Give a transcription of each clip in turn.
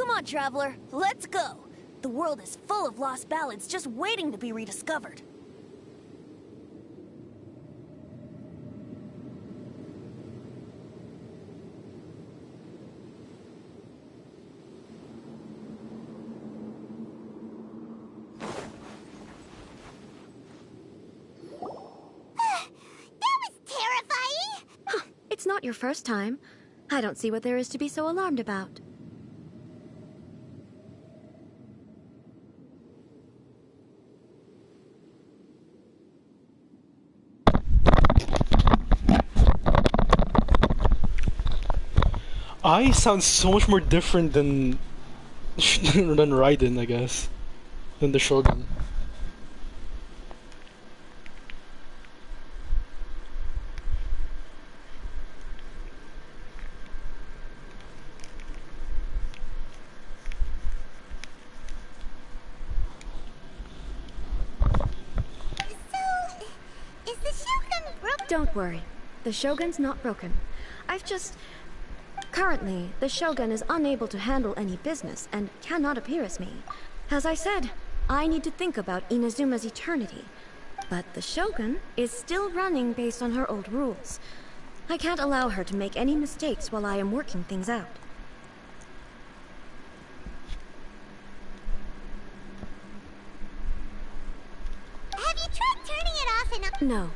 Come on, traveler, let's go. The world is full of lost ballads just waiting to be rediscovered. It's not your first time. I don't see what there is to be so alarmed about. I sound so much more different than than Raiden, I guess, than the Shogun. Don't worry. The Shogun's not broken. Currently, the Shogun is unable to handle any business and cannot appear as me. As I said, I need to think about Inazuma's eternity. But the Shogun is still running based on her old rules. I can't allow her to make any mistakes while I am working things out. Have you tried turning it off and on? No.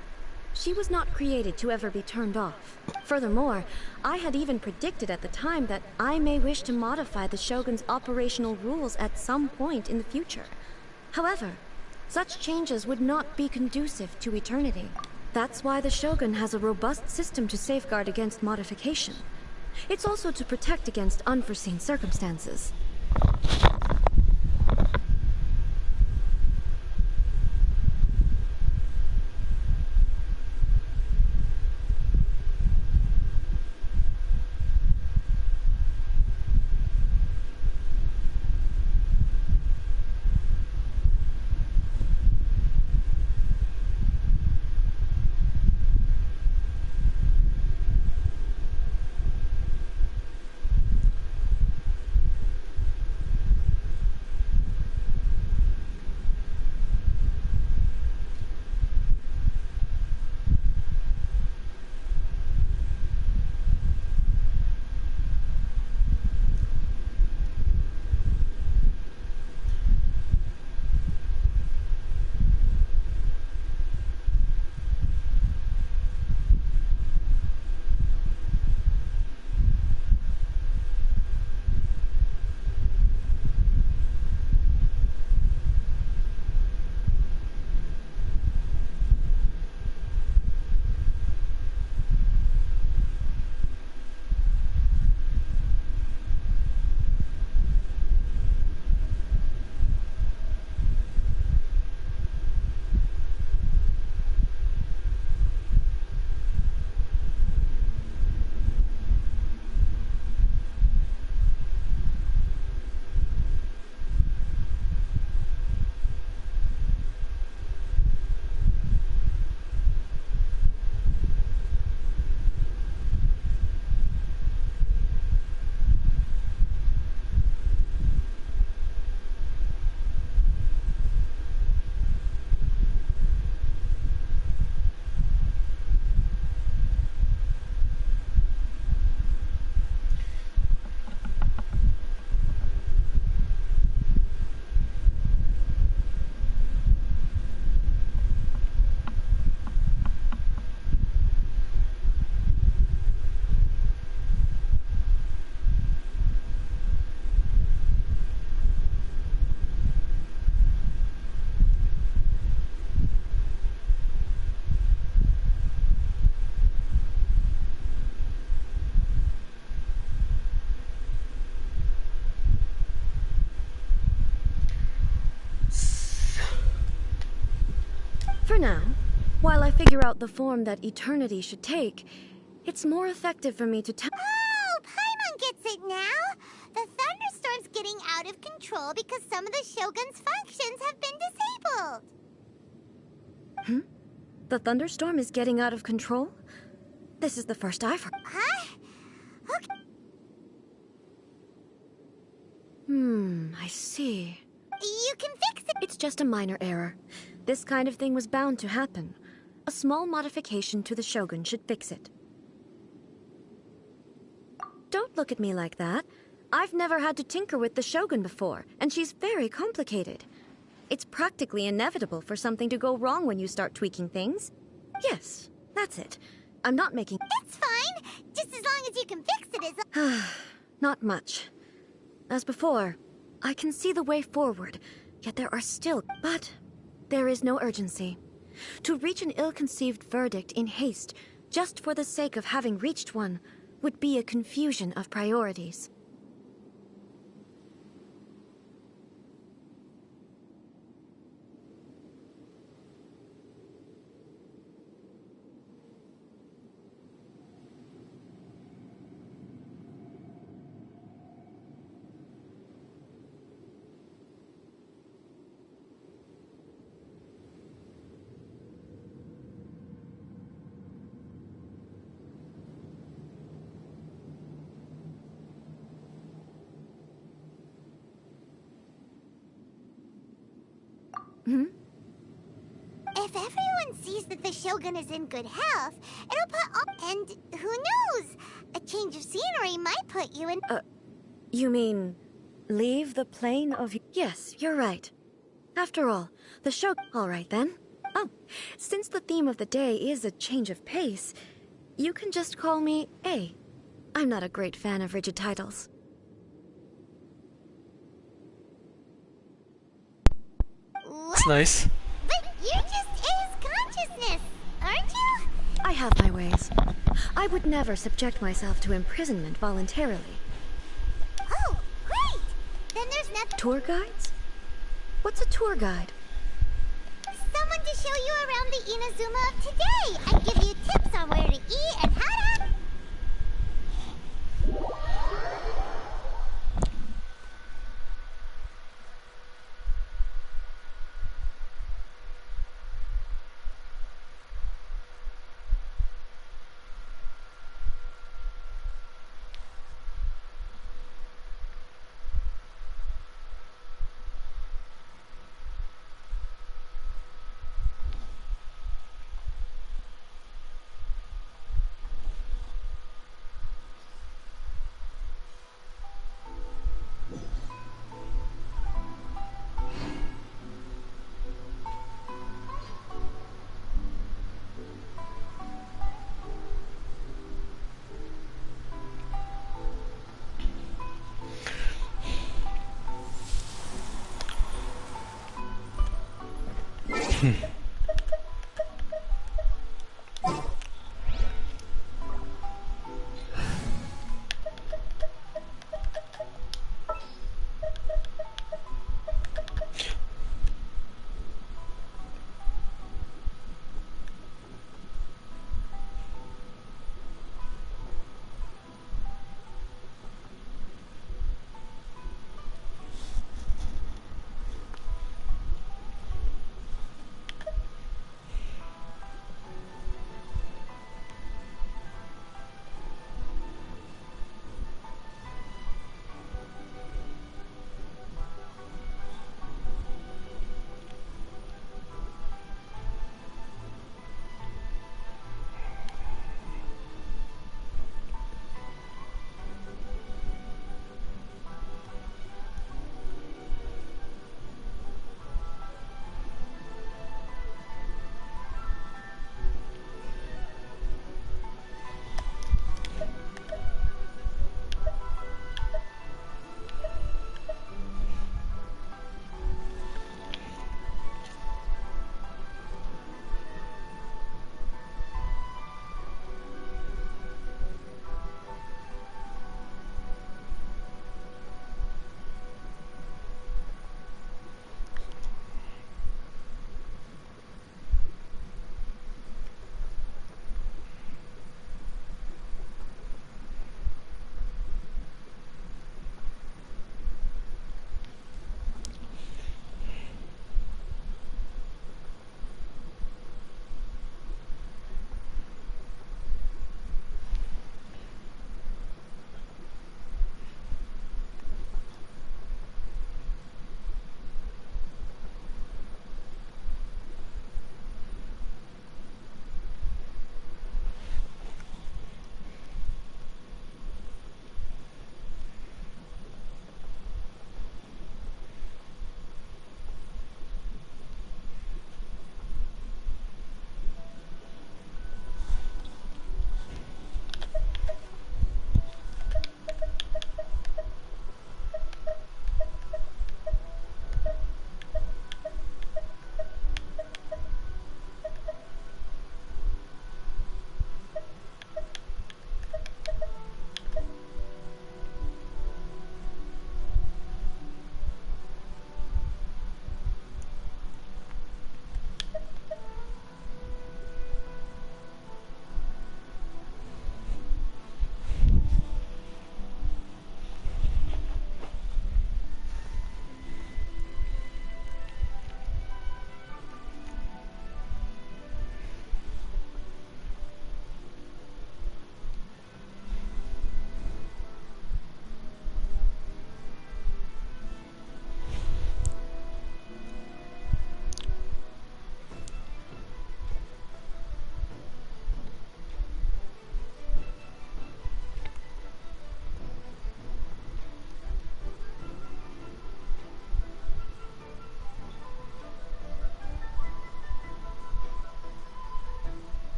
She was not created to ever be turned off. Furthermore, I had even predicted at the time that I may wish to modify the Shogun's operational rules at some point in the future. However, such changes would not be conducive to eternity. That's why the Shogun has a robust system to safeguard against modification. It's also to protect against unforeseen circumstances. For now, while I figure out the form that eternity should take, it's more effective for me to Oh, Paimon gets it now! The thunderstorm's getting out of control because some of the Shogun's functions have been disabled. The thunderstorm is getting out of control? This is the first I've heard. Huh? Okay. I see. You can fix it. It's just a minor error. This kind of thing was bound to happen. A small modification to the Shogun should fix it. Don't look at me like that. I've never had to tinker with the Shogun before, and she's very complicated. It's practically inevitable for something to go wrong when you start tweaking things. Yes, that's it. I'm not making... It's fine. Just as long as you can fix it is... Not much. As before, I can see the way forward, yet there are still... But there is no urgency. To reach an ill-conceived verdict in haste, just for the sake of having reached one, would be a confusion of priorities. If everyone sees that the Shogun is in good health, it'll put all... And who knows? A change of scenery might put you in... You mean... leave the plane of... Yes, you're right. After all, the Shogun... All right, then. Oh, since the theme of the day is a change of pace, you can just call me A. I'm not a great fan of rigid titles. It's nice. But you're just A's consciousness, aren't you? I have my ways. I would never subject myself to imprisonment voluntarily. Oh, great! Then there's nothing... Tour guides? What's a tour guide? Someone to show you around the Inazuma of today. I give you tips on where to eat and how to...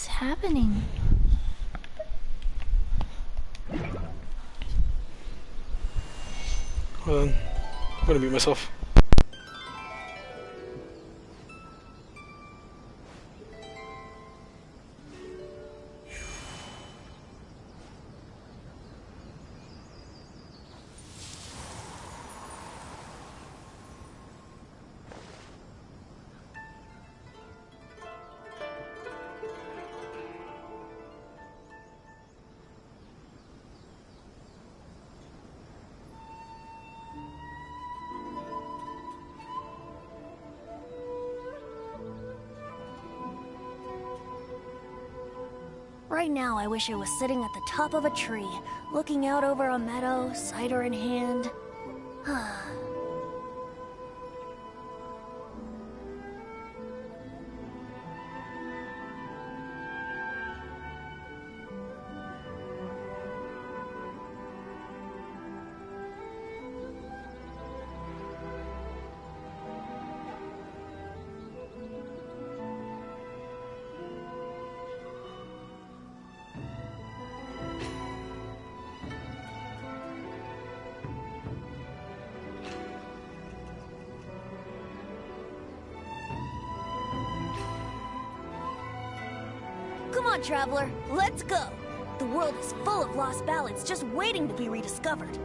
What's happening? Hold on. I'm gonna mute myself. Right now, I wish I was sitting at the top of a tree, looking out over a meadow, cider in hand. Come on, traveler, let's go! The world is full of lost ballads just waiting to be rediscovered.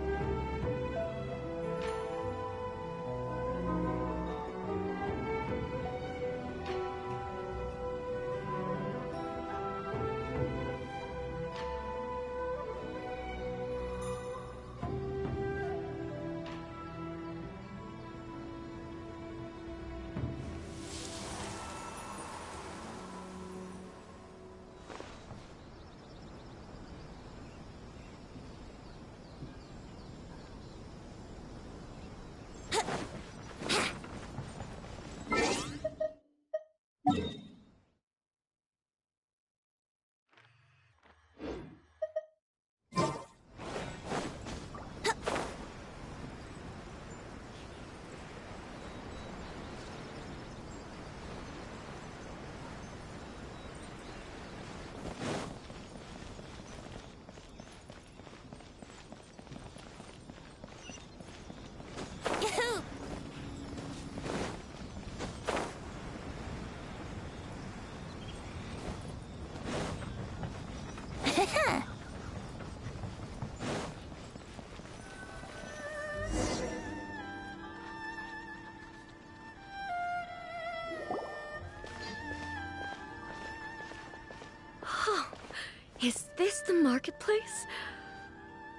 Is this the marketplace?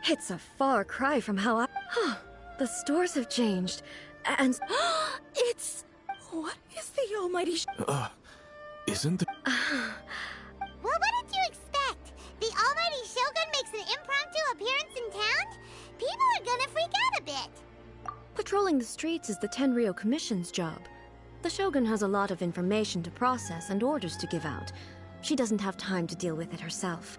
It's a far cry from how the stores have changed, and it's... What is the almighty Isn't it? Well, what did you expect? The almighty Shogun makes an impromptu appearance in town? People are gonna freak out a bit. Patrolling the streets is the Tenryou Commission's job. The Shogun has a lot of information to process and orders to give out. She doesn't have time to deal with it herself.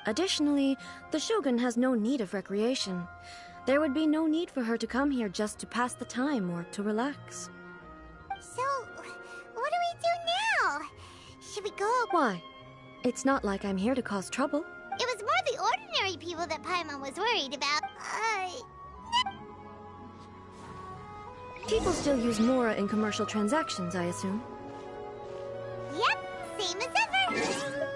Additionally, the Shogun has no need of recreation. There would be no need for her to come here just to pass the time or to relax. So, what do we do now? Should we go? Why? It's not like I'm here to cause trouble. It was more the ordinary people that Paimon was worried about. People still use Mora in commercial transactions, I assume. Yep, same as ever.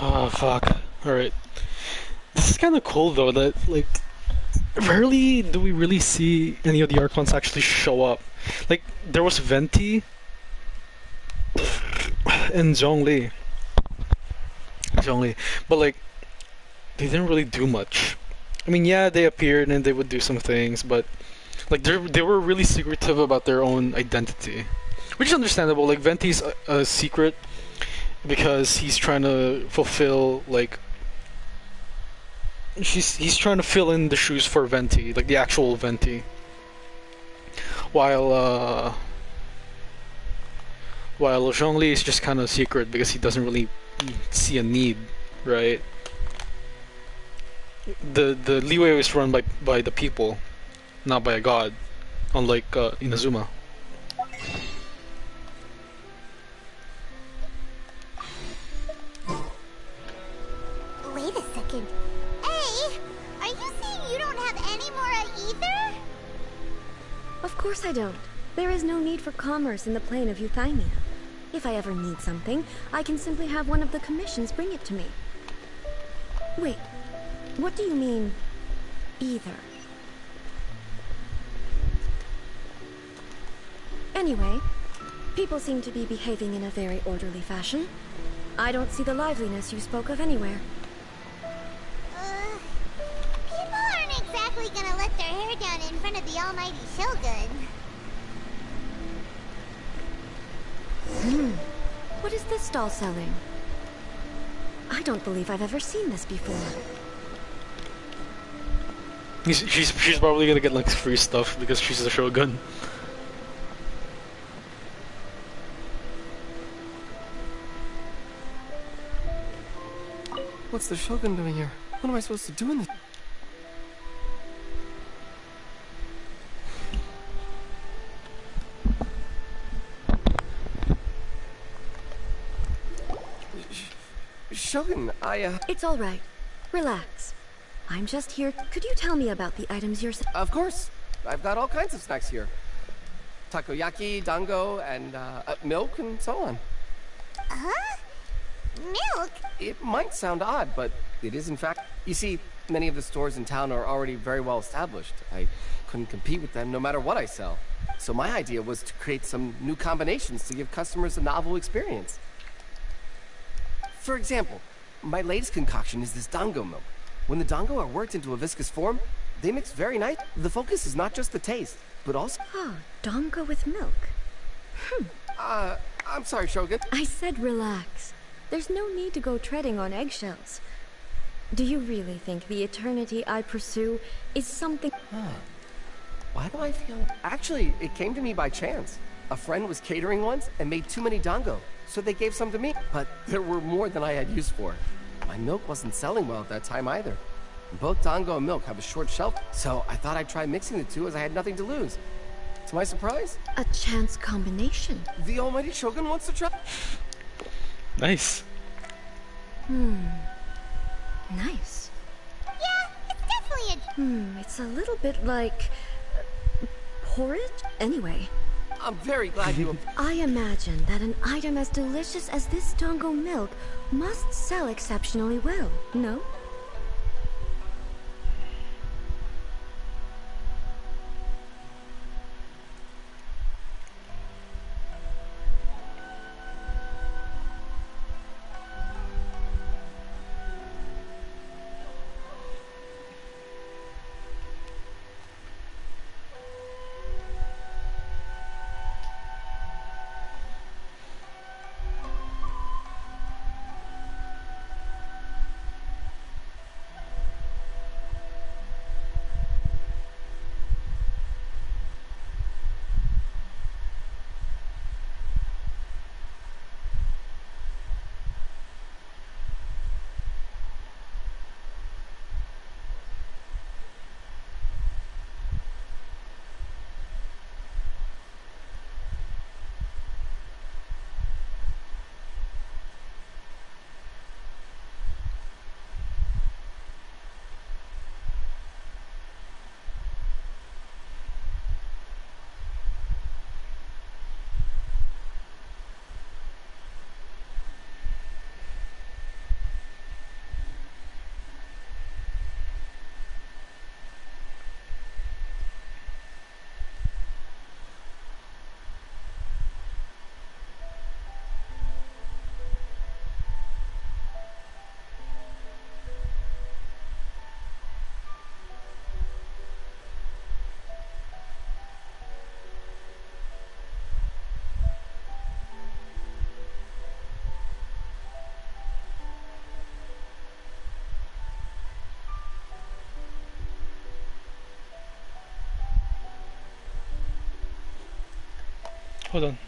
Oh, fuck. Alright. This is kind of cool, though, that, like, rarely do we really see any of the Archons actually show up. Like, there was Venti and Zhongli. But, like, they didn't really do much. I mean, yeah, they appeared and they would do some things, but like they were really secretive about their own identity, which is understandable. Like Venti's a secret because he's trying to fulfill like he's trying to fill in the shoes for Venti, like the actual Venti, while Zhongli is just kind of secret because he doesn't really see a need, right? The Liyue is run by the people, not by a god, unlike Inazuma. Wait a second. Hey, are you saying you don't have any more either? Of course I don't. There is no need for commerce in the plane of Euthymia. If I ever need something, I can simply have one of the commissions bring it to me. Wait, what do you mean, either? Anyway, people seem to be behaving in a very orderly fashion. I don't see the liveliness you spoke of anywhere. People aren't exactly gonna let their hair down in front of the almighty Shogun. What is this stall selling? I don't believe I've ever seen this before. She's probably gonna get like free stuff because she's a shogun. What's the Shogun doing here? What am I supposed to do in this? Shogun, It's all right. Relax. I'm just here. Could you tell me about the items you're... Of course. I've got all kinds of snacks here. Takoyaki, dango, and, milk, and so on. Huh? Milk? It might sound odd, but it is in fact... You see, many of the stores in town are already very well established. I couldn't compete with them no matter what I sell. So my idea was to create some new combinations to give customers a novel experience. For example, my latest concoction is this dango milk. When the dango are worked into a viscous form, they mix very nice. The focus is not just the taste, but also... Ah, dango with milk. I'm sorry, Shogun. I said relax. There's no need to go treading on eggshells. Do you really think the eternity I pursue is something... Why do I feel... Actually, it came to me by chance. A friend was catering once and made too many dango, so they gave some to me. But there were more than I had use for. My milk wasn't selling well at that time either. Both dango and milk have a short shelf, so I thought I'd try mixing the two as I had nothing to lose. To my surprise, A chance combination. the almighty Shogun wants to try... Nice. Nice. Yeah, it's definitely a... It's a little bit like... porridge? Anyway, I'm very glad you... I imagine that an item as delicious as this dango milk must sell exceptionally well, no? Hold on.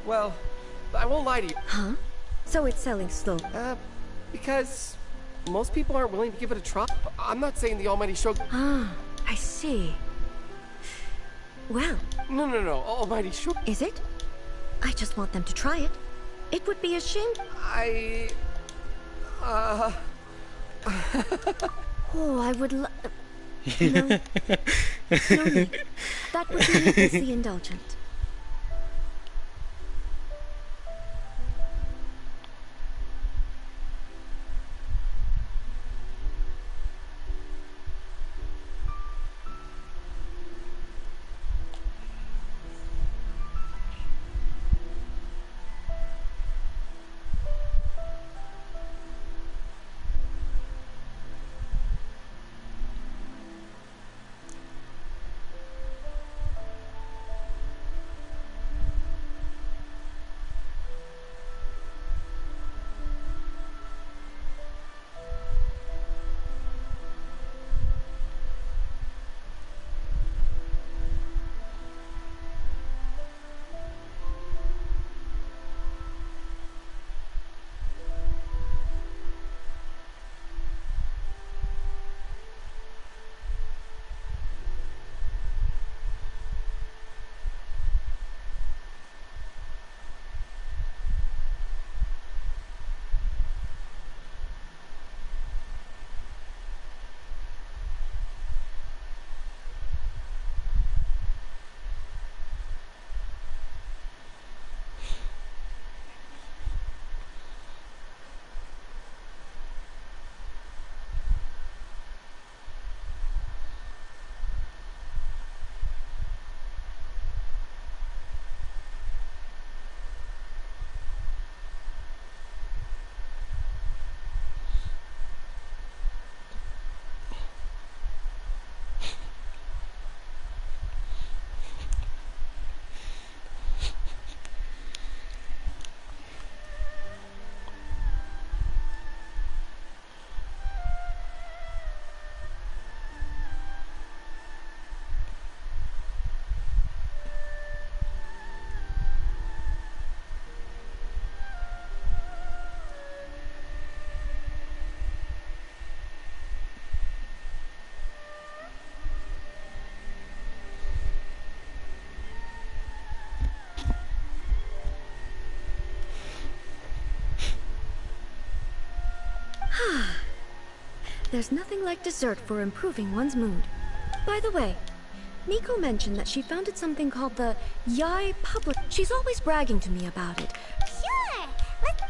Well, I won't lie to you. Huh? So it's selling slow. Because most people aren't willing to give it a try. I'm not saying the Almighty Shogun. Ah, I see. Well, No. Almighty Shogun. is it? I just want them to try it. It would be a shame. Oh, I would No. No need. That would be needlessly indulgent. There's nothing like dessert for improving one's mood. By the way, Miko mentioned that she founded something called the Yai Public. She's always bragging to me about it. Sure. Let's...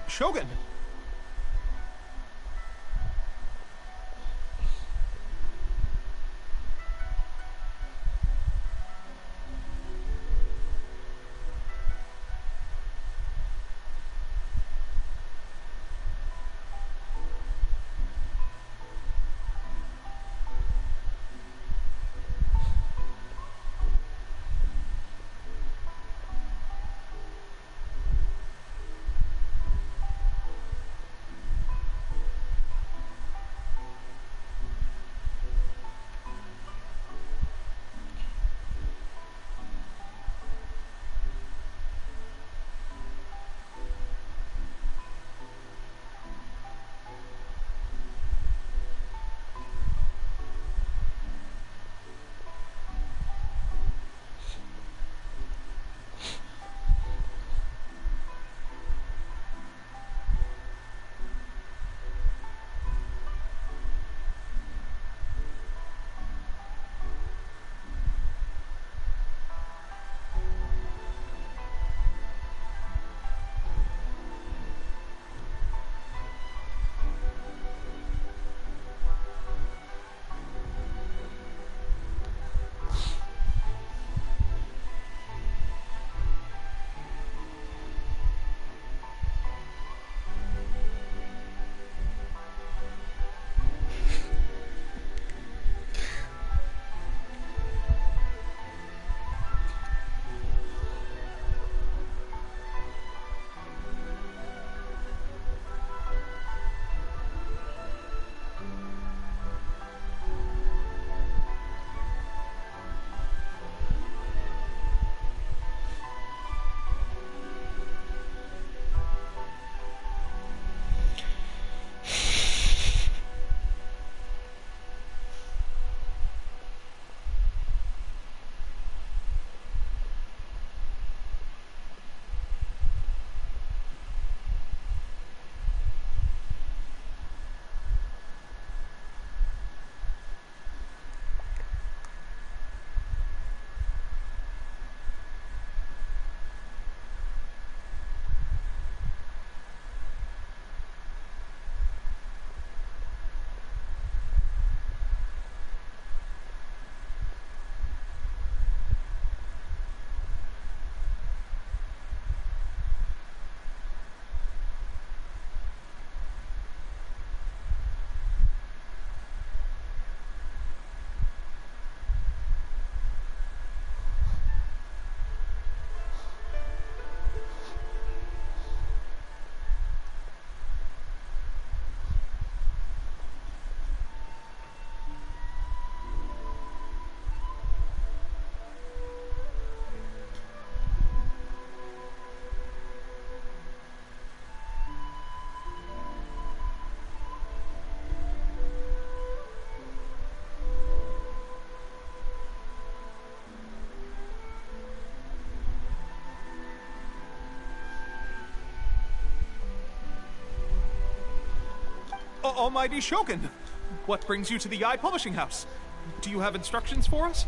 Shogun! Almighty Shogun! What brings you to the Yai Publishing House? Do you have instructions for us?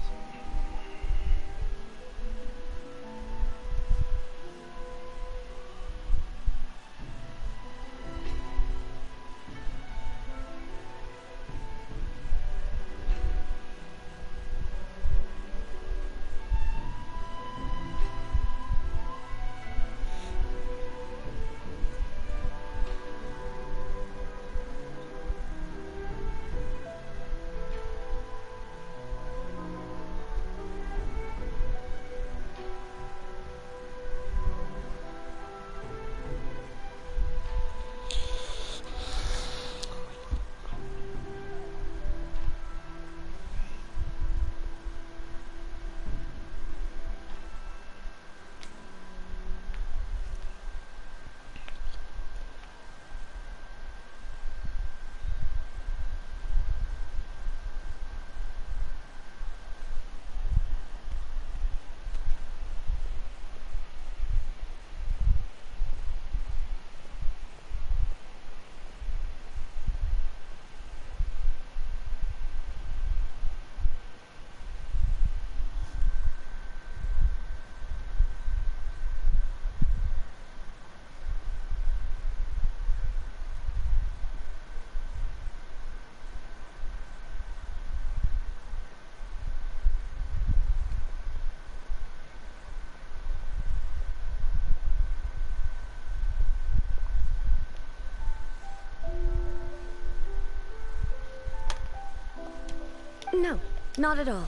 No, not at all.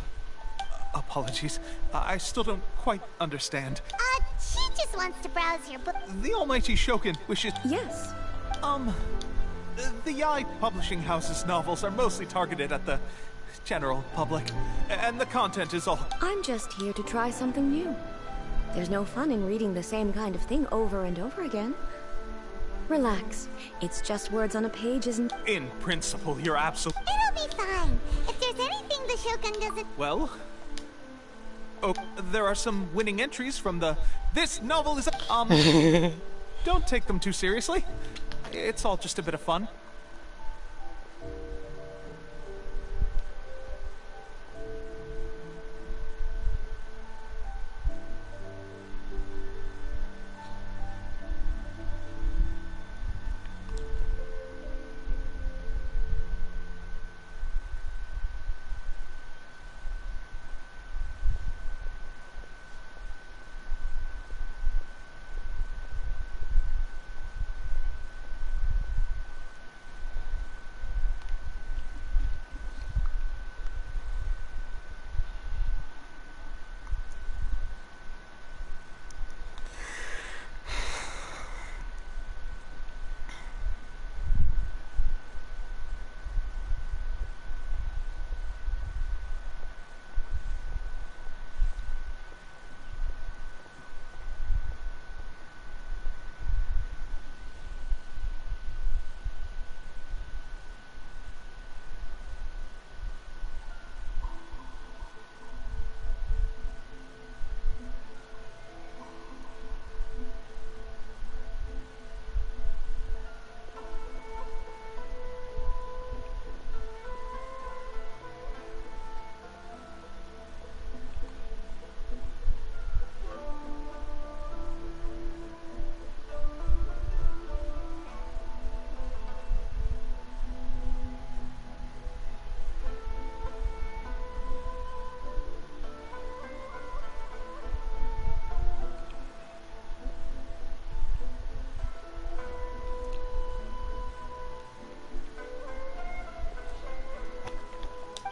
Apologies. I still don't quite understand. She just wants to browse your book. The Almighty Shogun wishes... Yes. The Yaoi Publishing House's novels are mostly targeted at the general public, and the content is all... I'm just here to try something new. There's no fun in reading the same kind of thing over and over again. Relax. It's just words on a page, isn't... In principle, you're absolutely... It'll be fine. If there's anything the Shogun doesn't... Well... Oh, there are some winning entries from the... This novel is... Don't take them too seriously. It's all just a bit of fun.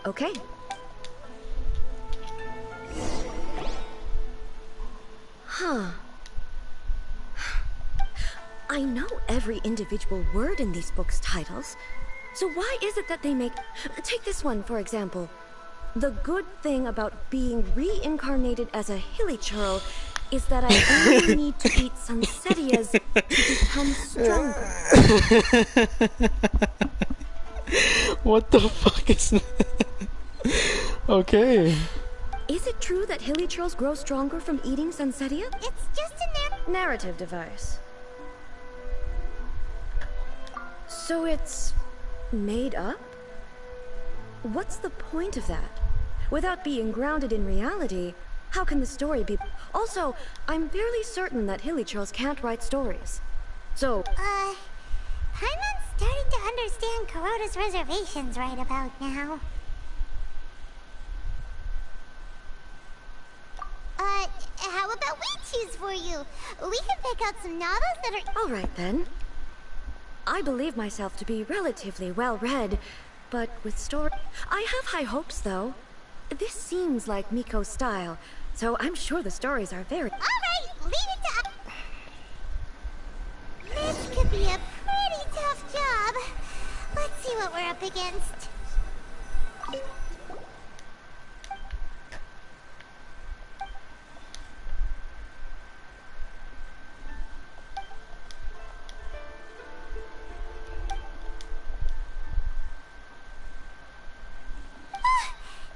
Okay. Huh. I know every individual word in these books' titles. So why is it that they make... Take this one, for example. The good thing about being reincarnated as a hilly churl is that I only need to eat Sunsetias to become stronger. What the fuck is that? Okay. Is it true that hilly churls grow stronger from eating Sunsetia? It's just a Narrative device. So it's... made up? What's the point of that? Without being grounded in reality, how can the story be... Also, I'm fairly certain that hilly churls can't write stories. So... Paimon's starting to understand Kuroda's reservations right about now. How about we choose for you? We can pick out some novels that are... All right, then. I believe myself to be relatively well-read, but with story... I have high hopes, though. This seems like Miko's style, so I'm sure the stories are very... All right, leave it to... This could be a pretty tough job. Let's see what we're up against.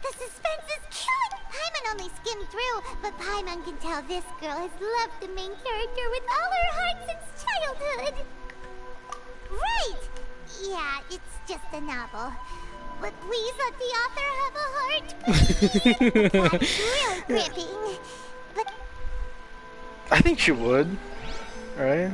The suspense is killing! Paimon only skimmed through, but Paimon can tell this girl has loved the main character with all her heart since childhood. Right! Yeah, it's just a novel. But please let the author have a heart, please. That's really gripping. But I think she would, right?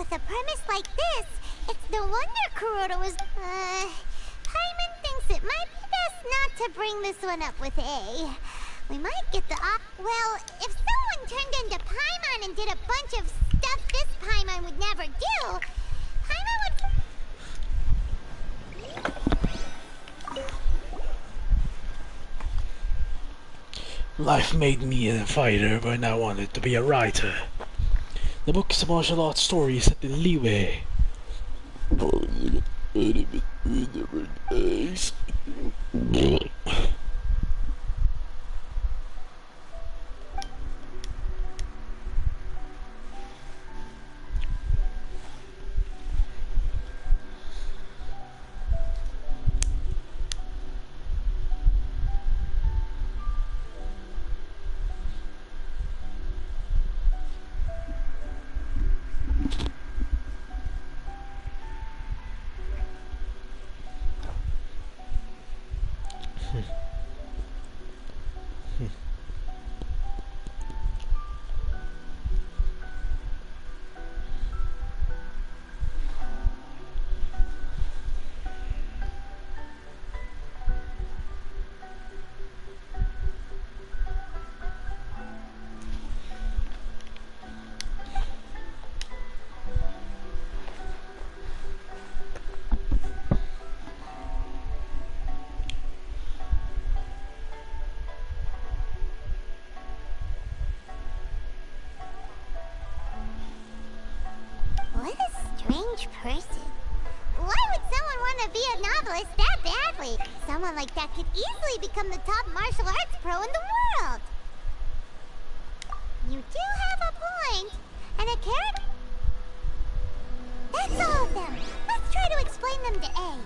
With a premise like this, it's no wonder Kuroda was... Paimon thinks it might be best not to bring this one up with A. We might get the well, if someone turned into Paimon and did a bunch of stuff this Paimon would never do, Paimon would... Life made me a fighter when I wanted to be a writer. The book is a martial arts story set in Leeway. What a strange person. Why would someone want to be a novelist that badly? Someone like that could easily become the top martial arts pro in the world. You do have a point. And a character... That's all of them. Let's try to explain them to A.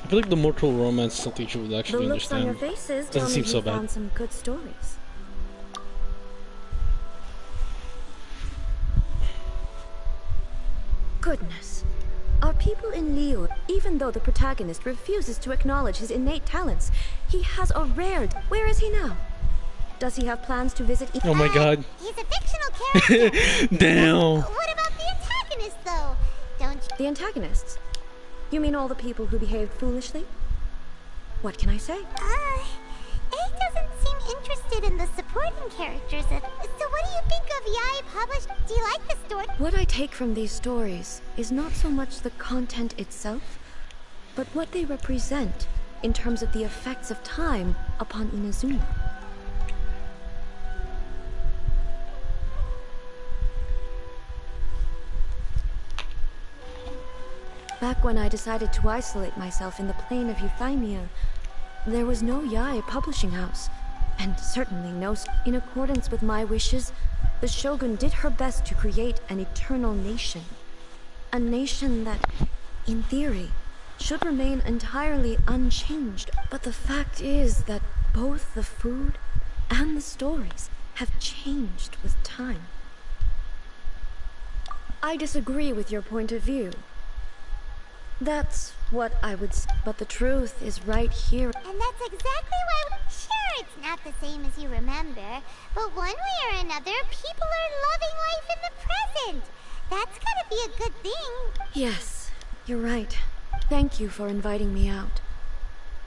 I feel like the mortal romance is something you would The actually looks on your understand. faces Doesn't tell me seem you so bad. found some good stories. Goodness. Our people in Leo, even though the protagonist refuses to acknowledge his innate talents, he has a rare... Where is he now? Does he have plans to visit... Oh my god. He's a fictional character. Damn. What about the antagonist, though? Don't you... The antagonists? You mean all the people who behaved foolishly? What can I say? A doesn't seem interested in the supporting characters. So what do you think of Yai published? Do you like the story? What I take from these stories is not so much the content itself, but what they represent in terms of the effects of time upon Inazuma. Back when I decided to isolate myself in the plain of Euthymia, there was no Yai publishing house, and certainly no... In accordance with my wishes, the Shogun did her best to create an eternal nation. A nation that, in theory, should remain entirely unchanged. But the fact is that both the food and the stories have changed with time. I disagree with your point of view. That's what I would say, but the truth is right here. And that's exactly why... Sure, it's not the same as you remember, but one way or another, people are loving life in the present. That's gotta be a good thing. Yes, you're right. Thank you for inviting me out.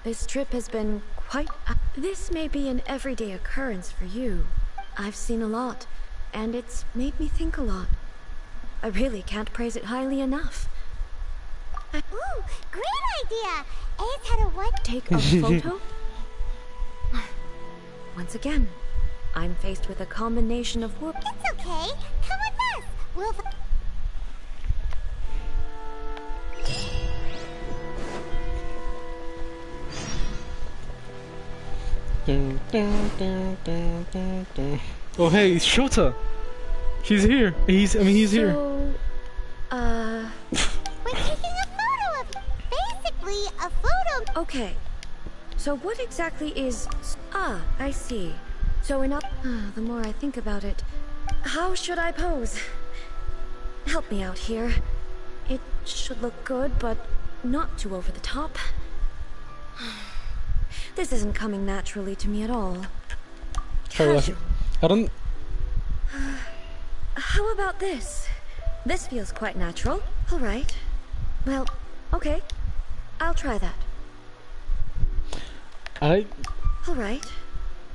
This trip has been quite... This may be an everyday occurrence for you. I've seen a lot, and it's made me think a lot. I really can't praise it highly enough. Ooh, great idea! A's had a what? Take a photo? Once again, I'm faced with a combination of work. It's okay. Come with us. We'll... Oh hey, it's Shota. He's here. He's here. So, We're taking a photo of... Basically, a photo... okay. So what exactly is... Ah, I see. So the more I think about it, how should I pose? Help me out here. It should look good, but not too over the top. This isn't coming naturally to me at all. Carla, Casual. I don't... How about this? This feels quite natural. All right. Well, okay. I'll try that. I All right.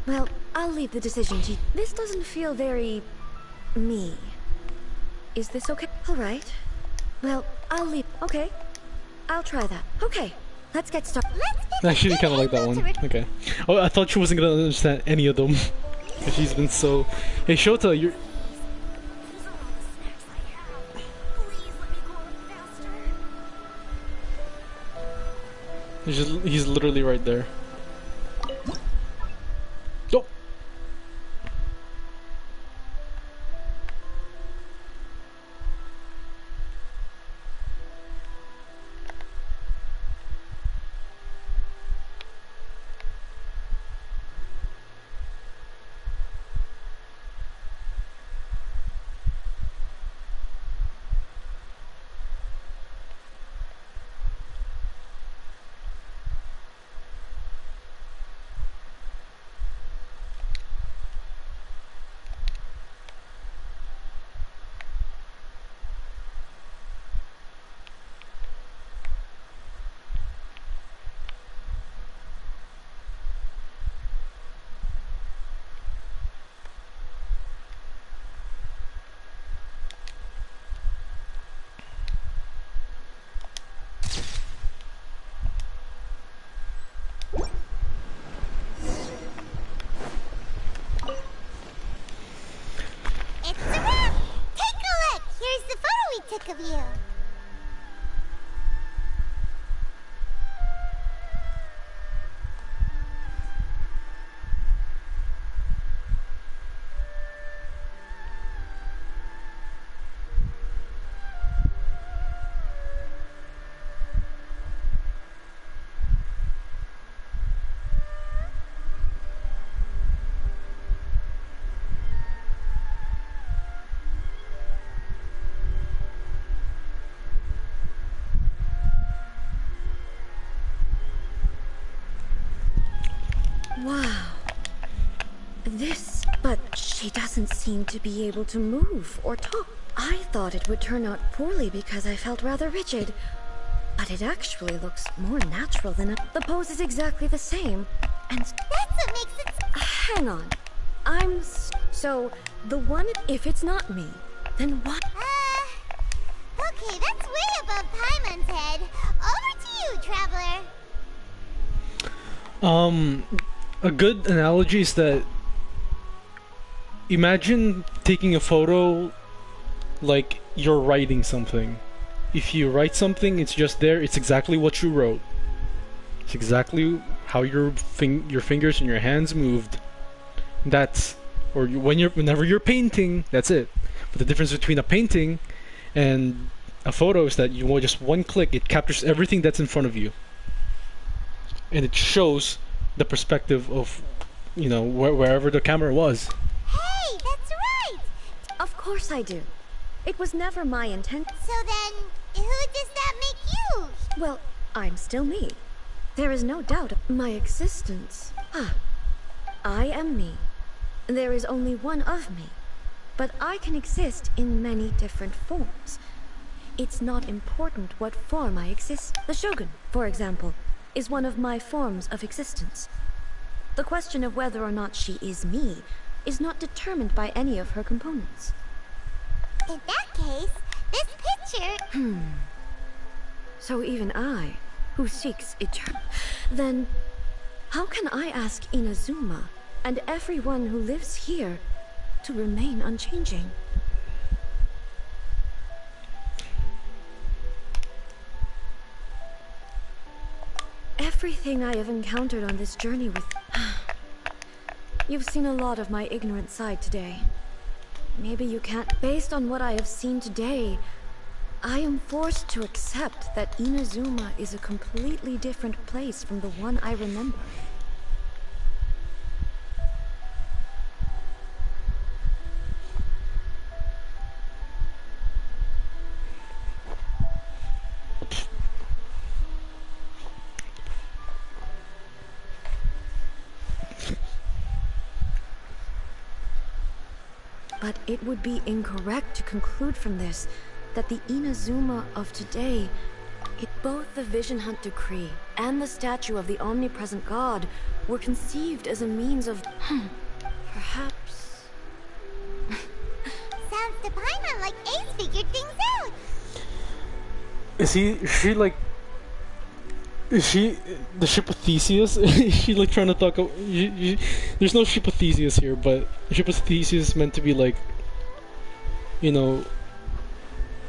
Well, I'll leave the decision to you. This doesn't feel very... me. Is this okay? All right. Well, I'll leave... Okay. I'll try that. Okay. Let's get started. I actually kind of like that one. Okay. Oh, I thought she wasn't gonna understand any of them. She's been so... Hey, Shota, you're... He's literally right there. Oh! It's a wrap! Take a look! Here's the photo we took of you. Wow. But she doesn't seem to be able to move or talk. I thought it would turn out poorly because I felt rather rigid. But it actually looks more natural than the pose is exactly the same. And That's what makes it... hang on. So, the one... If it's not me, then what? Okay, that's way above Paimon's head. Over to you, Traveler. A good analogy is that imagine taking a photo like you're writing something. If you write something, it's just there, it's exactly what you wrote. It's exactly how your fingers and your hands moved. That's whenever you're painting, that's it. But the difference between a painting and a photo is that you want just one click, it captures everything that's in front of you. And it shows the perspective of, you know, wherever the camera was. Hey, that's right! Of course I do. It was never my intent. So then, who does that make you? Well, I'm still me. There is no doubt of my existence. I am me. There is only one of me. But I can exist in many different forms. It's not important what form I exist. The Shogun, for example, is one of my forms of existence. The question of whether or not she is me is not determined by any of her components. In that case, this picture... So even I, who seeks eternal... Then, how can I ask Inazuma and everyone who lives here to remain unchanging? Everything I have encountered on this journey with... You've seen a lot of my ignorant side today. Maybe you can't... Based on what I have seen today, I am forced to accept that Inazuma is a completely different place from the one I remember. But it would be incorrect to conclude from this that the Inazuma of today, both the Vision Hunt Decree and the statue of the omnipresent god were conceived as a means of, perhaps... Sounds to Paimon like Ace figured things out. Is she like... Is she the ship of Theseus? Is she like trying to talk... there's no ship of Theseus here, but ship of Theseus is meant to be like... You know...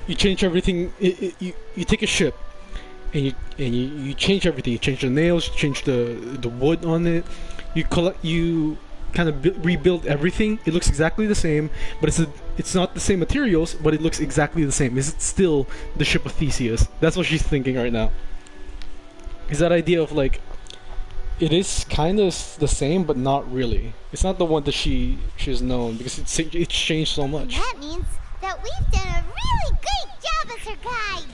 You change everything... You take a ship, and you change everything. You change the nails, you change the wood on it. You kind of rebuild everything. It looks exactly the same, but it's not the same materials, but it looks exactly the same. Is it still the ship of Theseus? That's what she's thinking right now. Is that idea of like, it is kind of the same, but not really. It's not the one that she's known, because it's changed so much. That means that we've done a really great job as her guides.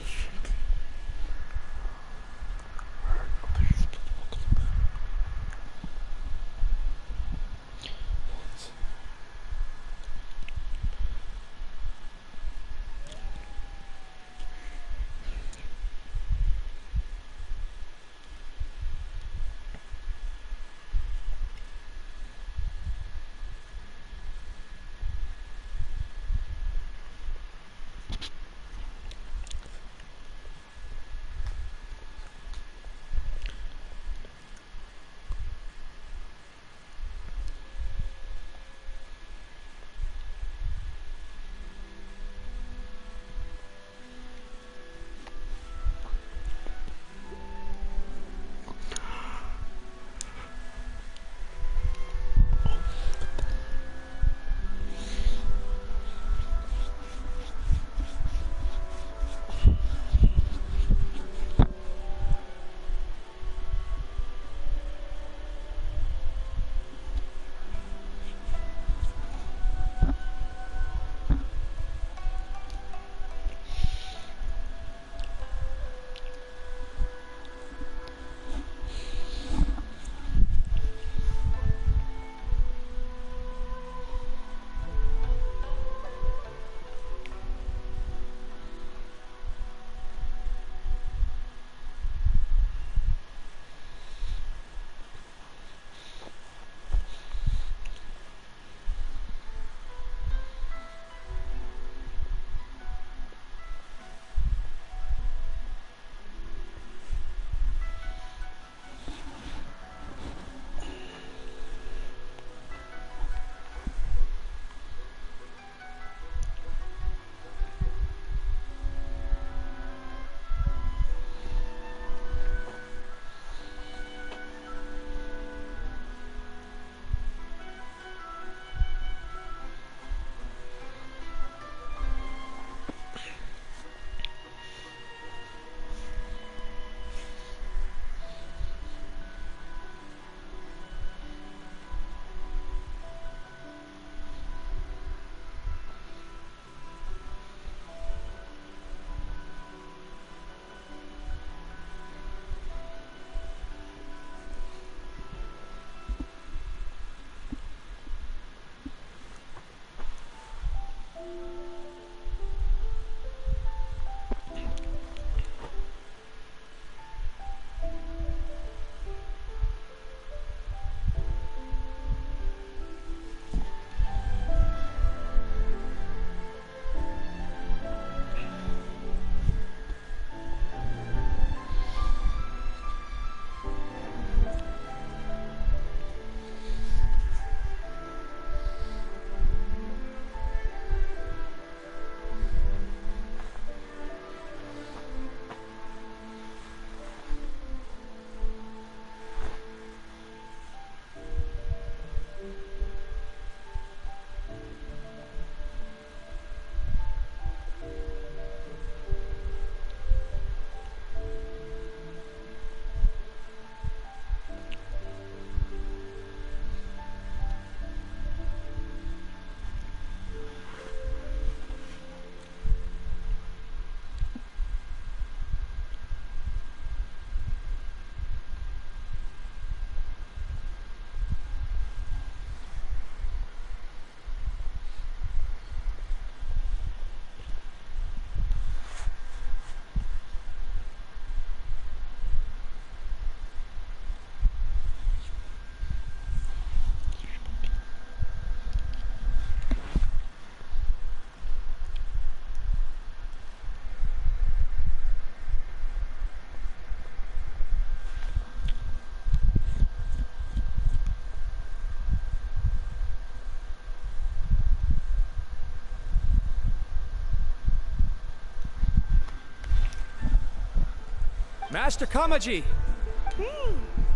Master Kamaji!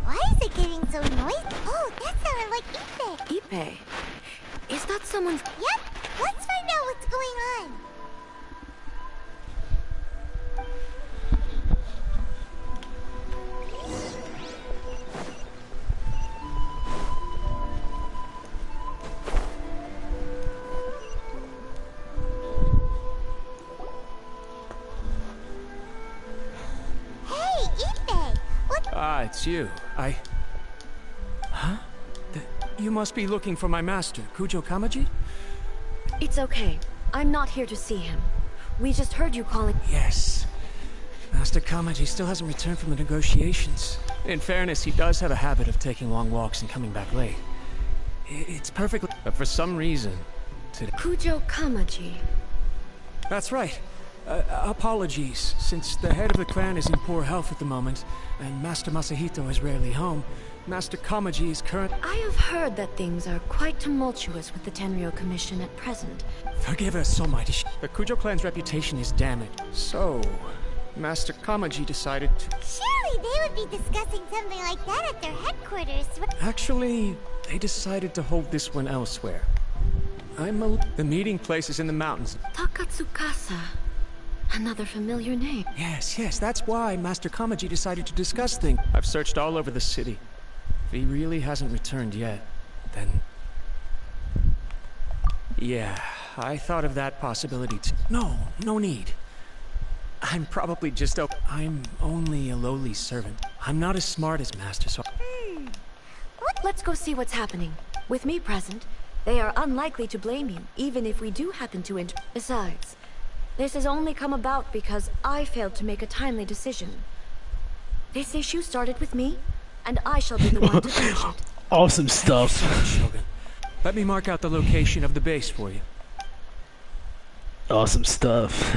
Why is it getting so noisy? Oh, that sounded like Ipe. Ipe? Is that someone's... Yep, let's find out what's going on. Hey, Ipe! What? Ah, it's you. Huh? You must be looking for my master, Kujo Kamaji? It's okay. I'm not here to see him. We just heard you calling... Yes. Master Kamaji still hasn't returned from the negotiations. In fairness, he does have a habit of taking long walks and coming back late. It's perfectly... But for some reason... Today... Kujo Kamaji. That's right. Apologies, since the head of the clan is in poor health at the moment, and Master Masahito is rarely home, Master Kamaji is current... I have heard that things are quite tumultuous with the Tenryo Commission at present. Forgive us, Almighty The Kujo clan's reputation is damaged. So, Master Kamaji decided to... Surely they would be discussing something like that at their headquarters. Actually, they decided to hold this one elsewhere. The meeting place is in the mountains. Takatsukasa. Another familiar name. Yes, that's why Master Kamaji decided to discuss things. I've searched all over the city. If he really hasn't returned yet, then... Yeah, I thought of that possibility too. No need. I'm probably just I'm only a lowly servant. I'm not as smart as Master, so... Let's go see what's happening. With me present, they are unlikely to blame you, even if we do happen to Besides, this has only come about because I failed to make a timely decision. This issue started with me, and I shall be the one to finish it. Awesome stuff. Shogun. Let me mark out the location of the base for you. Awesome stuff.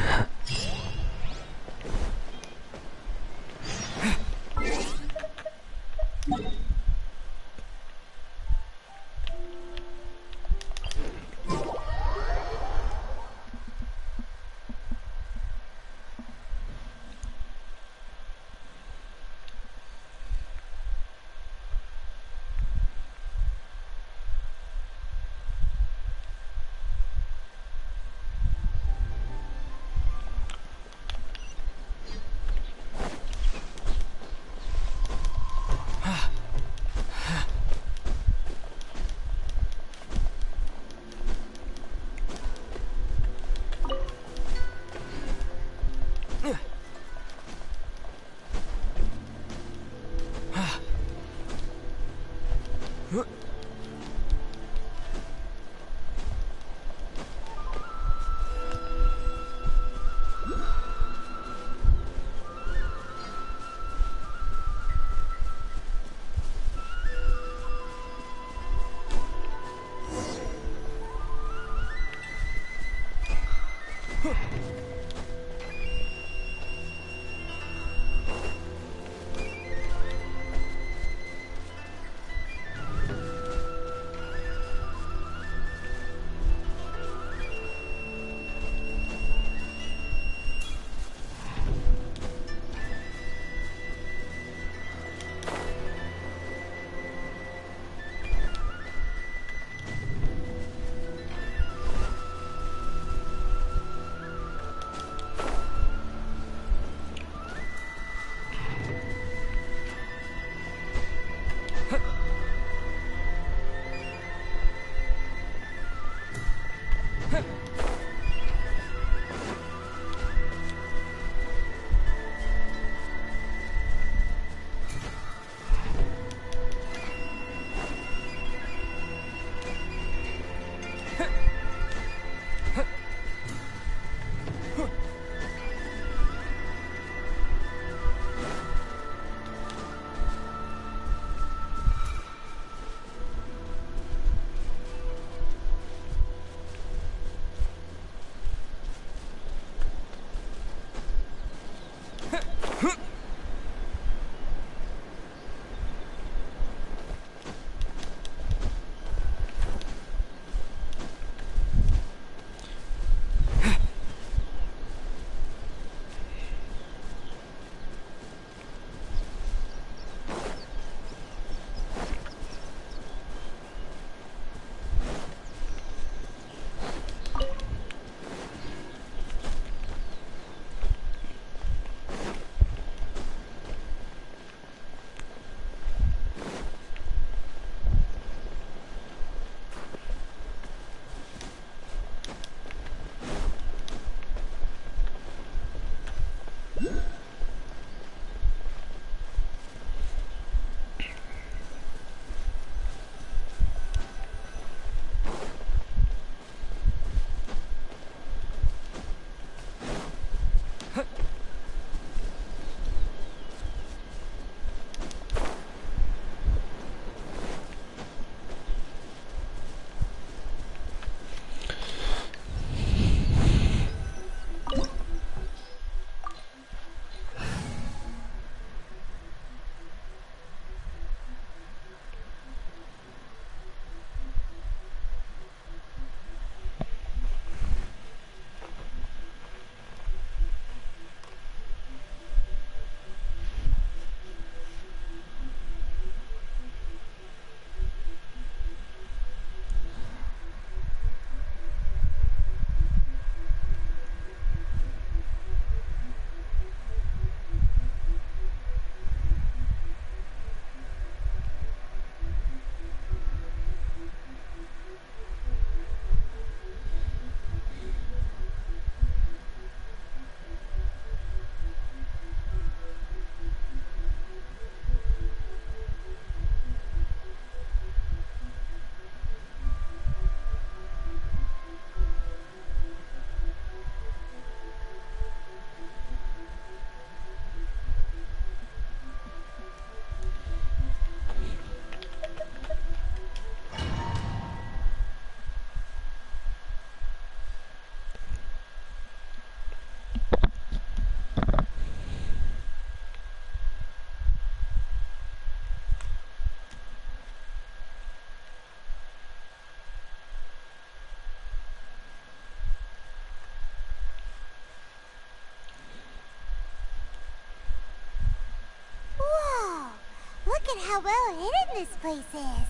how well hidden this place is.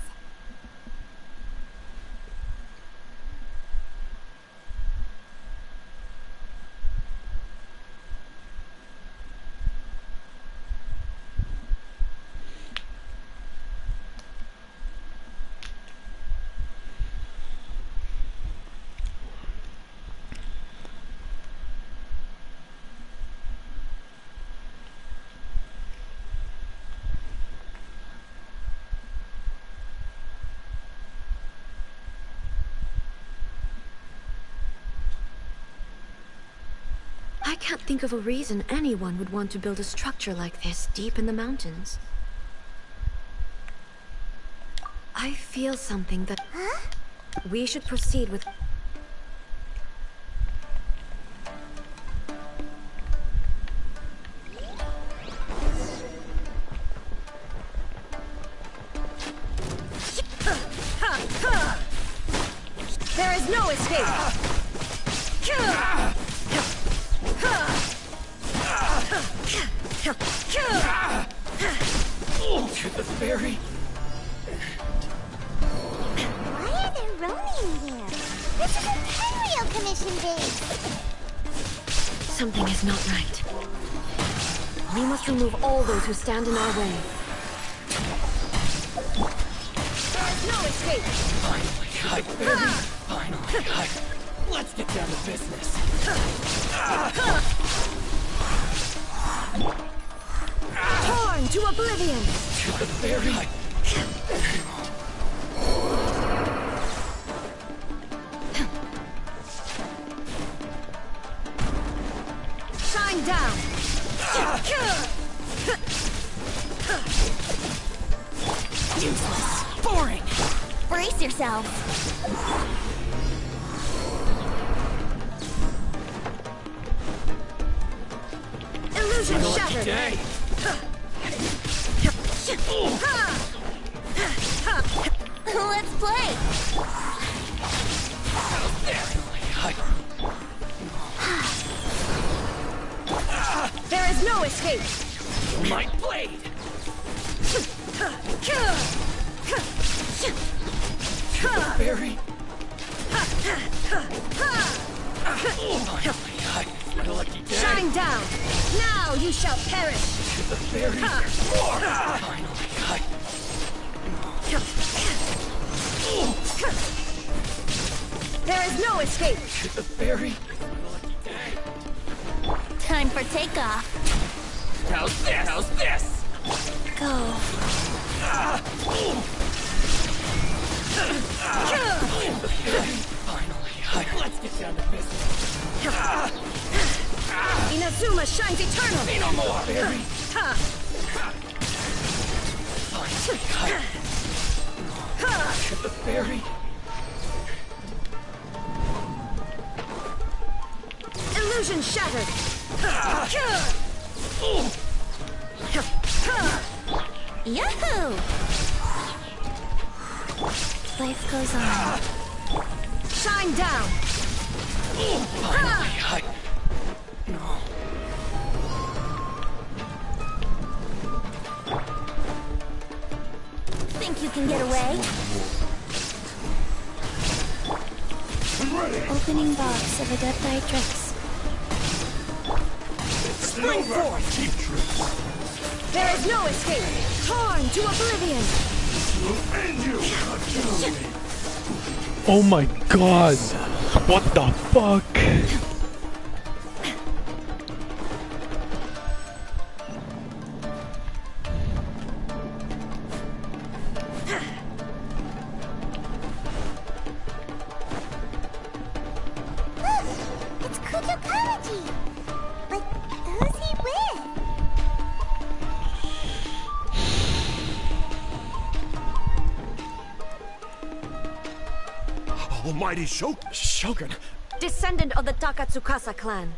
I can't think of a reason anyone would want to build a structure like this deep in the mountains. I feel something that... Huh? We should proceed with... There is no escape! To the ferry. Why are there Ronin here? This is a Tenryo Commission base. Something is not right. We must remove all those who stand in our way. There is no escape! Finally, ferry. Finally, let's get down to business. Torn to oblivion! To the ferry. Shine down! Useless. Boring. Brace yourselves. Illusion shattered! Day. Let's play. There is no escape! My blade. Ferry. My lucky day. Shine down! Now you shall perish! To the ferry. Finally, There is no escape! to the ferry. Time for takeoff. How's this? How's this? Go. Finally, let's get down to business. Inazuma shines eternal! Say no more. Ferry. To the ferry. Illusion shattered! Yahoo! Life goes on. Shine down! Finally, Think you can get away? Opening box of Adepti Spring forth! There is no escape! Torn to oblivion! Oh my god! What the fuck? It's Kujokawaji! But who's he with? Almighty Shogun! Descendant of the Takatsukasa clan.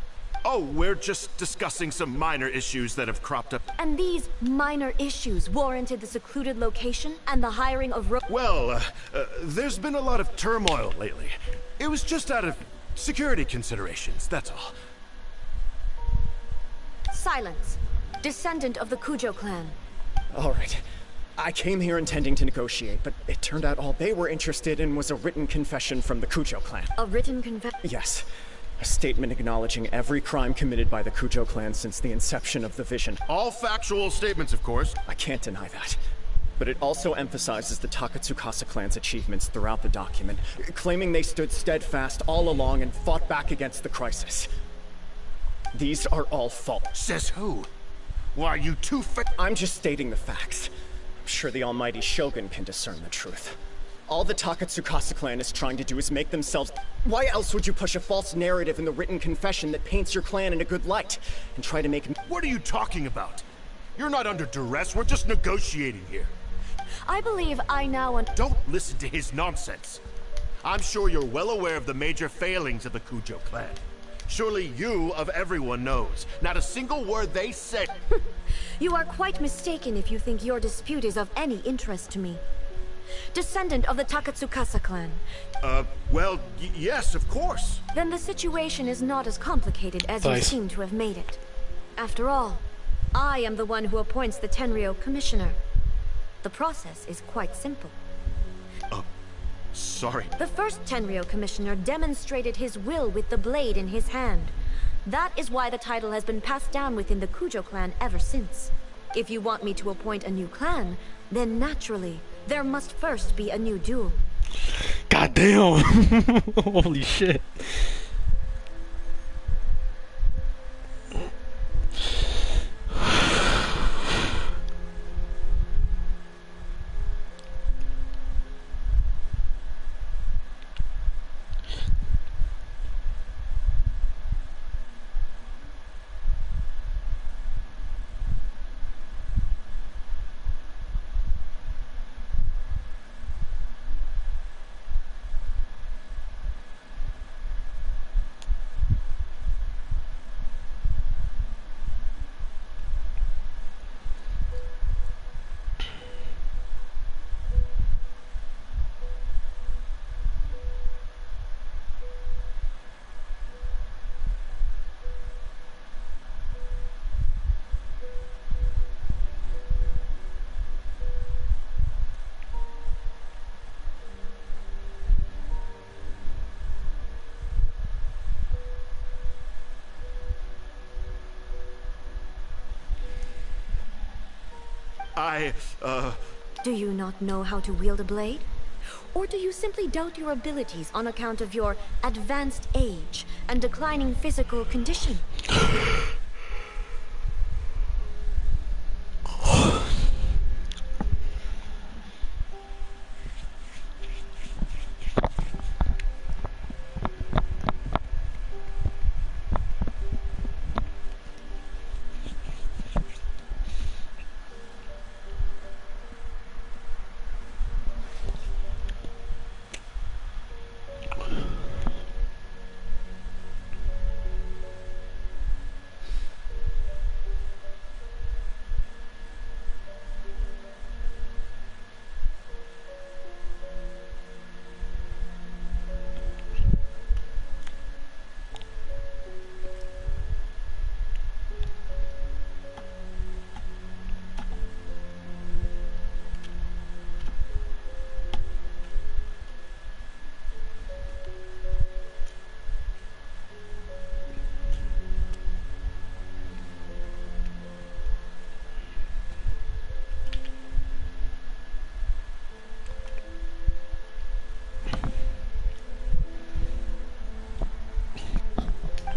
Oh, we're just discussing some minor issues that have cropped up. And these minor issues warranted the secluded location and the hiring of Well, there's been a lot of turmoil lately. It was just out of security considerations, that's all. Silence. Descendant of the Kujo clan. all right. I came here intending to negotiate, but it turned out all they were interested in was a written confession from the Kujo clan. A written confession? Yes. A statement acknowledging every crime committed by the Kujo clan since the inception of the Vision. All factual statements, of course. I can't deny that. But it also emphasizes the Takatsukasa clan's achievements throughout the document, claiming they stood steadfast all along and fought back against the crisis. These are all false. Says who? Why, you two I'm just stating the facts. I'm sure the almighty Shogun can discern the truth. All the Takatsukasa clan is trying to do is make themselves... Why else would you push a false narrative in the written confession that paints your clan in a good light, and try to make... What are you talking about? You're not under duress, we're just negotiating here. I believe I now Don't listen to his nonsense. I'm sure you're well aware of the major failings of the Kujo clan. Surely you, of everyone, knows. Not a single word they said... You are quite mistaken if you think your dispute is of any interest to me. Descendant of the Takatsukasa clan. Well, yes, of course. Then the situation is not as complicated as you seem to have made it. After all, I am the one who appoints the Tenryo Commissioner. The process is quite simple. Sorry. The first Tenryo Commissioner demonstrated his will with the blade in his hand. That is why the title has been passed down within the Kujo clan ever since. If you want me to appoint a new clan, then naturally, there must first be a new duel. God damn! Holy shit. Do you not know how to wield a blade? Or do you simply doubt your abilities on account of your advanced age and declining physical condition?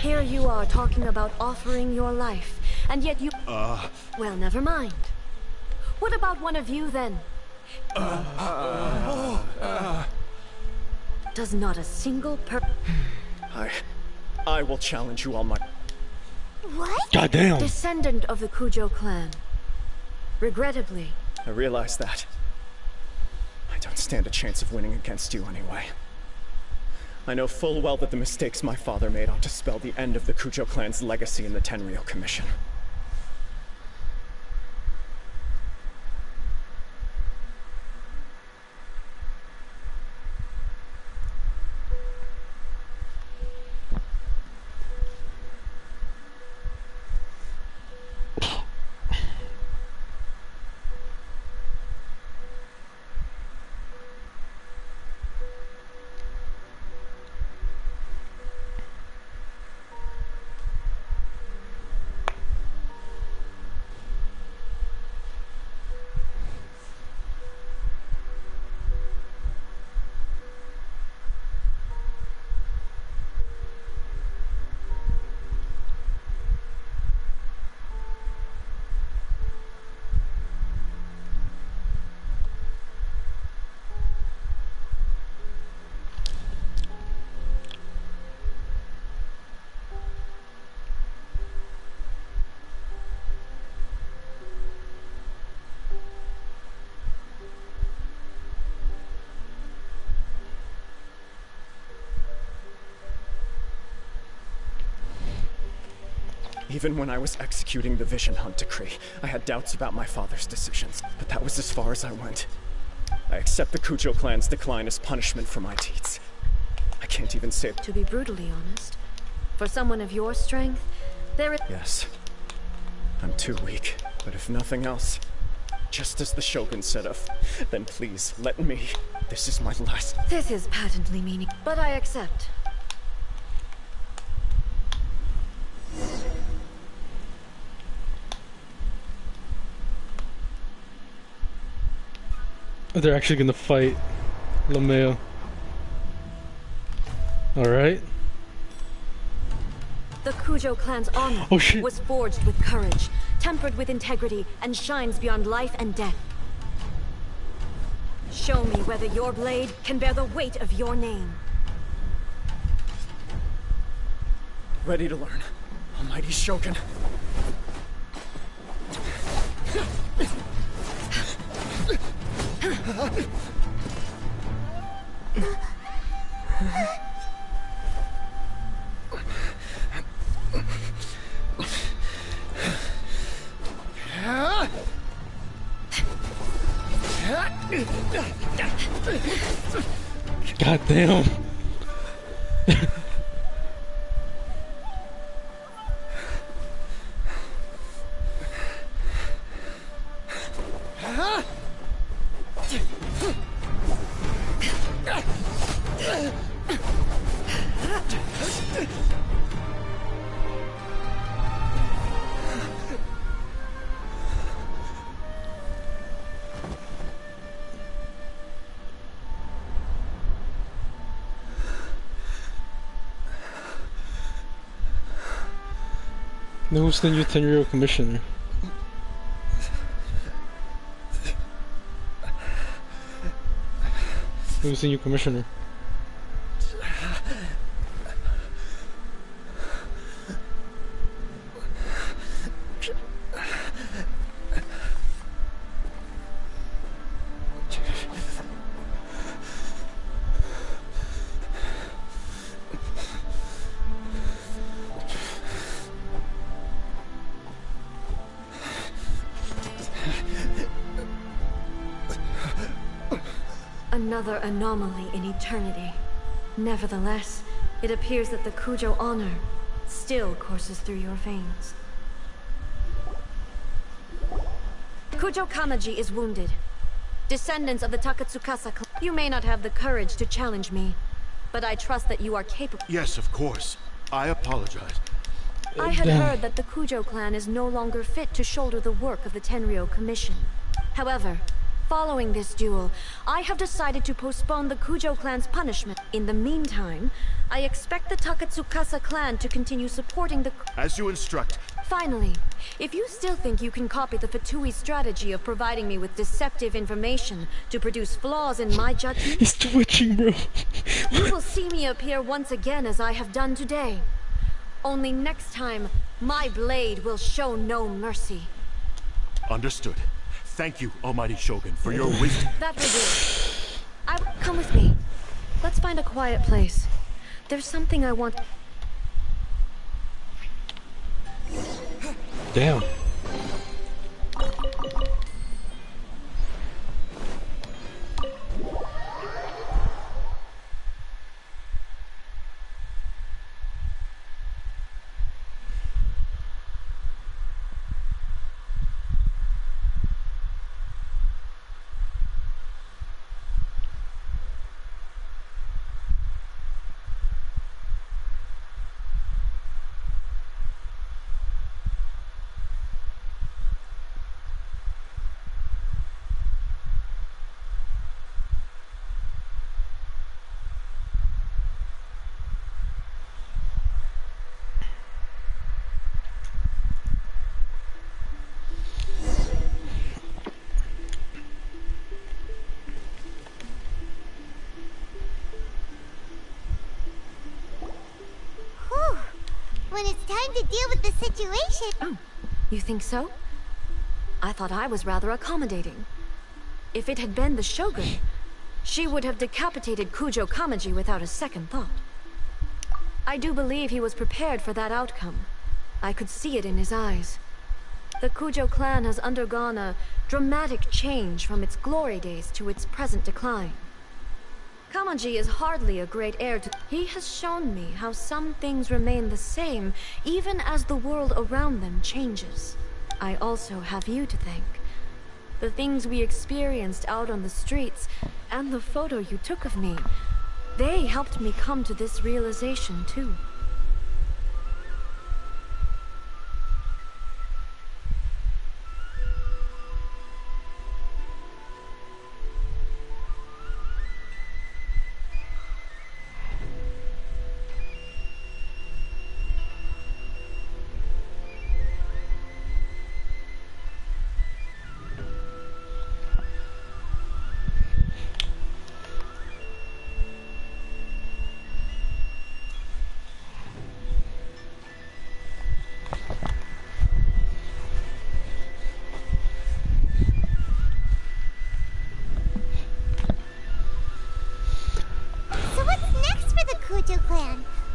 Here you are talking about offering your life, and yet you... Well, never mind. What about one of you, then? Does not a single I will challenge you all my... What? Goddamn. Descendant of the Kujo clan. Regrettably. I realize that. I don't stand a chance of winning against you anyway. I know full well that the mistakes my father made ought to spell the end of the Kujo clan's legacy in the Tenryo Commission. Even when I was executing the Vision Hunt decree, I had doubts about my father's decisions, but that was as far as I went. I accept the Kujo clan's decline as punishment for my deeds. I can't even say... To be brutally honest, for someone of your strength, there is... Yes. I'm too weak, but if nothing else, just as the Shogun said of, then please, let me. This is my last... This is patently meaning, but I accept. They're actually gonna fight Lameo. Alright. The Kujo clan's honor was forged with courage, tempered with integrity, and shines beyond life and death. Show me whether your blade can bear the weight of your name. Ready to learn. Almighty Shogun. God damn. Who's the new Tenryou commissioner? Who's the new commissioner? Another anomaly in eternity. Nevertheless, it appears that the Kujo honor still courses through your veins. Kujo Kamaji is wounded. Descendants of the Takatsukasa clan, you may not have the courage to challenge me, but I trust that you are capable. Yes, of course. I apologize. I had heard that the Kujo clan is no longer fit to shoulder the work of the Tenryou Commission. However, following this duel, I have decided to postpone the Kujo clan's punishment. In the meantime, I expect the Takatsukasa clan to continue supporting the... As you instruct. Finally, if you still think you can copy the Fatui strategy of providing me with deceptive information to produce flaws in my judgment... He's twitching, bro. You will see me appear once again as I have done today. Only next time, my blade will show no mercy. Understood. Thank you, Almighty Shogun, for your wisdom. That will do. Come with me. Let's find a quiet place. There's something I want... Damn. When it's time to deal with the situation... Oh, you think so? I thought I was rather accommodating. If it had been the Shogun, she would have decapitated Kujo Kamaji without a second thought. I do believe he was prepared for that outcome. I could see it in his eyes. The Kujo clan has undergone a dramatic change from its glory days to its present decline. Kamaji is hardly a great heir to... He has shown me how some things remain the same, even as the world around them changes. I also have you to thank. The things we experienced out on the streets, and the photo you took of me, they helped me come to this realization, too.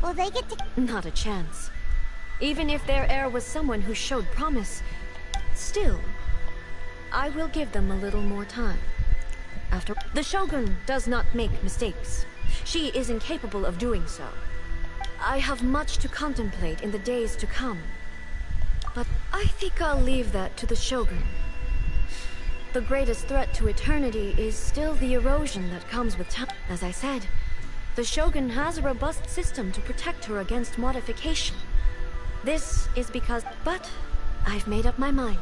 Will they get to... Not a chance. Even if their heir was someone who showed promise. Still, I will give them a little more time. After... The Shogun does not make mistakes. She is incapable of doing so. I have much to contemplate in the days to come. But I think I'll leave that to the Shogun. The greatest threat to eternity is still the erosion that comes with time. As I said, the Shogun has a robust system to protect her against modification. This is because... But I've made up my mind.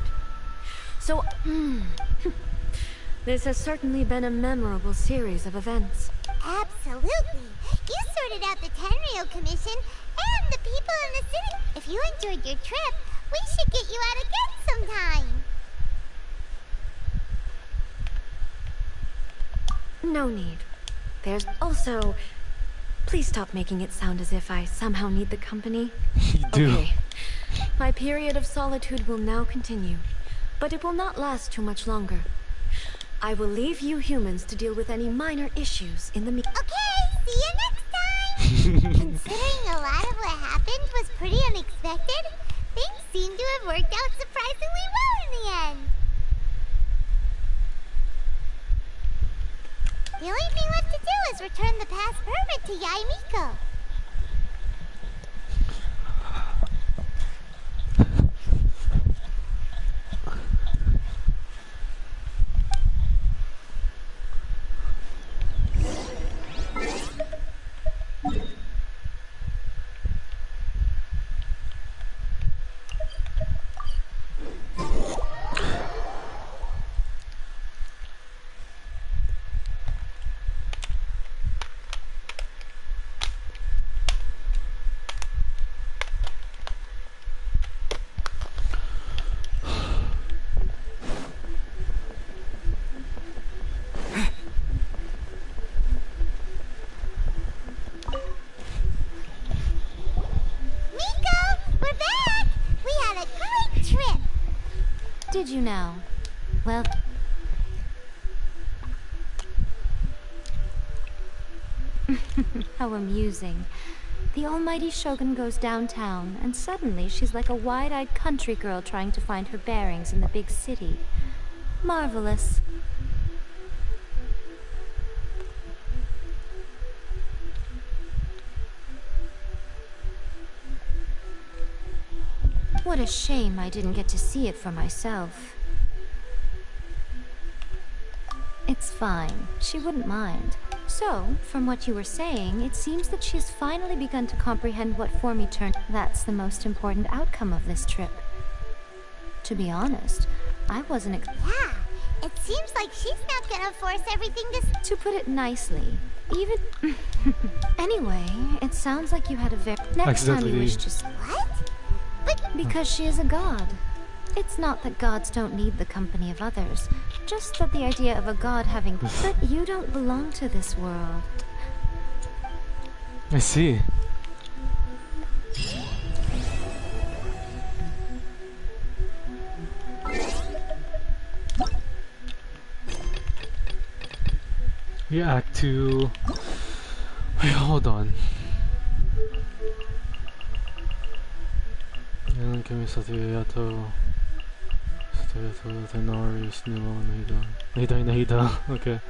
So, this has certainly been a memorable series of events. Absolutely. You sorted out the Tenryo Commission and the people in the city. If you enjoyed your trip, we should get you out again sometime. No need. There's also... Please stop making it sound as if I somehow need the company. You do. Okay. My period of solitude will now continue, but it will not last too much longer. I will leave you humans to deal with any minor issues in the Okay, see you next time! Considering a lot of what happened was pretty unexpected, things seem to have worked out surprisingly well in the end. The only thing left to do is return the past permit to Yaimiko. Did you now? Well... How amusing. The almighty Shogun goes downtown, and suddenly she's like a wide-eyed country girl trying to find her bearings in the big city. Marvelous. What a shame I didn't get to see it for myself. It's fine. She wouldn't mind. So, from what you were saying, it seems that she's finally begun to comprehend what form eternity... That's the most important outcome of this trip. To be honest, I wasn't Yeah, it seems like she's not gonna force everything to put it nicely, even... Anyway, it sounds like you had a very... Next time you wish to... What? Because she is a god. It's not that gods don't need the company of others, just that the idea of a god having... But you don't belong to this world. I see. Yeah, Act 2... Wait, hold on. kami sa Tiyato. Sa Tiyato, Tenaris, Nilo, Nahida. Nahida. Okay.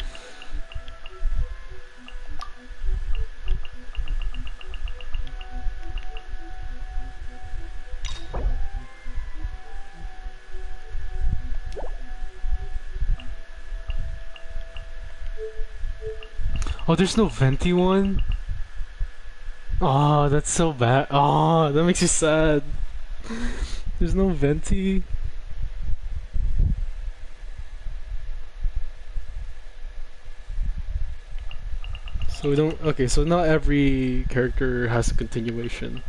Oh, there's no venti one? Oh, that's so bad. Oh, that makes you sad. There's no venti. So we don't. Okay, so not every character has a continuation.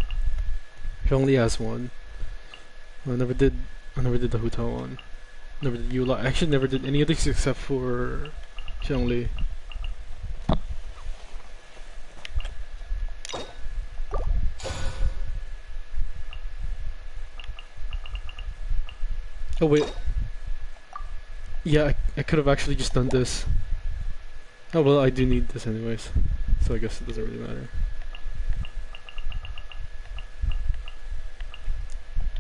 He only has one. I never did. I never did the Huta one. Never did Yula. I actually never did any of these except for Xiangli. Oh wait. Yeah, I could have actually just done this. Oh well, I do need this anyways, so I guess it doesn't really matter.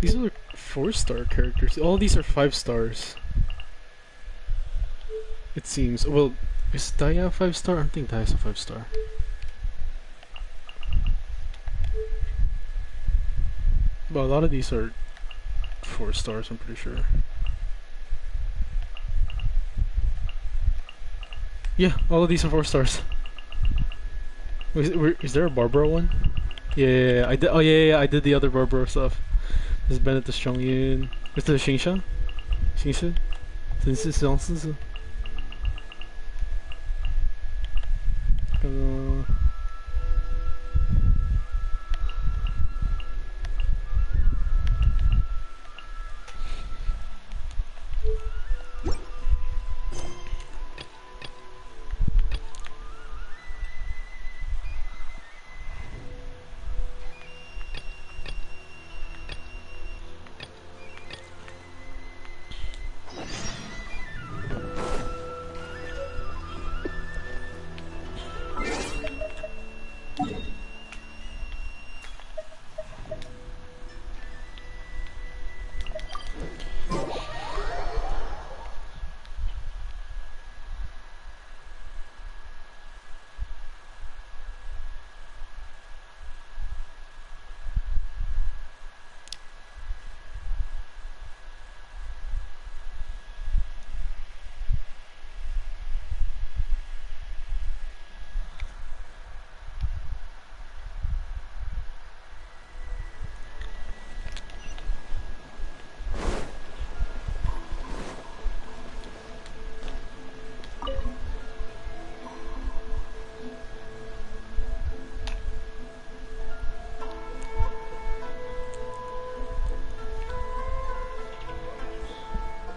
These are 4-star characters. All these are 5 stars. It seems. Well, is Daya 5-star? I don't think Daya's a 5-star. But a lot of these are 4 stars, I'm pretty sure. Yeah, all of these are 4 stars. Is there a Barbara one? Yeah, I did. Oh yeah, I did the other Barbara stuff. There's Bennett, the Xiongyan. Is the Xingsha? Xingsha? Xingsha?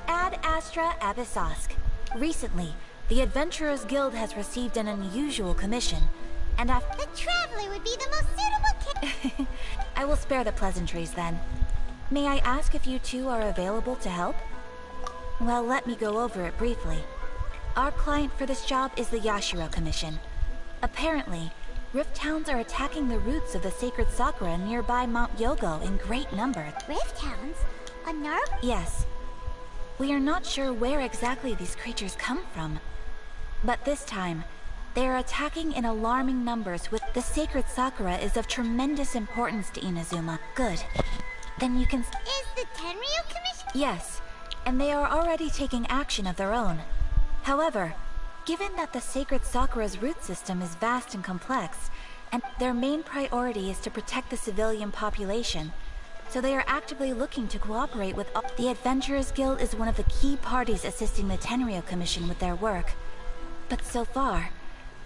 Ad Astra Abyssosk. Recently, the Adventurers Guild has received an unusual commission, and after— The Traveler would be the most suitable I will spare the pleasantries then. May I ask if you two are available to help? Well, let me go over it briefly. Our client for this job is the Yashiro Commission. Apparently, Rift Hounds are attacking the roots of the sacred Sakura nearby Mount Yogo in great numbers. Rift Hounds? A nerve? Yes. We are not sure where exactly these creatures come from. But this time, they are attacking in alarming numbers with— The sacred Sakura is of tremendous importance to Inazuma. Good. Then you can— Is the Tenryu Commission? Yes, and they are already taking action of their own. However, given that the sacred Sakura's root system is vast and complex, and their main priority is to protect the civilian population, so they are actively looking to cooperate with— The Adventurers Guild is one of the key parties assisting the Tenryu Commission with their work. But so far,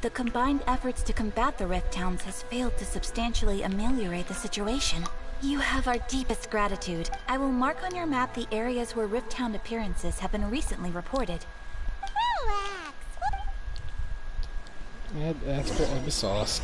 the combined efforts to combat the Rift Hounds has failed to substantially ameliorate the situation. You have our deepest gratitude. I will mark on your map the areas where Rift Hound appearances have been recently reported. Relax. Ad Astra Abyssosk.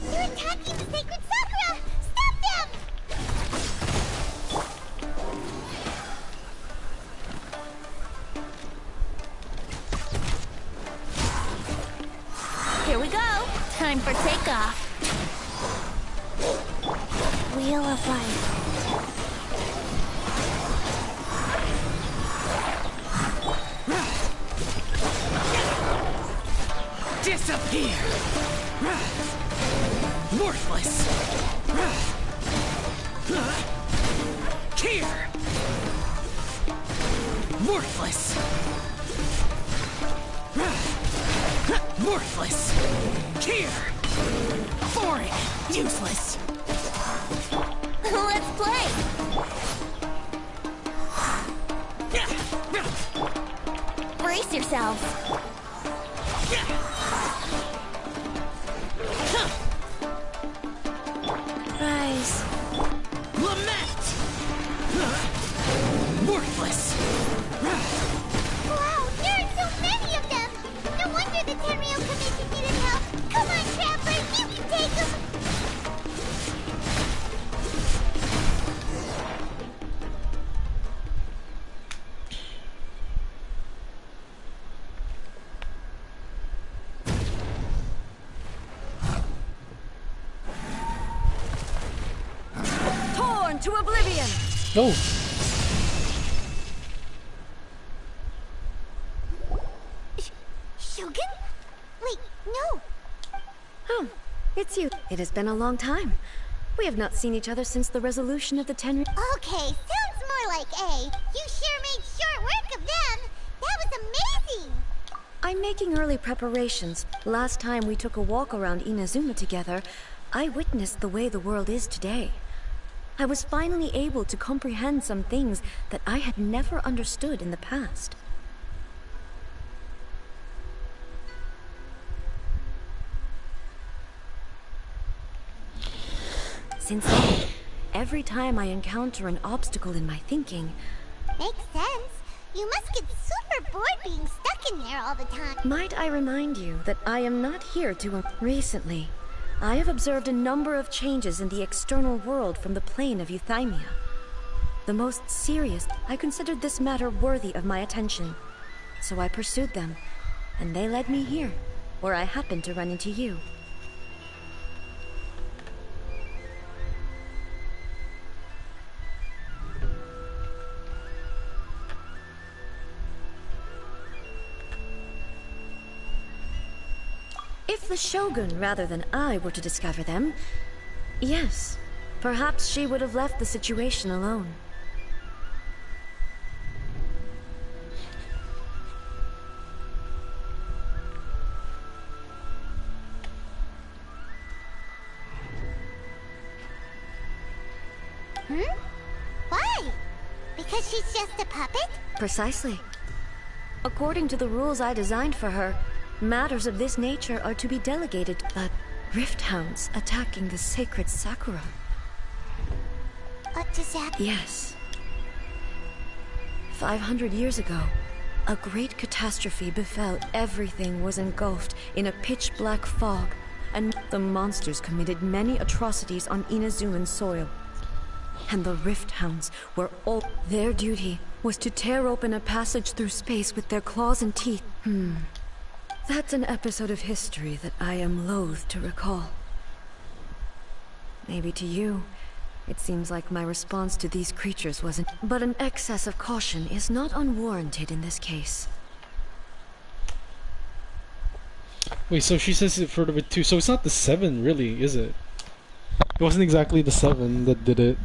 They're attacking the sacred Sakura! Stop them! Here we go. Time for takeoff. Wheel of Life. Disappear! Worthless! Here! Worthless! Worthless! Here! Foreign! Useless! Let's play. Brace yourselves. Rise. Lament! Worthless! Wow, there are so many of them! No wonder the Tenryou Commission needed help! Come on, Traveler, you can take them! Torn to oblivion! Oh, Shogun? Wait, no! Oh, it's you. It has been a long time. We have not seen each other since the resolution of the Tenryou. Okay, sounds more like A. You sure made short work of them! That was amazing! I'm making early preparations. Last time we took a walk around Inazuma together, I witnessed the way the world is today. I was finally able to comprehend some things that I had never understood in the past. Since then, every time I encounter an obstacle in my thinking, Makes sense. You must get super bored being stuck in there all the time. might I remind you that I am not here to... Recently, I have observed a number of changes in the external world from the plane of Euthymia. The most serious, I considered this matter worthy of my attention. So I pursued them, and they led me here, where I happened to run into you. If the Shogun rather than I were to discover them, yes, perhaps she would have left the situation alone. Why? Because she's just a puppet? Precisely. According to the rules I designed for her, matters of this nature are to be delegated, but Rift Hounds attacking the sacred Sakura. What does that... Yes. 500 years ago, a great catastrophe befell. Everything was engulfed in a pitch-black fog, and the monsters committed many atrocities on Inazuman soil. And the Rift Hounds were all... Their duty was to tear open a passage through space with their claws and teeth. That's an episode of history that I am loath to recall. Maybe to you, it seems like my response to these creatures wasn't... But an excess of caution is not unwarranted in this case. Wait, so she says it further with 2. So it's not the 7, really, is it? It wasn't exactly the 7 that did it.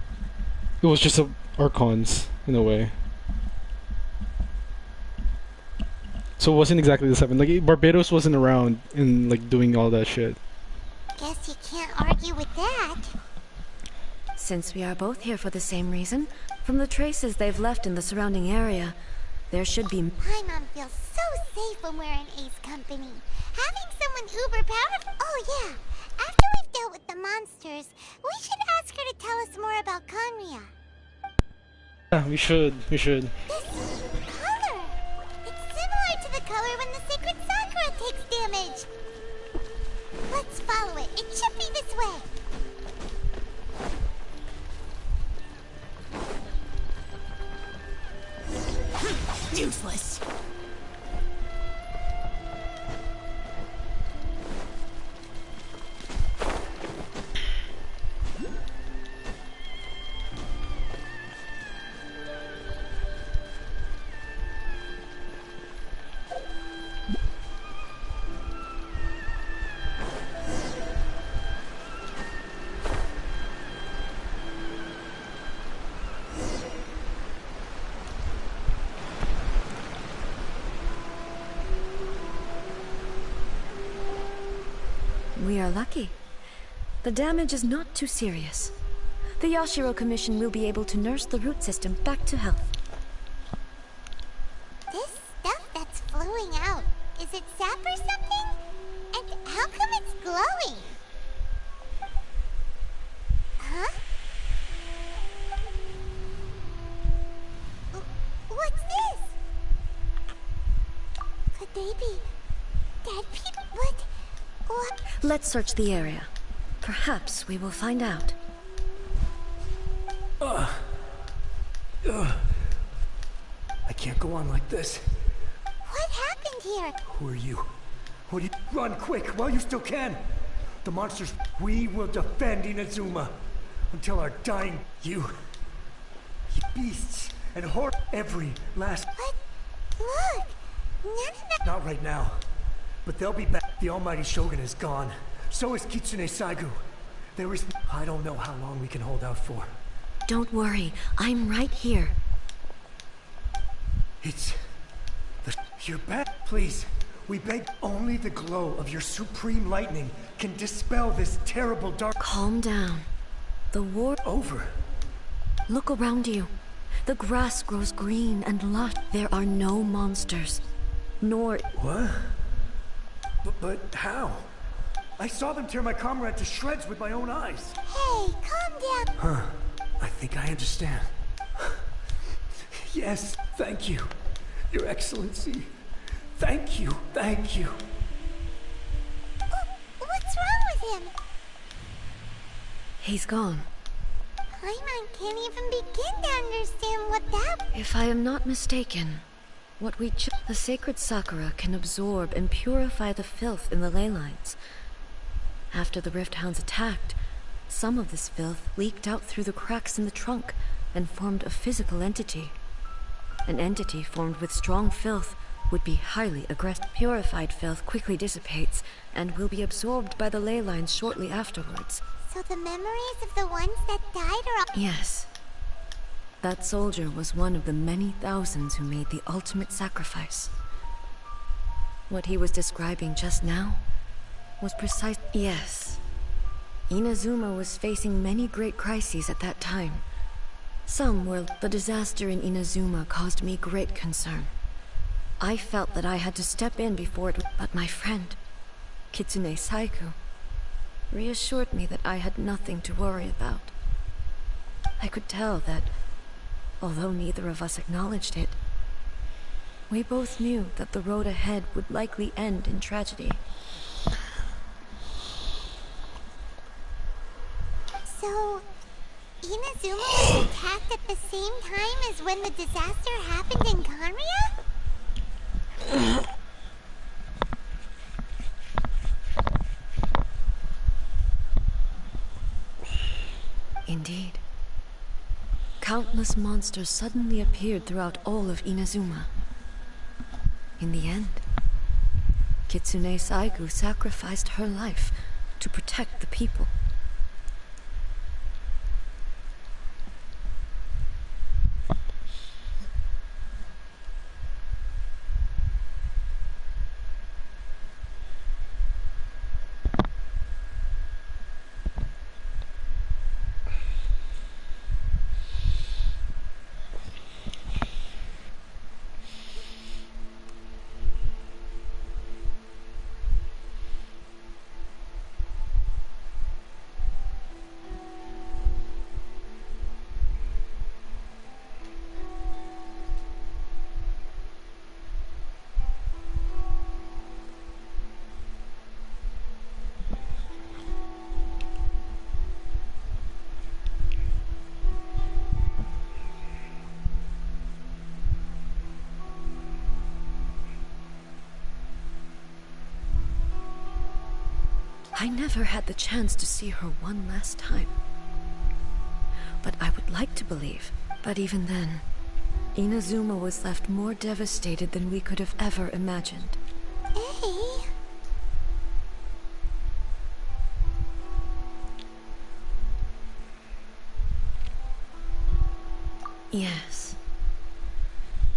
It was just Archons, in a way. So it wasn't exactly the 7. Like, Barbados wasn't around in, like, doing all that shit. Guess you can't argue with that. Since we are both here for the same reason, from the traces they've left in the surrounding area, there should be... Paimon feels so safe when we're in Ace company. Having someone uber powerful... Oh yeah, after we've dealt with the monsters, we should ask her to tell us more about Conria. Yeah, we should. This color! It's similar to the color when the sacred Sakura takes damage. Let's follow it. It should be this way. Useless. We are lucky. The damage is not too serious. The Yashiro Commission will be able to nurse the root system back to health. This stuff that's flowing out, is it sap or something? And how come it's glowing? Huh? What's this? Could they be dead people? What? Let's search the area. Perhaps we will find out. I can't go on like this. What happened here? Who are you? What do you... Run quick while you still can! The monsters... We will defend Inazuma until our dying... You beasts and horror... Every last... But look! None of that... Not right now. But they'll be back. The almighty Shogun is gone. So is Kitsune Saigu. There is... I don't know how long we can hold out for. Don't worry, I'm right here. It's... You're back. Please, we beg. Only the glow of your supreme lightning can dispel this terrible dark... Calm down. The war... Over. Look around you. The grass grows green and lush. There are no monsters. Nor... What? But how? I saw them tear my comrade to shreds with my own eyes. Hey, calm down. Huh. I think I understand. Yes, thank you. Your Excellency. Thank you, thank you. What's wrong with him? He's gone. Paimon can't even begin to understand what that... If I am not mistaken, what we the sacred Sakura can absorb and purify the filth in the ley lines. After the Rift Hounds attacked, some of this filth leaked out through the cracks in the trunk and formed a physical entity. An entity formed with strong filth would be highly aggressive. Purified filth quickly dissipates and will be absorbed by the ley lines shortly afterwards. So the memories of the ones that died are all... Yes. That soldier was one of the many thousands who made the ultimate sacrifice. What he was describing just now was precise. Yes. Inazuma was facing many great crises at that time. Some were... The disaster in Inazuma caused me great concern. I felt that I had to step in before it... But my friend, Kitsune Saigu, reassured me that I had nothing to worry about. I could tell that, although neither of us acknowledged it, we both knew that the road ahead would likely end in tragedy. So, Inazuma was attacked at the same time as when the disaster happened in Conria? Indeed. Countless monsters suddenly appeared throughout all of Inazuma. In the end, Kitsune Saigu sacrificed her life to protect the people. I never had the chance to see her one last time. But I would like to believe. But even then, Inazuma was left more devastated than we could have ever imagined. Hey. Yes.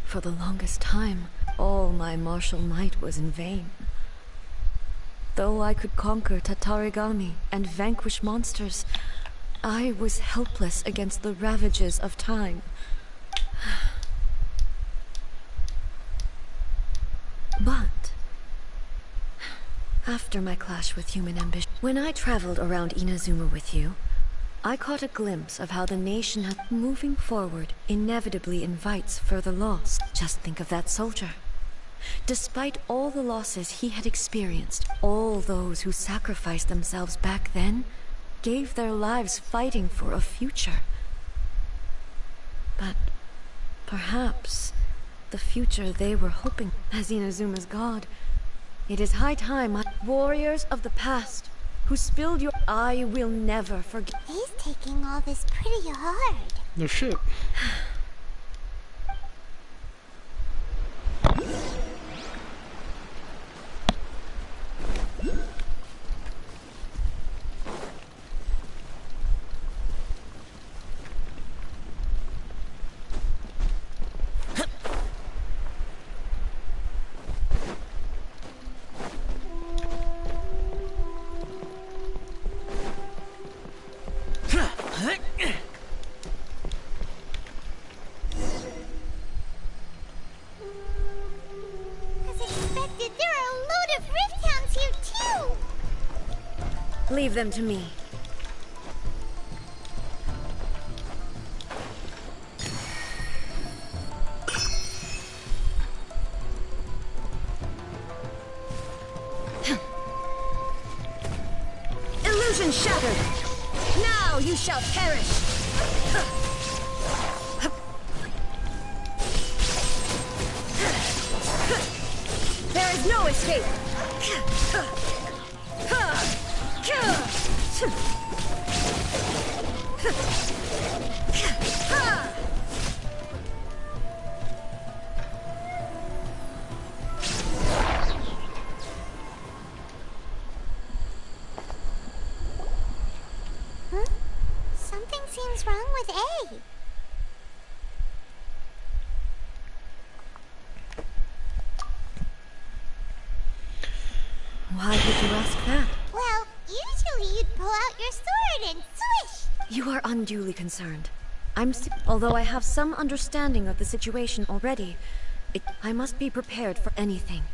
For the longest time, all my martial might was in vain. Though I could conquer Tatarigami and vanquish monsters, I was helpless against the ravages of time. But after my clash with human ambition, when I traveled around Inazuma with you, I caught a glimpse of how the nation moving forward inevitably invites further loss. Just think of that soldier. Despite all the losses he had experienced, all those who sacrificed themselves back then gave their lives fighting for a future. But perhaps the future they were hoping, as Inazuma's god, it is high time warriors of the past who spilled your... I will never forget. He's taking all this pretty hard. No shit. Leave them to me. Illusion shattered! Now you shall perish! There is no escape! Huh? Something seems wrong with A. Why would you ask that? Well, usually you'd pull out your sword and swish! You are unduly concerned. Although I have some understanding of the situation already, I must be prepared for anything.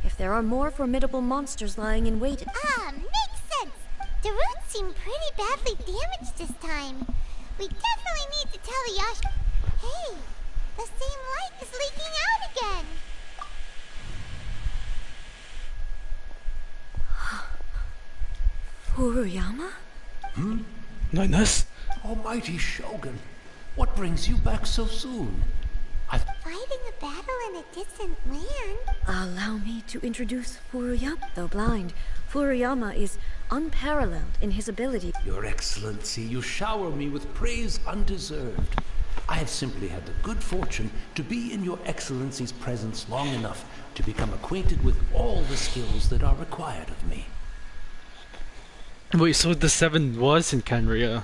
If there are more formidable monsters lying in wait... Ah, makes sense! The roots seem pretty badly damaged this time. We definitely need to tell Yash... Hey, the same light is leaking out again! Furuyama? Hmm? Nice. Almighty Shogun, what brings you back so soon? Fighting a battle in a distant land? Allow me to introduce Furuyama. Though blind, Furuyama is unparalleled in his ability. Your Excellency, you shower me with praise undeserved. I have simply had the good fortune to be in your Excellency's presence long enough to become acquainted with all the skills that are required of me. Wait, so the 7 was in Canria.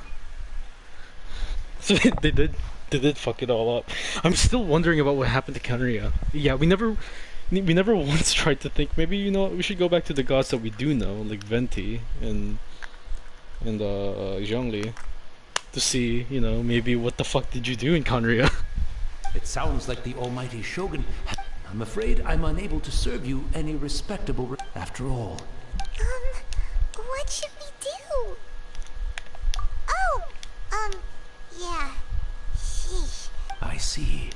So they did fuck it all up. I'm still wondering about what happened to Canria. Yeah, we never once tried to think maybe, you know, we should go back to the gods that we do know, like Venti and Zhongli, to see, you know, maybe what the fuck did you do in Canria? It sounds like the almighty Shogun. I'm afraid I'm unable to serve you any respectable after all. What should we do? Oh, yeah. Sheesh. I see.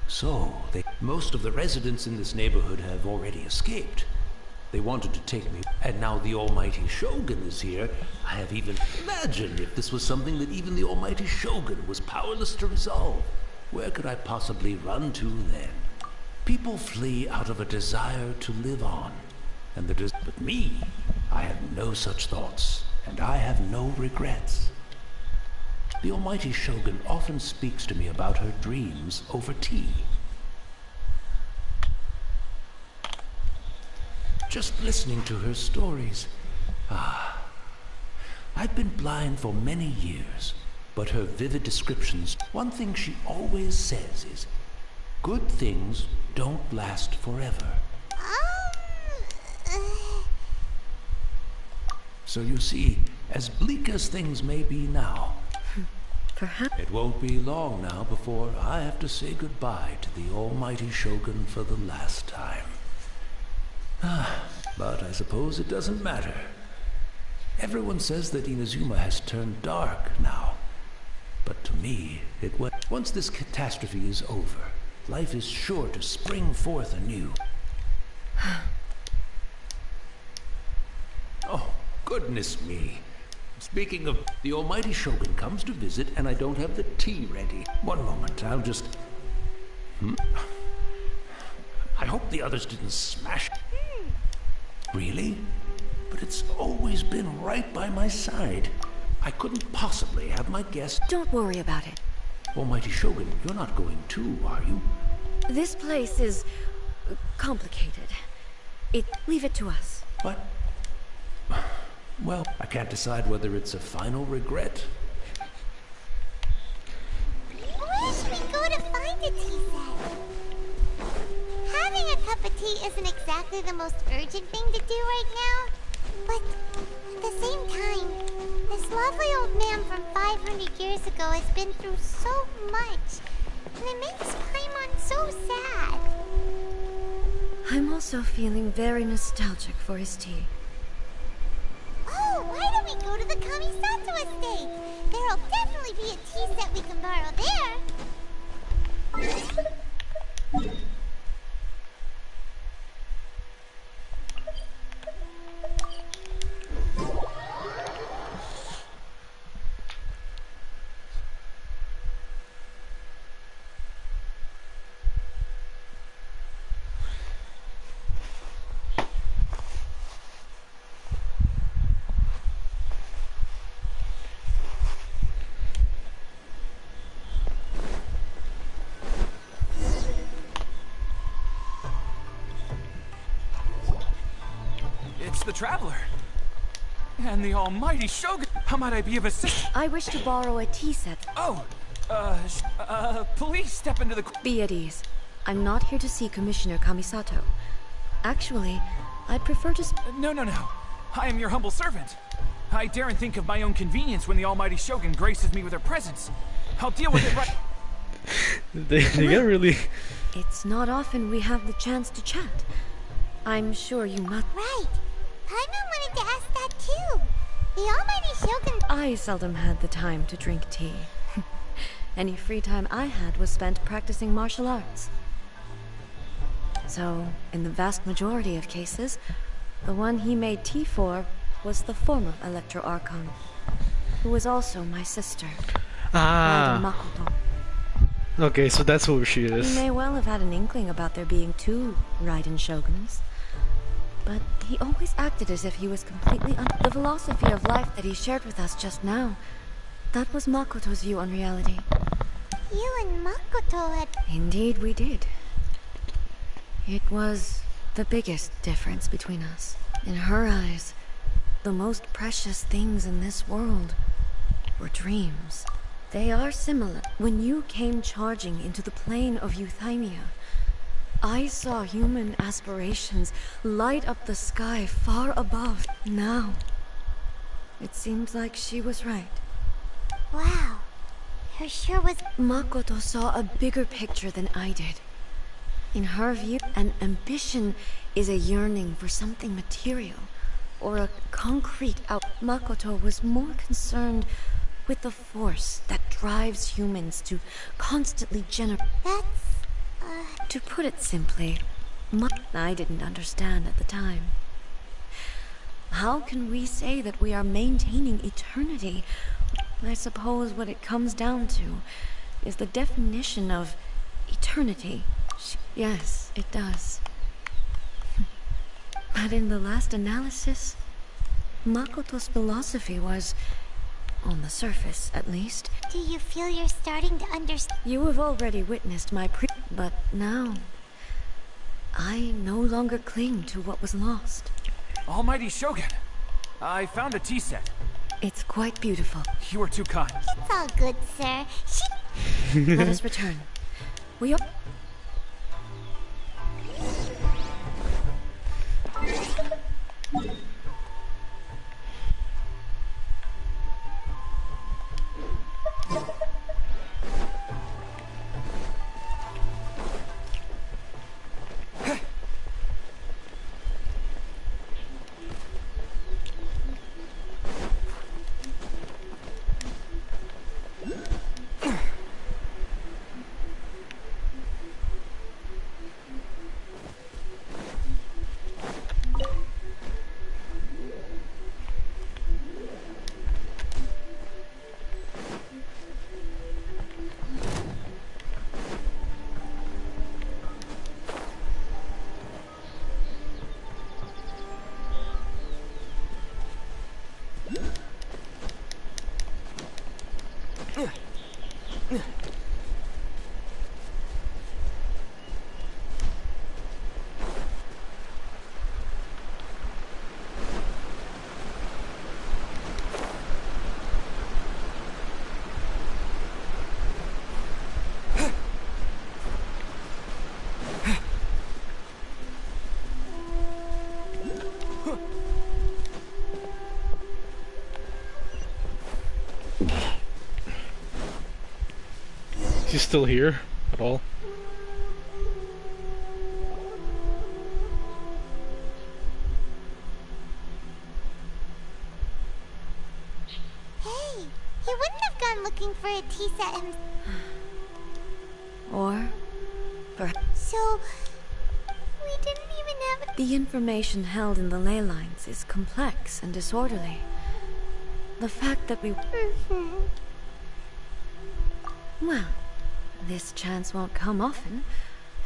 So, most of the residents in this neighborhood have already escaped. They wanted to take me, and now the almighty Shogun is here. I have even imagined if this was something that even the almighty Shogun was powerless to resolve. Where could I possibly run to then? People flee out of a desire to live on. And but me, I have no such thoughts, and I have no regrets. The almighty Shogun often speaks to me about her dreams over tea. Just listening to her stories. I've been blind for many years, but her vivid descriptions, one thing she always says is, good things don't last forever. So you see, as bleak as things may be now, Perhaps it won't be long now before I have to say goodbye to the almighty Shogun for the last time. But I suppose it doesn't matter. Everyone says that Inazuma has turned dark now. But to me, once this catastrophe is over, life is sure to spring forth anew. Oh, goodness me. Speaking of, the almighty Shogun comes to visit and I don't have the tea ready. One moment, I'll just... I hope the others didn't smash... Really? But it's always been right by my side. I couldn't possibly have my guest... don't worry about it. Almighty Shogun, you're not going too, are you? This place is complicated. Leave it to us. What? Well, I can't decide whether it's a final regret. Where should we go to find a tea set? Having a cup of tea isn't exactly the most urgent thing to do right now. But at the same time, this lovely old man from 500 years ago has been through so much. And it makes Paimon so sad. I'm also feeling very nostalgic for his tea. Oh, why don't we go to the Kamisato estate? There'll definitely be a tea set we can borrow there. It's the Traveler. And the almighty Shogun. How might I be of assistance? I wish to borrow a tea set. Oh, please step into the... Be at ease. I'm not here to see Commissioner Kamisato. Actually, I'd prefer to... No. I am your humble servant. I daren't think of my own convenience when the almighty Shogun graces me with her presence. I'll deal with it right... They get really... It's not often we have the chance to chat. I'm sure you must... Right. Paimon wanted to ask that too. The almighty Shogun... I seldom had the time to drink tea. Any free time I had was spent practicing martial arts. So, in the vast majority of cases, the one he made tea for was the former Electro Archon, who was also my sister, Madam Makoto. Okay, so that's who she is. He may well have had an inkling about there being two Raiden Shoguns, but he always acted as if he was completely the philosophy of life that he shared with us just now. That was Makoto's view on reality. You and Makoto had... Indeed we did. It was the biggest difference between us. In her eyes, the most precious things in this world were dreams. They are similar. When you came charging into the plane of Euthymia, I saw human aspirations light up the sky far above. Now, it seems like she was right. Wow. Her sure was... Makoto saw a bigger picture than I did. In her view, an ambition is a yearning for something material, or a concrete out. Makoto was more concerned with the force that drives humans to constantly generate. That's... To put it simply, I didn't understand at the time. How can we say that we are maintaining eternity? I suppose what it comes down to is the definition of eternity. Yes, it does. But in the last analysis, Makoto's philosophy was, on the surface at least. Do you feel you're starting to understand? You have already witnessed my but now, I no longer cling to what was lost. Almighty Shogun, I found a tea set. It's quite beautiful. You are too kind. It's all good, sir. Let us return. We are... Is he still here at all? Hey, he wouldn't have gone looking for a tea set himself. Or... So... we didn't even have... The information held in the ley lines is complex and disorderly. The fact that we... Well, this chance won't come often,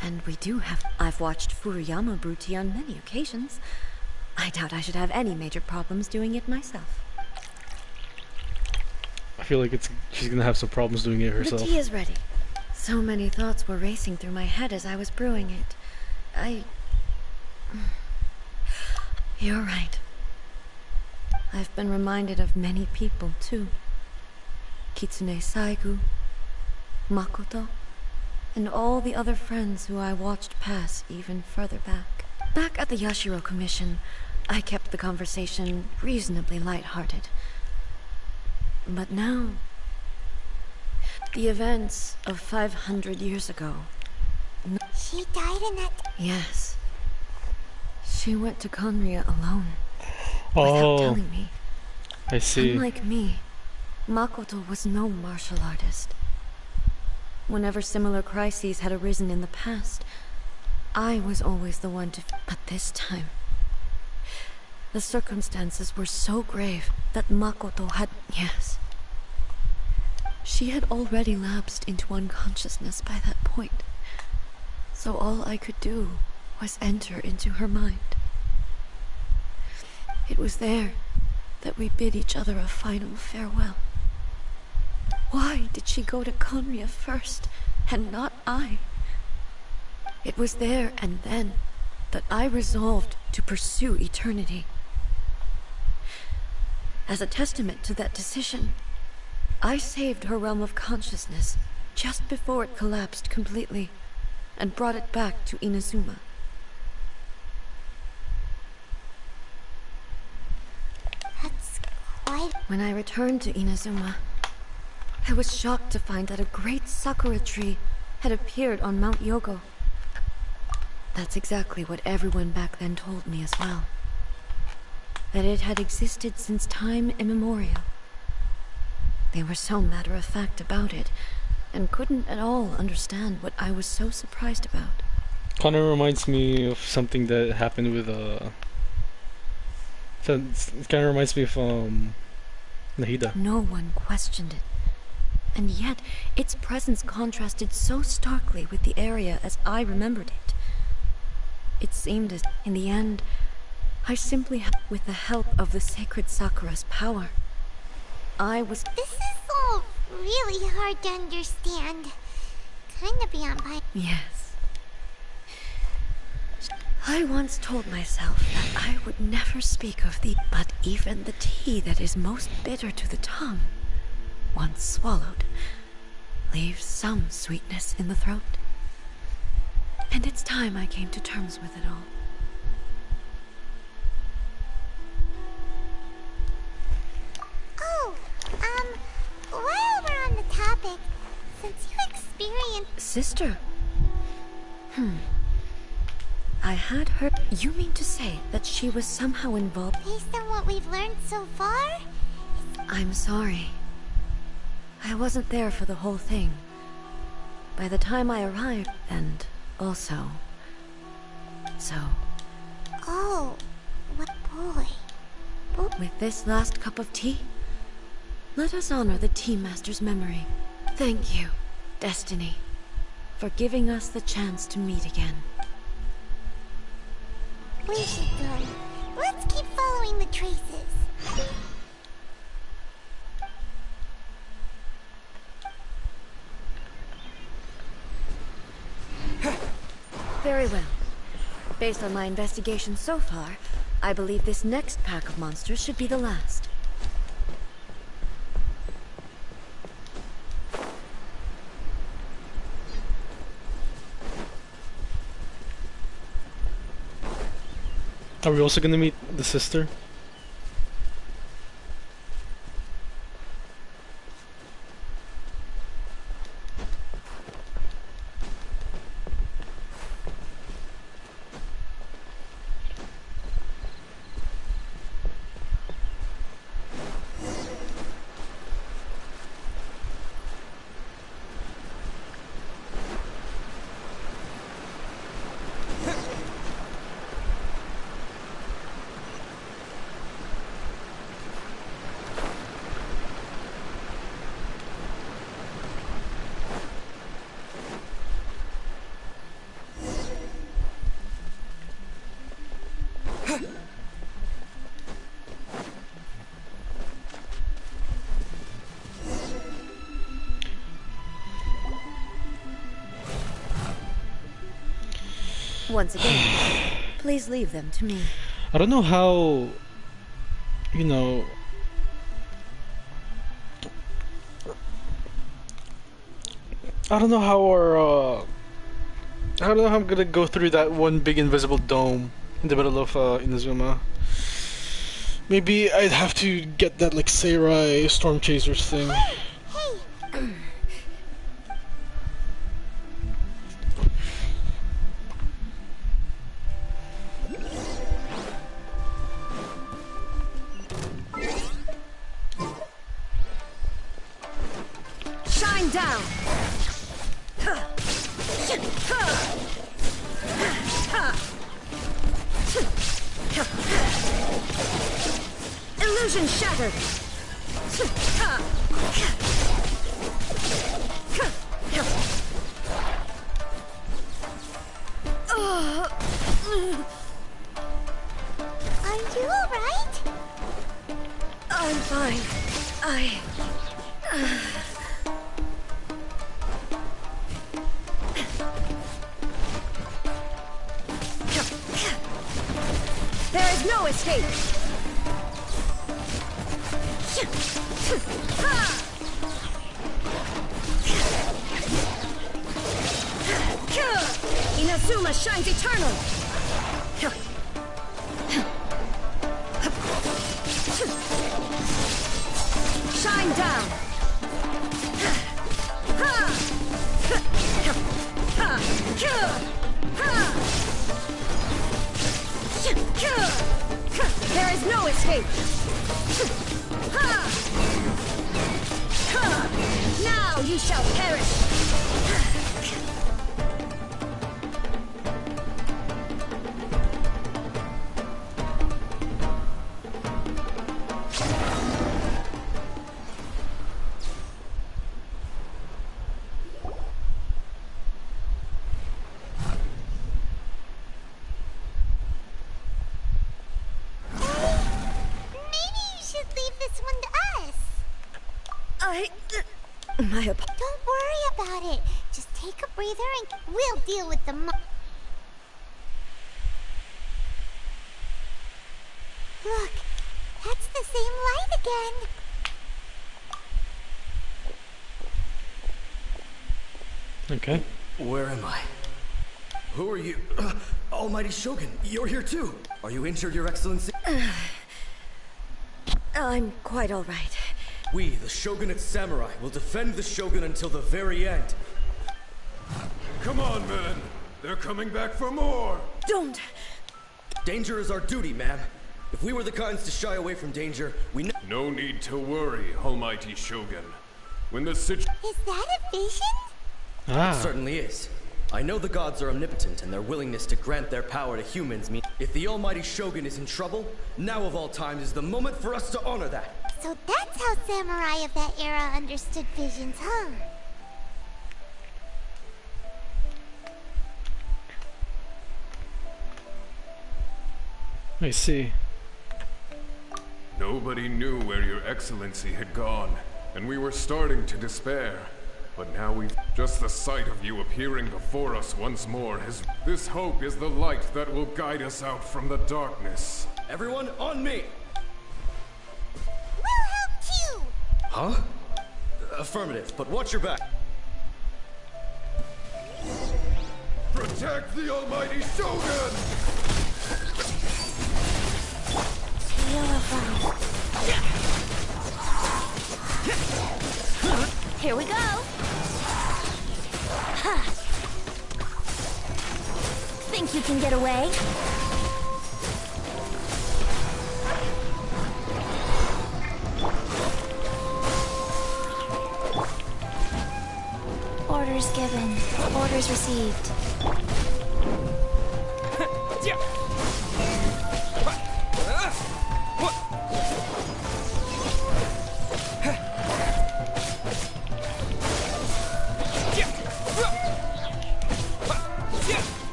and we do have... I've watched Furuyama brew tea on many occasions. I doubt I should have any major problems doing it myself. I feel like she's gonna have some problems doing it herself. The tea is ready. So many thoughts were racing through my head as I was brewing it. You're right. I've been reminded of many people, too. Kitsune Saigu, Makoto, and all the other friends who I watched pass even further back. Back at the Yashiro Commission, I kept the conversation reasonably light-hearted. But now... the events of 500 years ago... She died in that... Yes. She went to Conria alone. Without telling me. I see. Unlike me, Makoto was no martial artist. Whenever similar crises had arisen in the past, I was always the one to... But this time, the circumstances were so grave that Makoto had... Yes. She had already lapsed into unconsciousness by that point. So all I could do was enter into her mind. It was there that we bid each other a final farewell. Why did she go to Konria first, and not I? It was there and then that I resolved to pursue eternity. As a testament to that decision, I saved her realm of consciousness just before it collapsed completely, and brought it back to Inazuma. That's quite... When I returned to Inazuma, I was shocked to find that a great sakura tree had appeared on Mount Yogo. That's exactly what everyone back then told me as well. That it had existed since time immemorial. They were so matter-of-fact about it, and couldn't at all understand what I was so surprised about. Kind of reminds me of something that happened with so it kind of reminds me of Nahida. No one questioned it. And yet, its presence contrasted so starkly with the area as I remembered it. It seemed as, in the end, I simply had, with the help of the sacred Sakura's power, I was... This is all really hard to understand. Kinda beyond my... Yes. I once told myself that I would never speak of the... But even the tea that is most bitter to the tongue, once swallowed, leaves some sweetness in the throat. And it's time I came to terms with it all. Oh, while we're on the topic, since you experienced... Sister? I had heard... You mean to say that she was somehow involved? Based on what we've learned so far? I'm sorry. I wasn't there for the whole thing. By the time I arrived, and also... So... Oh, what boy. With this last cup of tea, let us honor the Tea Master's memory. Thank you, Destiny, for giving us the chance to meet again. We should go. Let's keep following the traces. Very well. Based on my investigation so far, I believe this next pack of monsters should be the last. Are we also gonna meet the sister? Once again, please leave them to me. I don't know how, you know, I don't know how our, I don't know how I'm gonna go through that one big invisible dome in the middle of Inazuma. Maybe I'd have to get that like Seirai Storm Chasers thing. Hey! Shine down! Illusion shattered! Are you alright? I'm fine. escape! Inazuma shines eternal! Shine down! There is no escape! Now you shall perish! Don't worry about it. Just take a breather and we'll deal with the Look, that's the same light again. Okay. Where am I? Who are you? Almighty Shogun, you're here too. Are you injured, Your Excellency? I'm quite all right. We, the Shogunate Samurai, will defend the Shogun until the very end. Come on, men. They're coming back for more. Don't! Danger is our duty, ma'am. If we were the kinds to shy away from danger, we No need to worry, Almighty Shogun. When the situation... Is that a vision? It certainly is. I know the gods are omnipotent, and their willingness to grant their power to humans means if the Almighty Shogun is in trouble, now of all times is the moment for us to honor that. So that's how samurai of that era understood visions, huh? I see. Nobody knew where Your Excellency had gone, and we were starting to despair. But now we've... Just the sight of you appearing before us once more has... This hope is the light that will guide us out from the darkness. Everyone, on me! We'll help too! Huh? Affirmative, but watch your back. Protect the Almighty Shogun! Here we go! Think you can get away? Orders given. Orders received.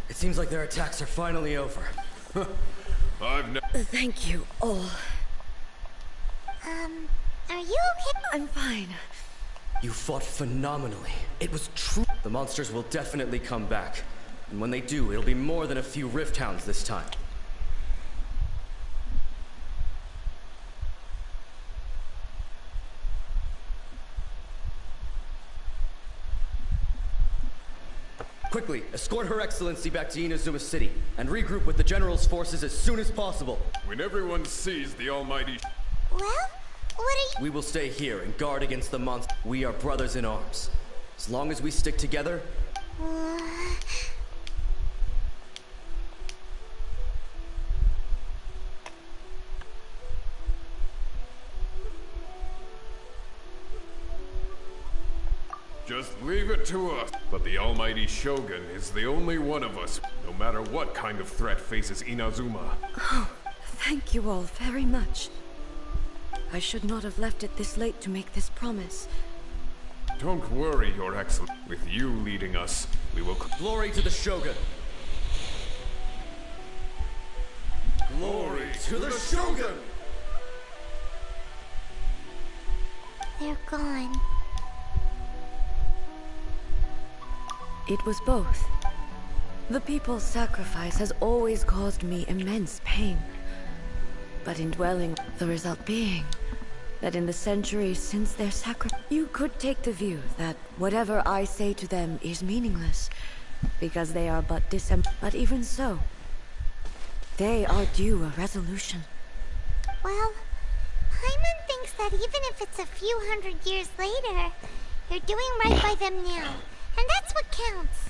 It seems like their attacks are finally over. Thank you all. Are you okay? I'm fine. You fought phenomenally. It was true. The monsters will definitely come back. And when they do, it'll be more than a few Rift Hounds this time. Quickly, escort Her Excellency back to Inazuma City, and regroup with the General's forces as soon as possible. When everyone sees the Almighty... Well, what are you... We will stay here and guard against the monster. We are brothers in arms. As long as we stick together, just leave it to us. But the almighty Shogun is the only one of us, no matter what kind of threat faces Inazuma. Oh, thank you all very much. I should not have left it this late to make this promise. Don't worry, Your Excellency. With you leading us, we will... Glory to the Shogun! Glory to the Shogun! They're gone. It was both. The people's sacrifice has always caused me immense pain. But in dwelling, the result being that in the centuries since their sacrifice, you could take the view that whatever I say to them is meaningless, because they are but But even so, they are due a resolution. Well, Paimon thinks that even if it's a few hundred years later, you're doing right by them now. And that's what counts.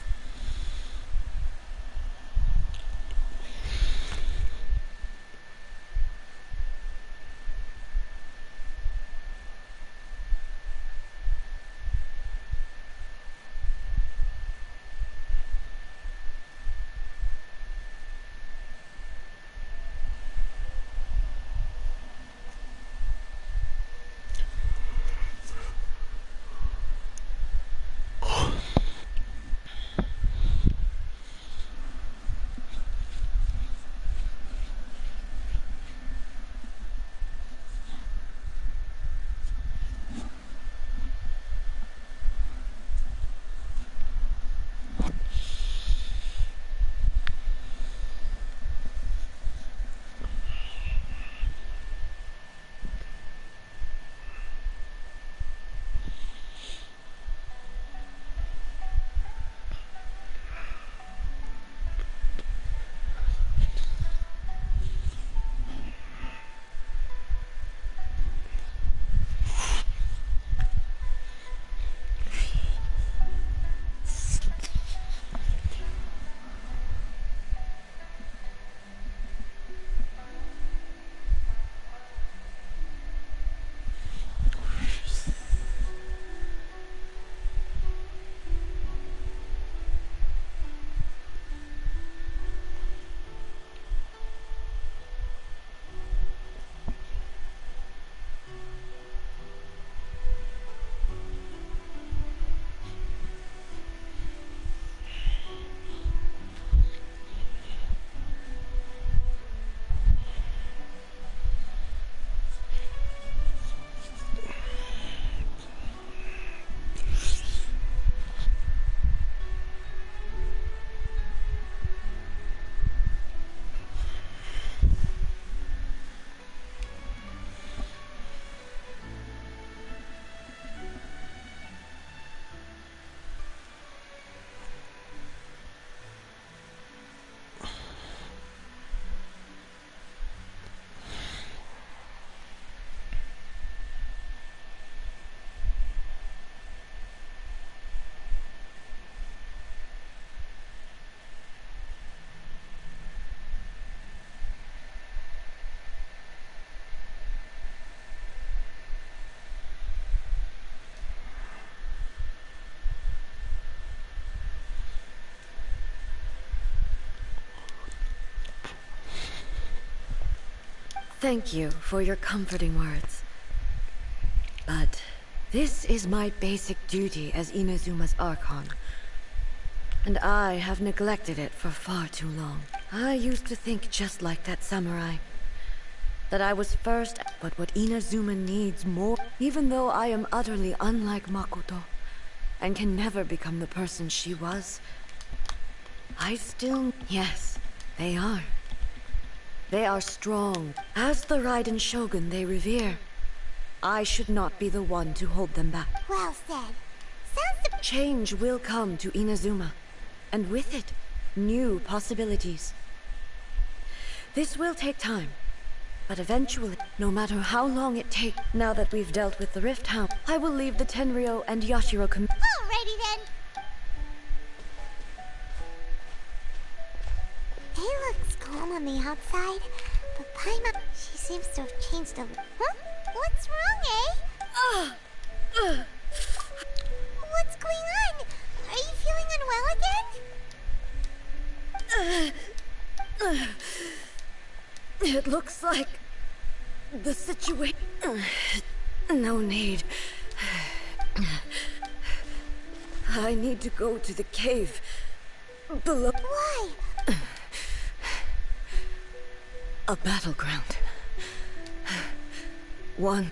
Thank you for your comforting words. But this is my basic duty as Inazuma's Archon. And I have neglected it for far too long. I used to think just like that samurai. That I was first, but what Inazuma needs more, even though I am utterly unlike Makoto, and can never become the person she was, I still... Yes, they are. They are strong. As the Raiden Shogun they revere, I should not be the one to hold them back. Well said. Change will come to Inazuma, and with it, new possibilities. This will take time, but eventually, no matter how long it takes, now that we've dealt with the Rift Hound, I will leave the Tenryo and Yashiro Alright, Alrighty then. He looks calm on the outside, but Paimon, she seems to have changed a little. Huh? What's wrong, eh? What's going on? Are you feeling unwell again? It looks like the situation. No need. I need to go to the cave below. Why? A battleground. One.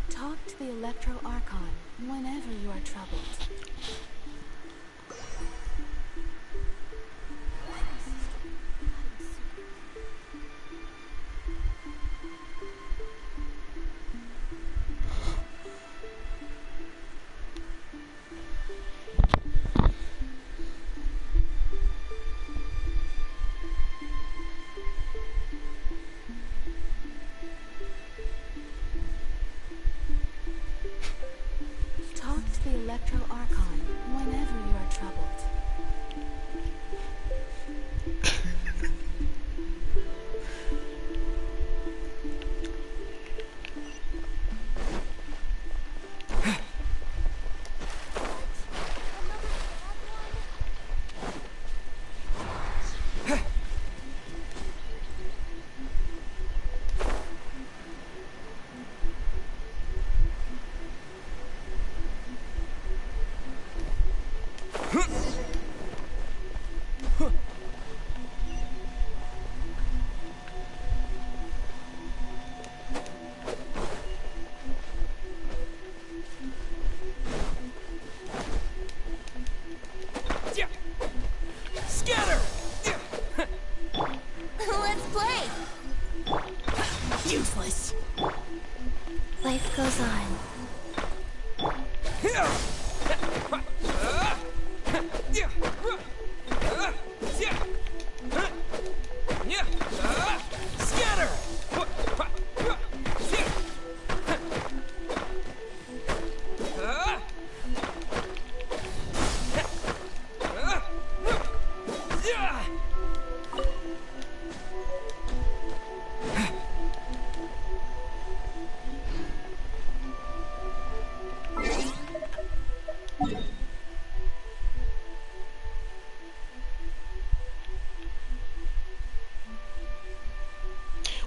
Talk to the Electro Archon whenever you are troubled. Talk to the Electro Archon whenever you are troubled. Scatter! Let's play! Useless. Life goes on. Scatter!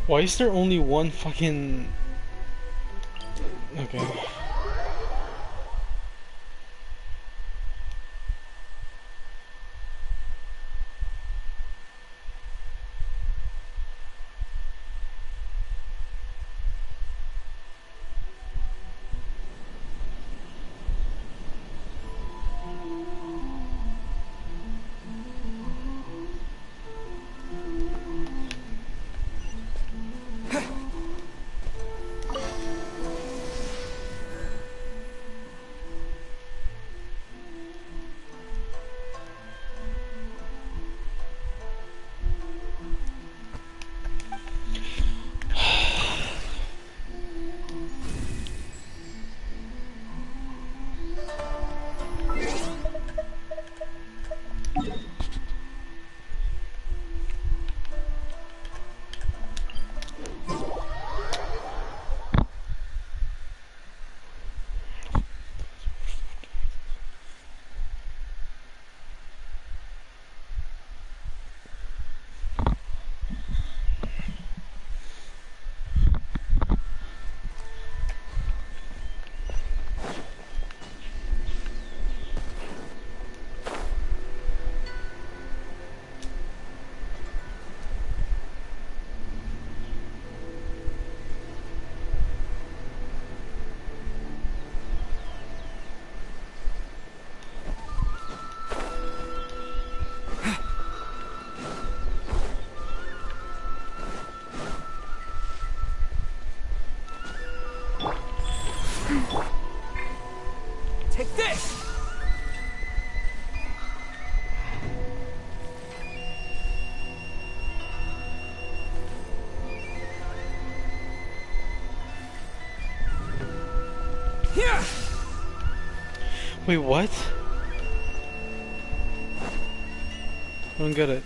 Why is there only one fucking... Okay. Wait, what? I don't get it.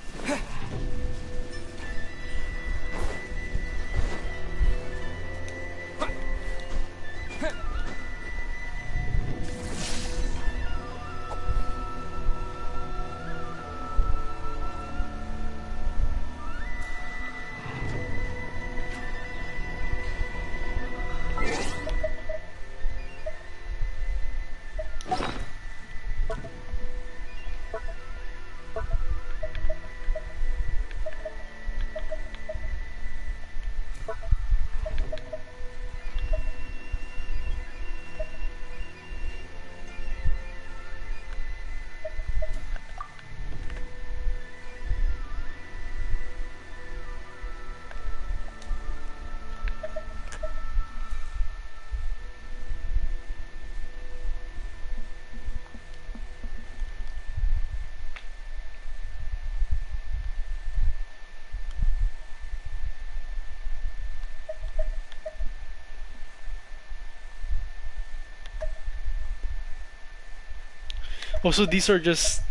Oh, so these are just...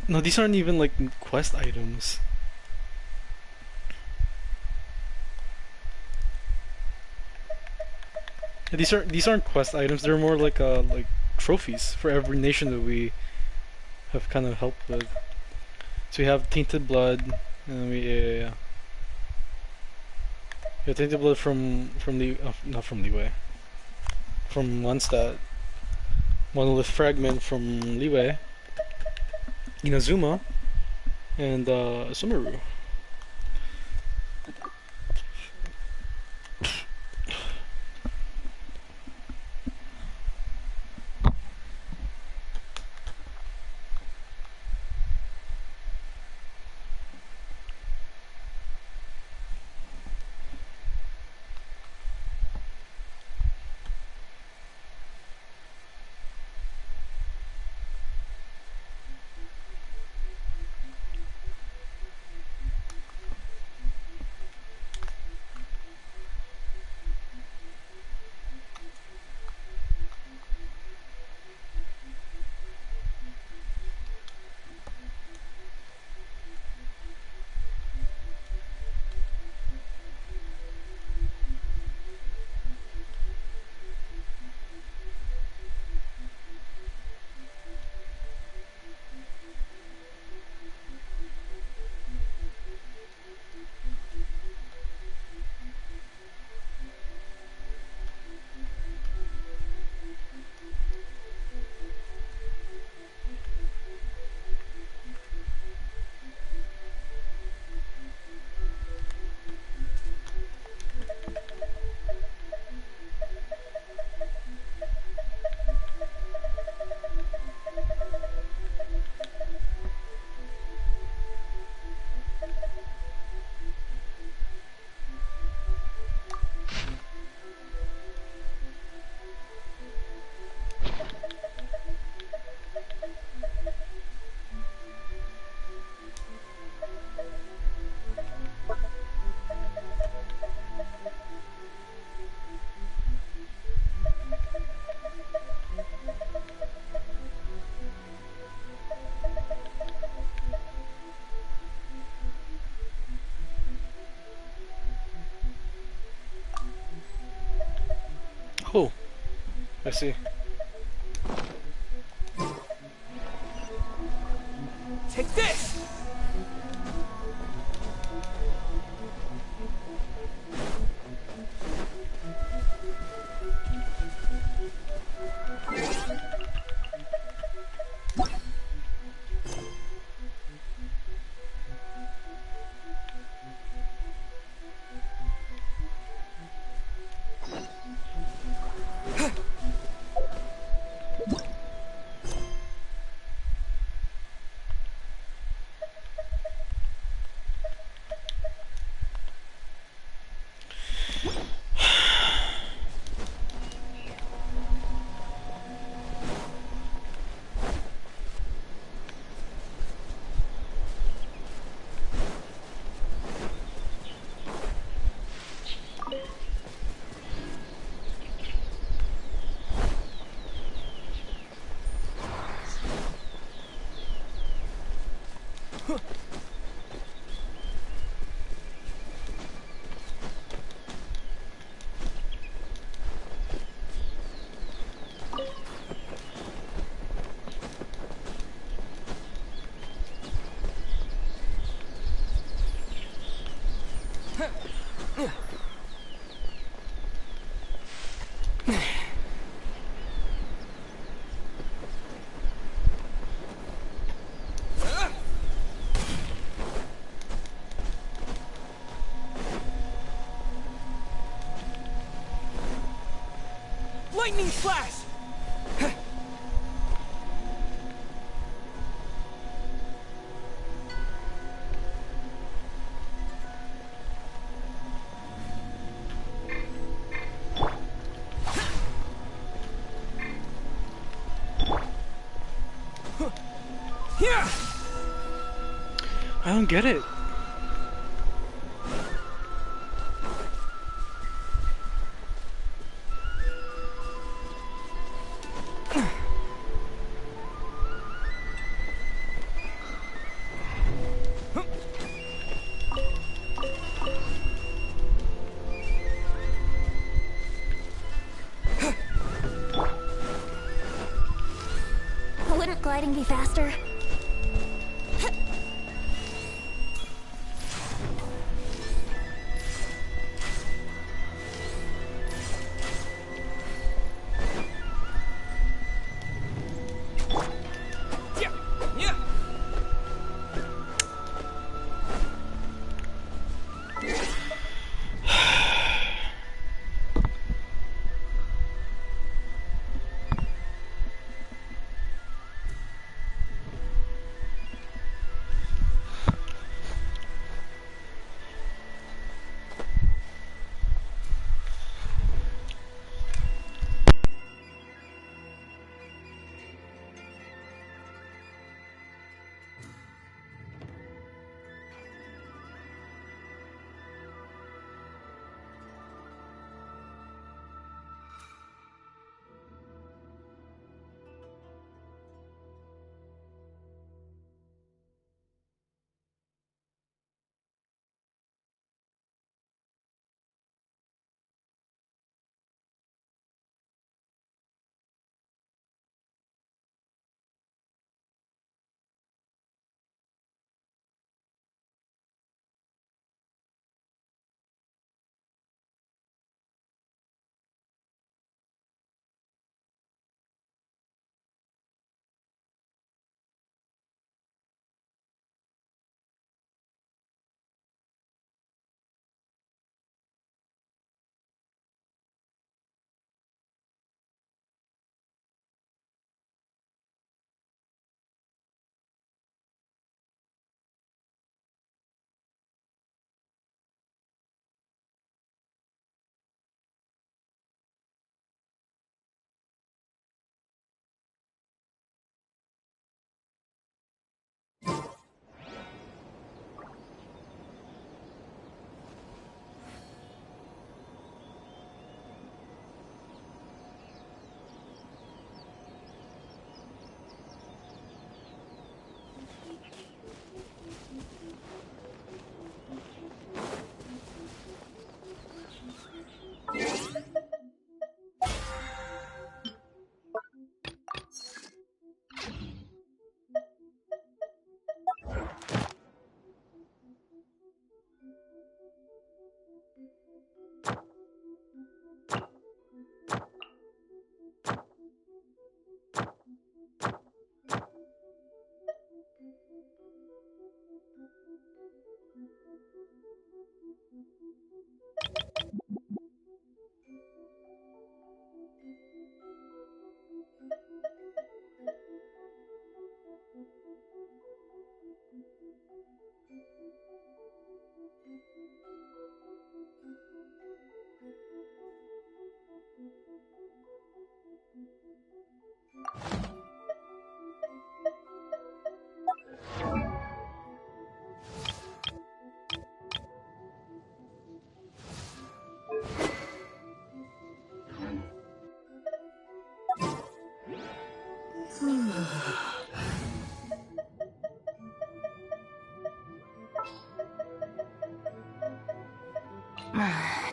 No, these aren't even like quest items. Yeah, these aren't quest items. They're more like trophies for every nation that we have kind of helped with. So we have tainted blood, and yeah, tainted blood from not from Liyue, from Mondstadt. Monolith fragment from Liyue, Inazuma, and Sumeru. Oh, I see. Take this! Lightning flash! I don't get it. Wouldn't gliding be faster?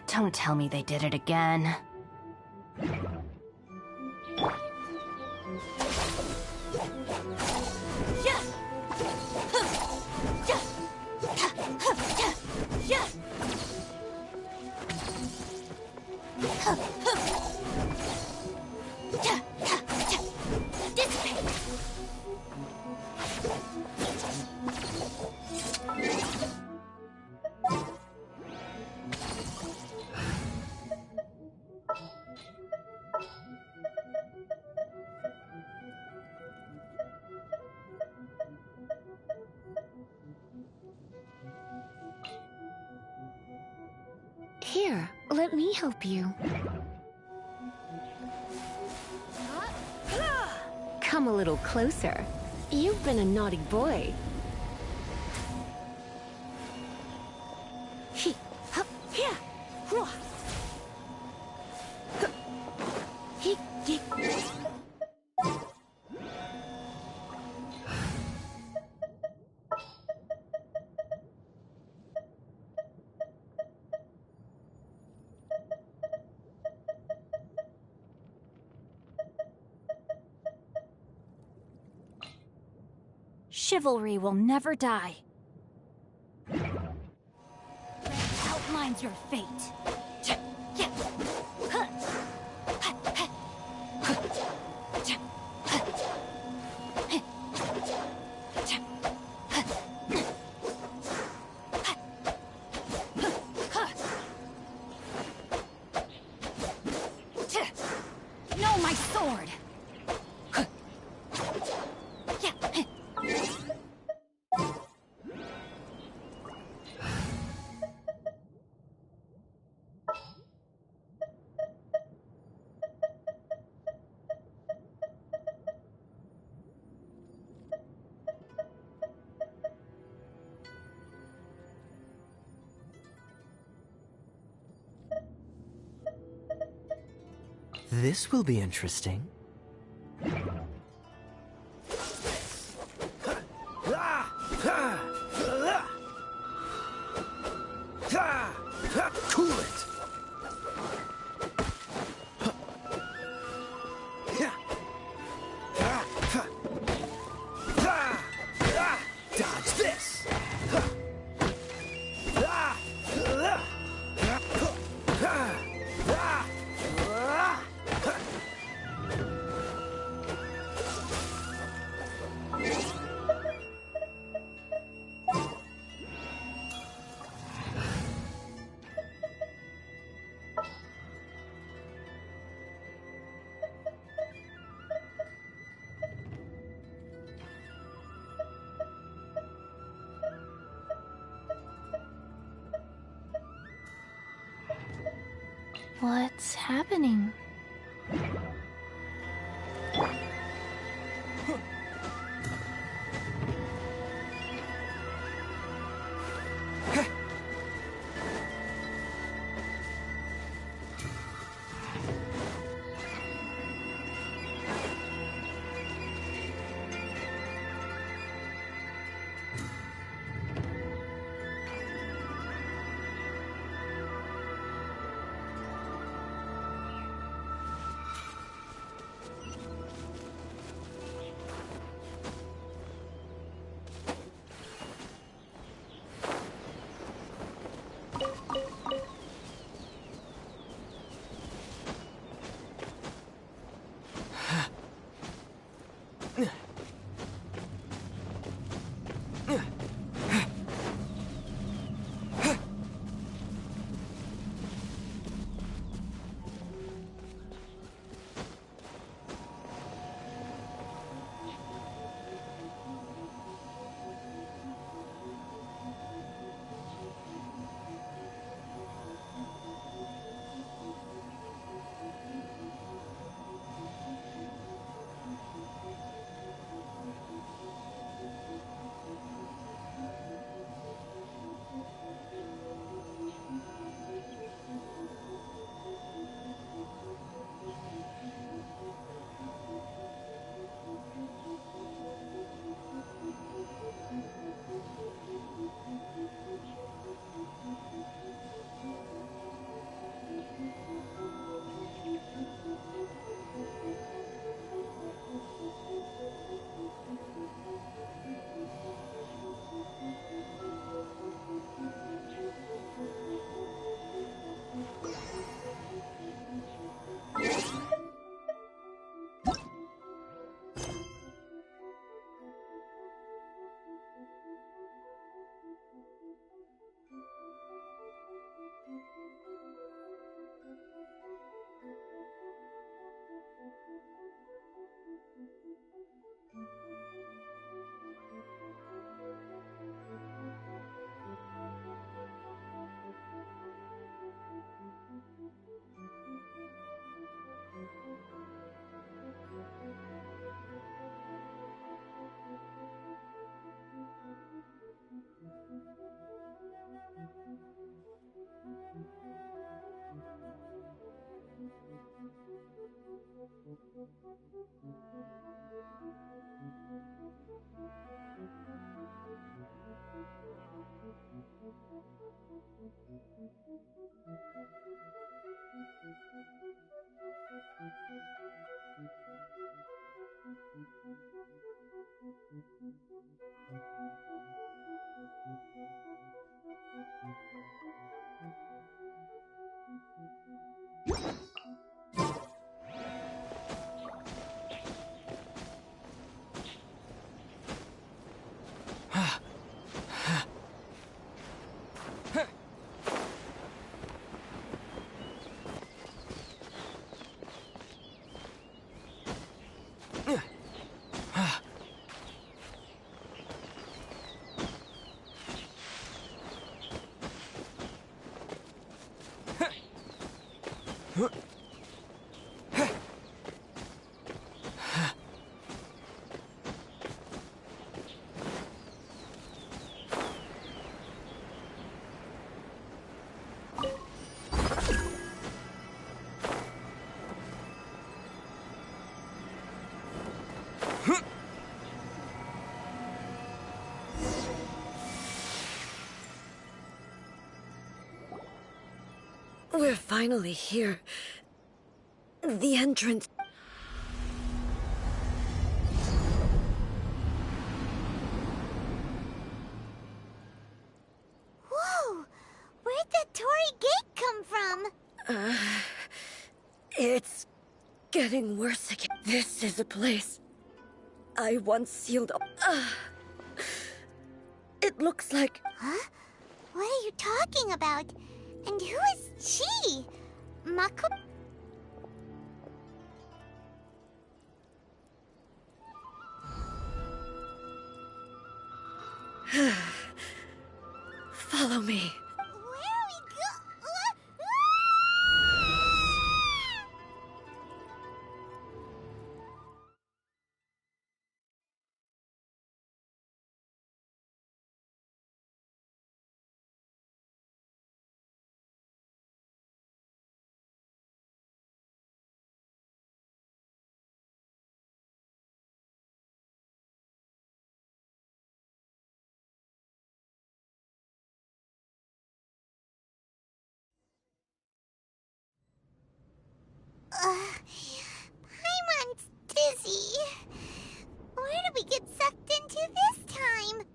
Don't tell me they did it again. Here, let me help you. Come a little closer. You've been a naughty boy. Chivalry will never die. Outlines your fate. No, my sword! This will be interesting. Cool it! Dodge this! What's happening? We're finally here. The entrance. Whoa! Where'd that Torii gate come from? It's getting worse again. This is a place I once sealed up. It looks like... Huh? What are you talking about? And who is she? Mako? Follow me. Paimon's dizzy. Where did we get sucked into this time?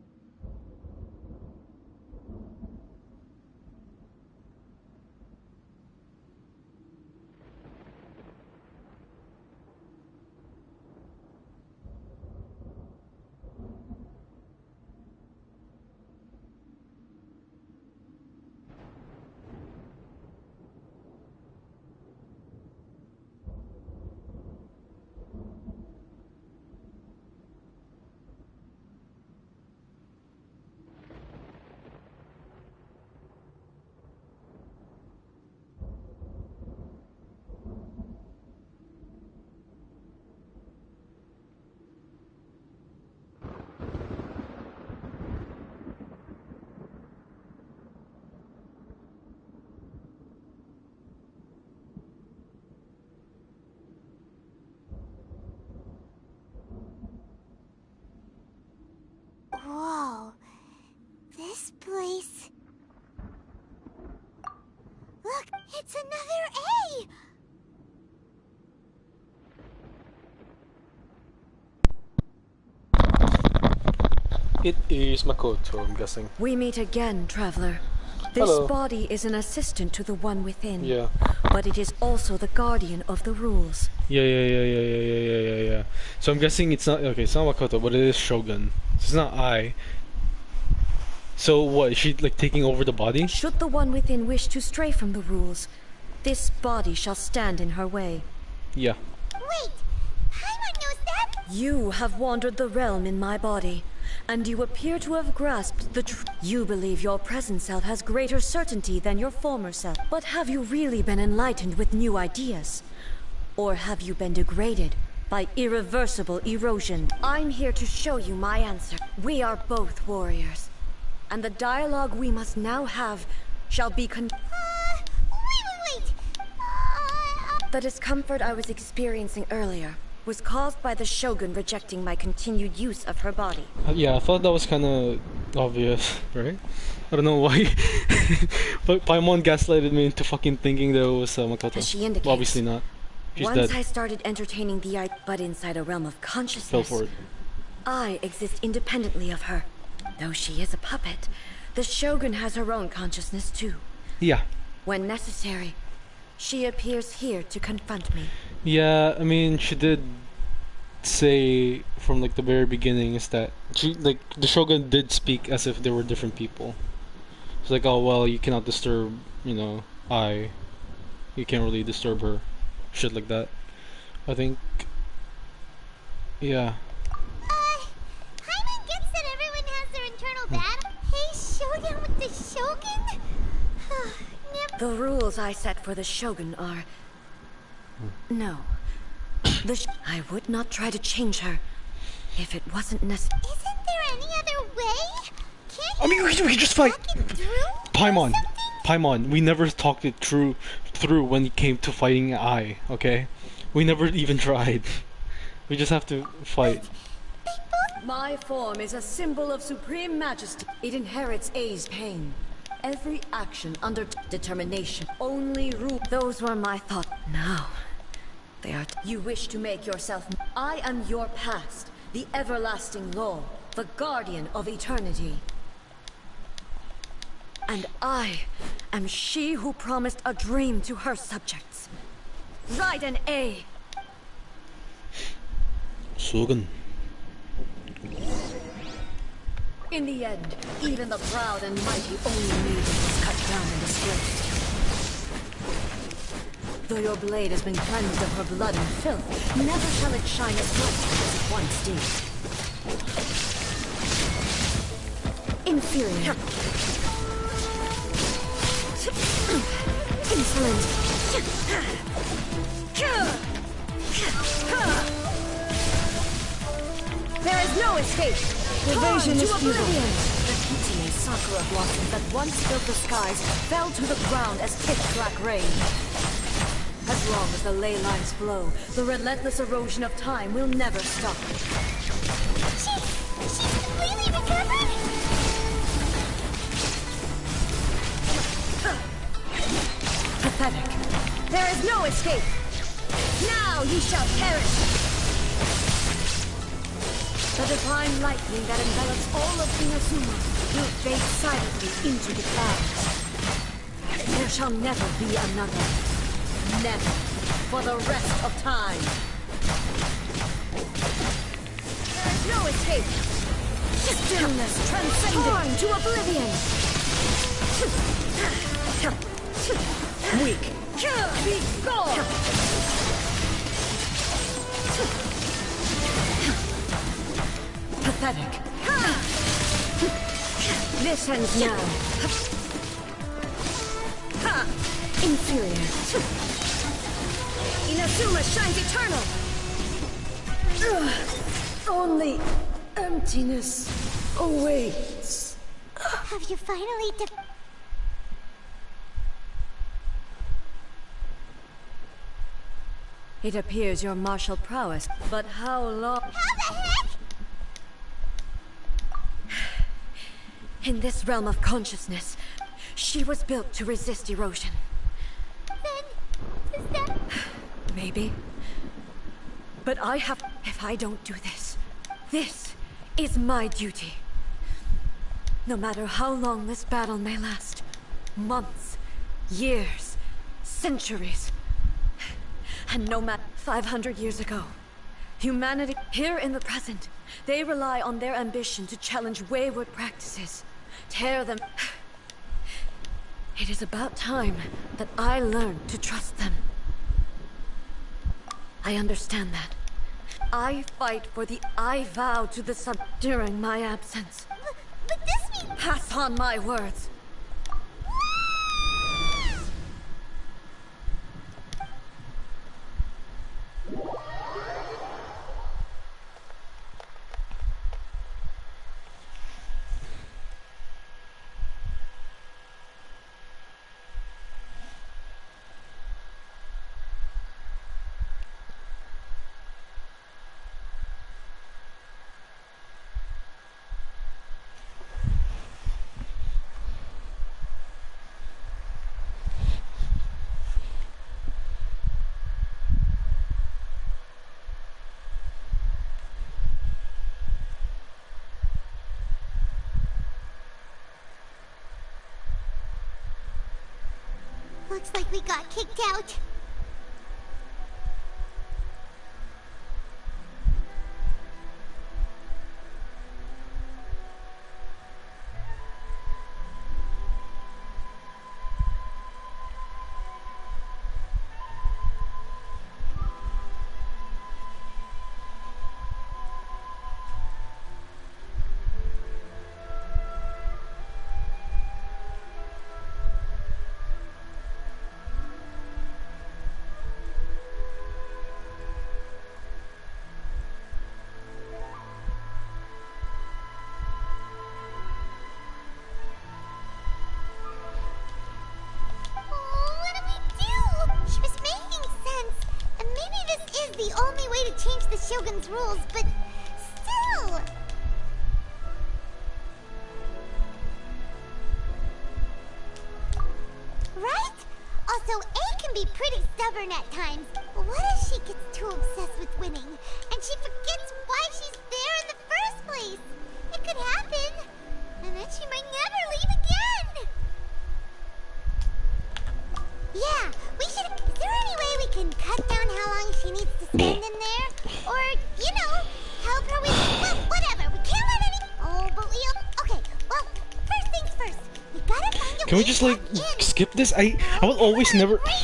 Whoa. This place... Look, it's another A! It is Makoto, I'm guessing. We meet again, traveler. This Hello. body is an assistant to the one within. Yeah. But it is also the guardian of the rules. Yeah. So I'm guessing it's not, okay, it's not Makoto, but it is Shogun. It's not I. So what, is she like taking over the body? Should the one within wish to stray from the rules, this body shall stand in her way. Yeah. Wait! Paimon knows that? You have wandered the realm in my body, and you appear to have grasped the truth. You believe your present self has greater certainty than your former self. But have you really been enlightened with new ideas? Or have you been degraded by irreversible erosion? I'm here to show you my answer. We are both warriors, and the dialogue we must now have shall be wait! The discomfort I was experiencing earlier was caused by the Shogun rejecting my continued use of her body. Yeah, I thought that was kind of obvious, right? I don't know why. But Paimon gaslighted me into fucking thinking that it was Makoto. As she indicates, well, obviously not. She's Once dead. I started entertaining the idea, but inside a realm of Fell consciousness, for it. I exist independently of her. Though she is a puppet, the Shogun has her own consciousness too. Yeah. When necessary, She appears here to confront me. Yeah, I mean, she did say from like the very beginning is that she like the Shogun did speak as if they were different people. It's like, oh well, you cannot disturb, you can't really disturb her, shit like that. I think, yeah. Paimon gets that everyone has their internal battle. Hey, showdown with the Shogun? The rules I set for the Shogun are... No. I would not try to change her if it wasn't necessary. Isn't there any other way? I mean, we can just fight. Paimon, we never talked it through when it came to fighting Ai, okay? We never even tried. We just have to fight. My form is a symbol of supreme majesty. It inherits A's pain. Every action under determination. Only rule. Those were my thoughts. Now, they are. You wish to make yourself. I am your past, the everlasting law, the guardian of eternity. And I am she who promised a dream to her subjects. Raiden A. Shogun. In the end, even the proud and mighty only maiden was cut down and disgraced. Though your blade has been cleansed of her blood and filth, never shall it shine as bright as it once did. Inferior. Insolent. There is no escape. Evasion is futile. The Kitsune sakura blossoms that once filled the skies fell to the ground as pitch-black rain. As long as the ley lines flow, the relentless erosion of time will never stop. She's completely recovered? Pathetic. There is no escape. Now ye shall perish. The divine lightning that envelops all of Inazuma will fade silently into the clouds. There shall never be another. Never. For the rest of time. There is no escape. Stillness transcendent. Torn to oblivion. Weak. Be gone. Pathetic. This ends now. Inferior. Inazuma shines eternal. Only emptiness awaits. Have you finally It appears your martial prowess, but how long? How the heck? In this realm of consciousness, she was built to resist erosion. Then, is that... Maybe. But I have... If I don't do this, this is my duty. No matter how long this battle may last. Months, years, centuries. And no matter 500 years ago, humanity here in the present, they rely on their ambition to challenge wayward practices, tear them. It is about time that I learned to trust them. I understand that. I fight for the I vow to the sun during my absence. But this means... Pass on my words. Looks like we got kicked out. The only way to change the Shogun's rules, but still... Right? Also, A can be pretty stubborn at times. What if she gets too obsessed with winning, and she forgets why she's there in the first place? It could happen. And then she might never leave again. Yeah, we should... Is there any way we can cut down how long she needs to spend in there? Or, you know, help her with... Well, whatever. We can't let any... Oh, but we... Okay, well, first things first. We gotta find a Can we just, like, skip this? I will always never... Okay,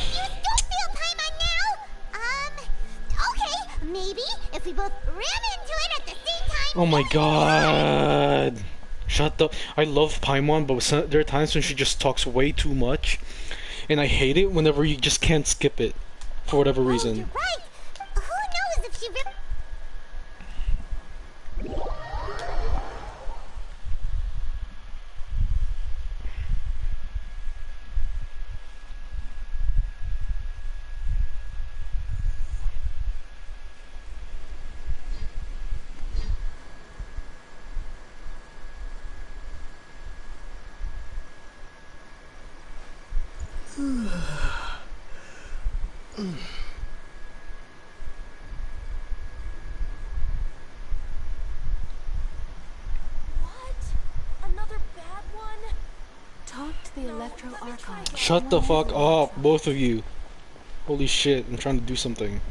maybe if we both ran into it at the same time... Oh my god. Shut up. I love Paimon, but there are times when she just talks way too much. And I hate it whenever you just can't skip it. For whatever reason. You're right. Who knows if she really... Shut the fuck up, both of you. Holy shit, I'm trying to do something.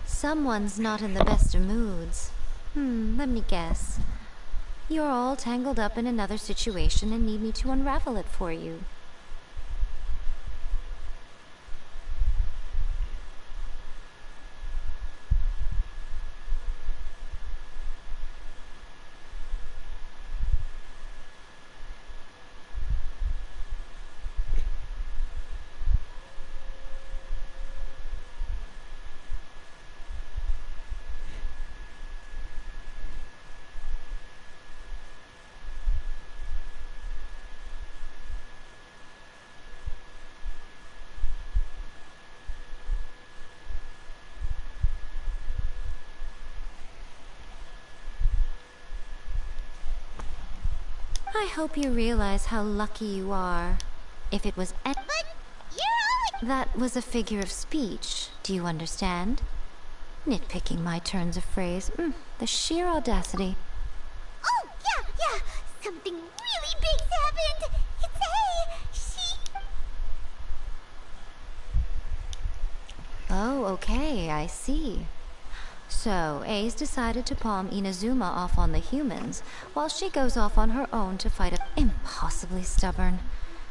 Someone's not in the best of moods. Let me guess. You're all tangled up in another situation and need me to unravel it for you. I hope you realize how lucky you are. If it was But you're only... That was a figure of speech. Do you understand? Nitpicking my turns of phrase. The sheer audacity. Oh, yeah. Something really big's happened. It's Oh, okay, I see. So, A's decided to palm Inazuma off on the humans, while she goes off on her own to fight a impossibly stubborn.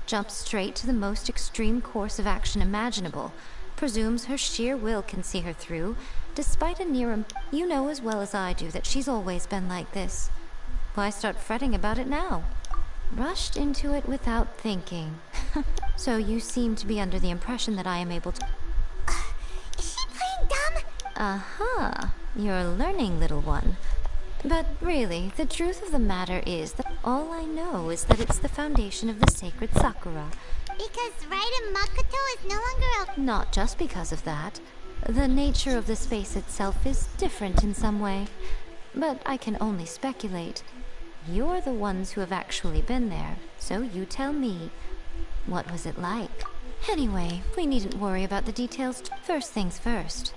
Jumps straight to the most extreme course of action imaginable, presumes her sheer will can see her through, despite a near... You know as well as I do that she's always been like this. Why start fretting about it now? Rushed into it without thinking. So you seem to be under the impression that I am able to... Is she playing dumb? Uh-huh. You're learning, little one. But really, the truth of the matter is that all I know is that it's the foundation of the sacred Sakura. Because Raiden Makoto is no longer a... Not just because of that. The nature of the space itself is different in some way. But I can only speculate. You're the ones who have actually been there, so you tell me. What was it like? Anyway, we needn't worry about the details. First things first.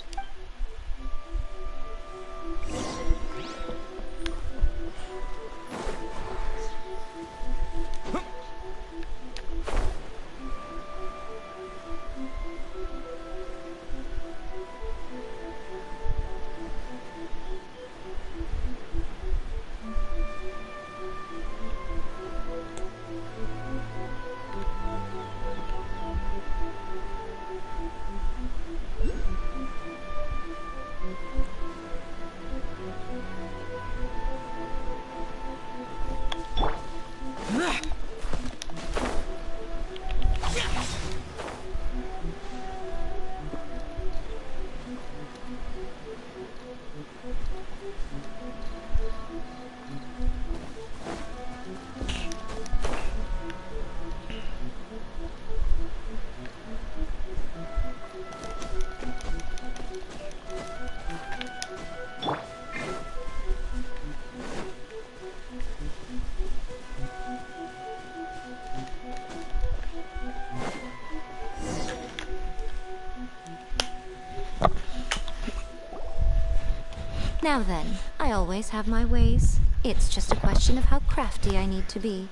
Now then, I always have my ways. It's just a question of how crafty I need to be.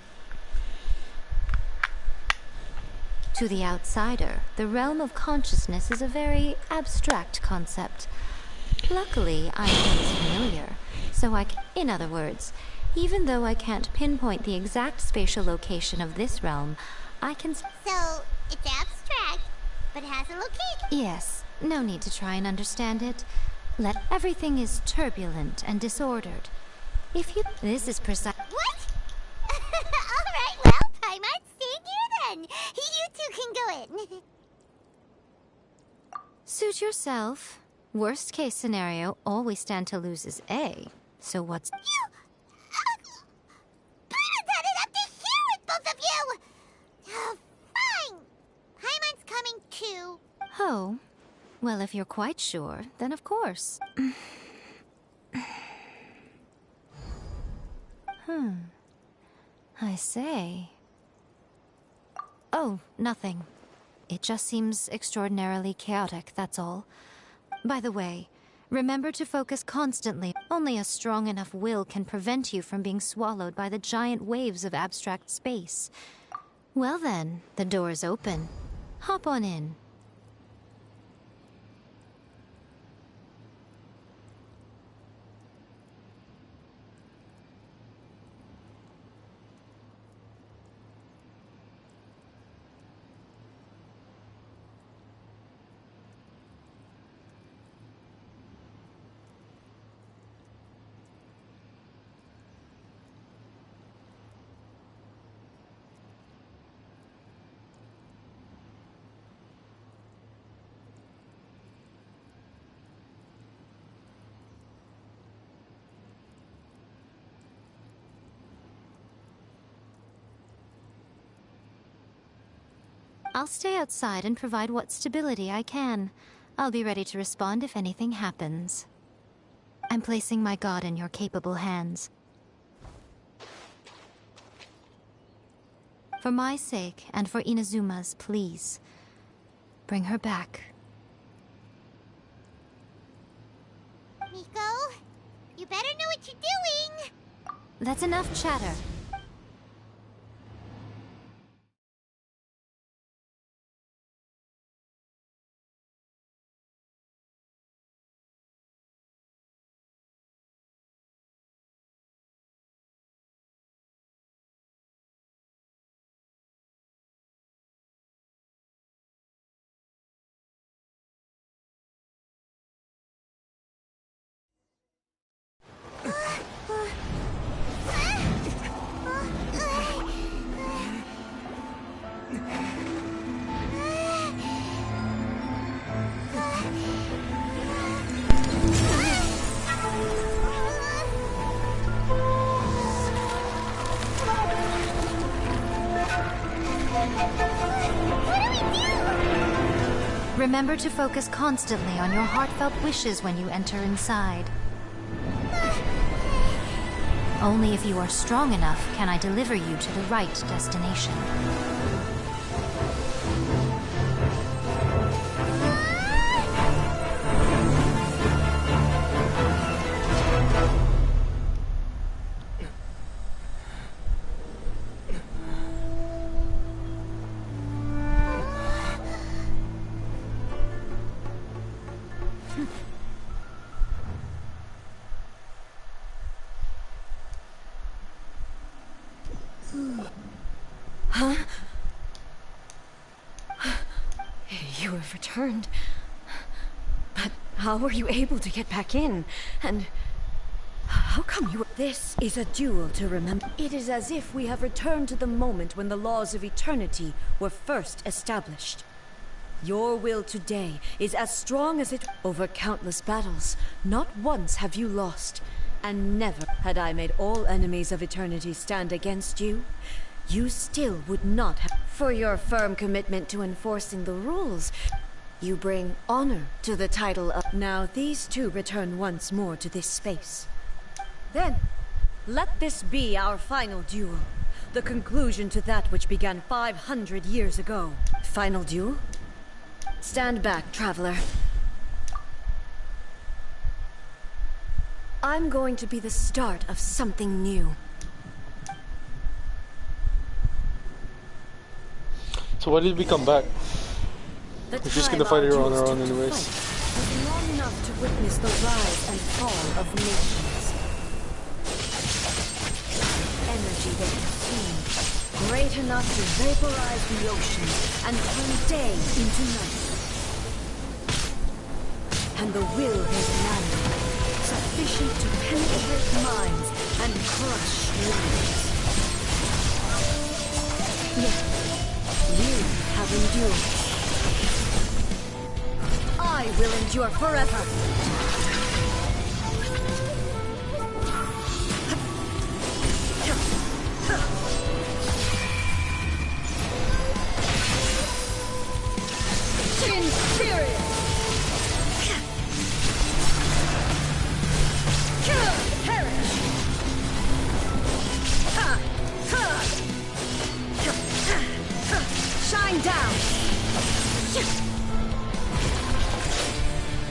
To the outsider, the realm of consciousness is a very abstract concept. Luckily, I'm familiar, so in other words, even though I can't pinpoint the exact spatial location of this realm, I can... So, it's abstract, but has a location. Yes, no need to try and understand it. Everything is turbulent and disordered. If you... This is precise... What? Alright, well, Paimon, stay here then. You two can go in. Suit yourself. Worst case scenario, all we stand to lose is A. So what's... Paimon's had it up to here with both of you! Oh, fine. Paimon's coming too. Oh. Well, if you're quite sure, then of course. I say. Oh, nothing. It just seems extraordinarily chaotic, that's all. By the way, remember to focus constantly. Only a strong enough will can prevent you from being swallowed by the giant waves of abstract space. Well then, the door is open. Hop on in. I'll stay outside and provide what stability I can. I'll be ready to respond if anything happens. I'm placing my god in your capable hands. For my sake, and for Inazuma's, please. Bring her back. Miko, you better know what you're doing! That's enough chatter. Remember to focus constantly on your heartfelt wishes when you enter inside. Only if you are strong enough can I deliver you to the right destination. Huh? You have returned. But how were you able to get back in? And how come you were... This is a duel to remember. It is as if we have returned to the moment when the laws of eternity were first established. Your will today is as strong as it... Over countless battles, not once have you lost. And never had I made all enemies of eternity stand against you. You still would not have... For your firm commitment to enforcing the rules, you bring honor to the title of... Now these two return once more to this space. Then, let this be our final duel. The conclusion to that which began 500 years ago. Final duel? Stand back, traveler. I'm going to be the start of something new. So why did we come back? We're just gonna fight it on our own anyways. Was long enough to witness the rise and fall of nations. Energy they consume, great enough to vaporize the ocean and turn day into night. And the will they demanded, sufficient to penetrate minds and crush lives. Yet, you have endured. I will endure forever. In spirit. Perish. Shine down.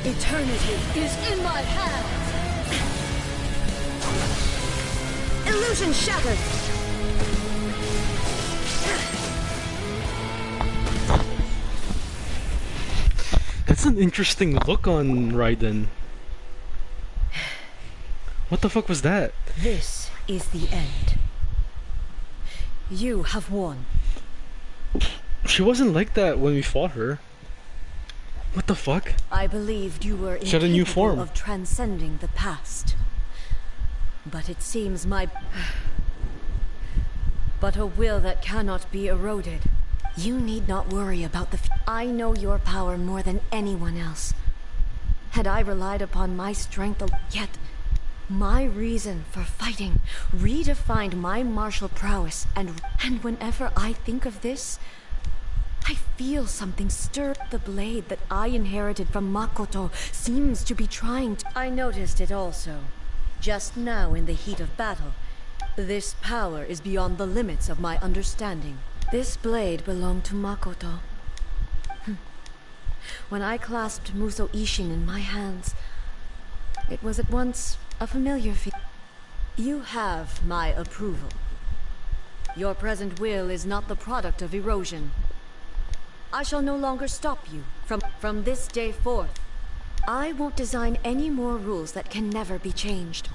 Eternity is in my hands. Illusion shattered. That's an interesting look on Raiden. What the fuck was that? This is the end. You have won. She wasn't like that when we fought her. What the fuck? I believed you were She had a new incapable form. of transcending the past. But it seems but a will that cannot be eroded. You need not worry about I know your power more than anyone else. Had I relied upon my strength, yet my reason for fighting redefined my martial prowess, and whenever I think of this, I feel something stir. The blade that I inherited from Makoto seems to be trying to... I noticed it also. Just now in the heat of battle. This power is beyond the limits of my understanding. This blade belonged to Makoto. When I clasped Muso Ishin in my hands, It was at once a familiar feeling. You have my approval. Your present will is not the product of erosion. I shall no longer stop you from this day forth. I won't design any more rules that can never be changed.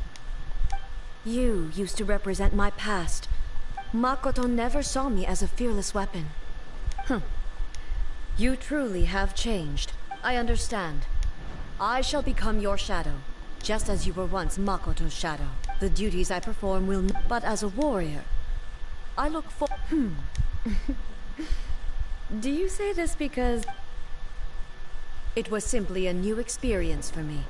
You used to represent my past. Makoto never saw me as a fearless weapon. You truly have changed. I understand. I shall become your shadow, just as you were once Makoto's shadow. The duties I perform will but as a warrior. I look for... Do you say this because... It was simply a new experience for me.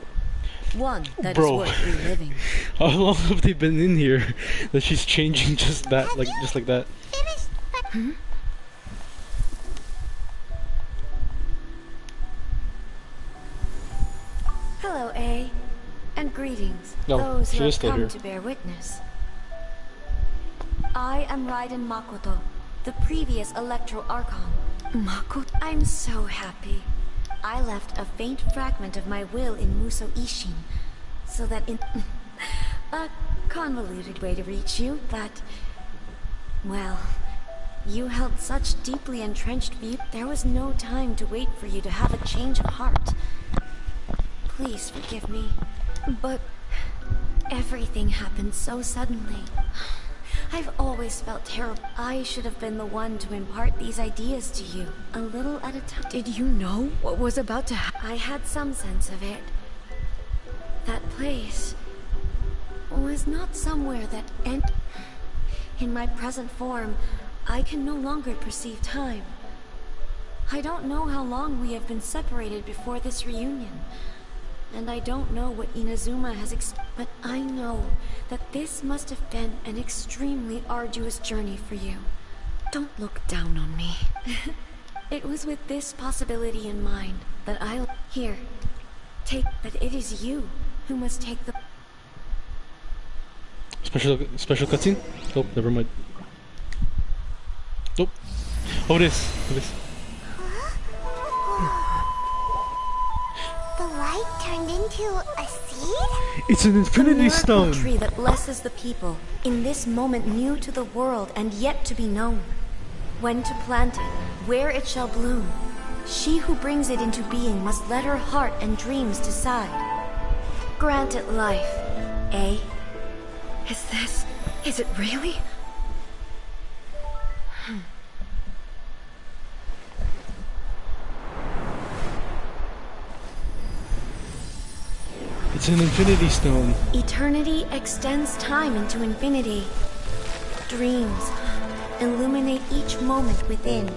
One that is worth reliving. How long have they been in here that she's changing just that, just like that? Hello, A. And greetings, No, those who she is have still come here. to bear witness. I am Raiden Makoto, the previous Electro Archon. Makoto? I'm so happy. I left a faint fragment of my will in Muso Ishin, so that in... a convoluted way to reach you, but... Well, you held such deeply entrenched views. There was no time to wait for you to have a change of heart. Please forgive me, but everything happened so suddenly. I've always felt terrible. I should have been the one to impart these ideas to you, a little at a time. Did you know what was about to happen? I had some sense of it. That place was not somewhere that in my present form, I can no longer perceive time. I don't know how long we have been separated before this reunion. And I don't know what Inazuma has but I know that this must have been an extremely arduous journey for you. Don't look down on me. It was with this possibility in mind that Here, take... But it is you who must take the... Special cutscene? Oh, never mind. Nope. Oh, it is. It is. The light turned into a seed? It's an infinity stone! Tree that blesses the people, in this moment new to the world and yet to be known. When to plant it, where it shall bloom. She who brings it into being must let her heart and dreams decide. Grant it life, eh? Is it really? It's an infinity stone. Eternity extends time into infinity. Dreams illuminate each moment within.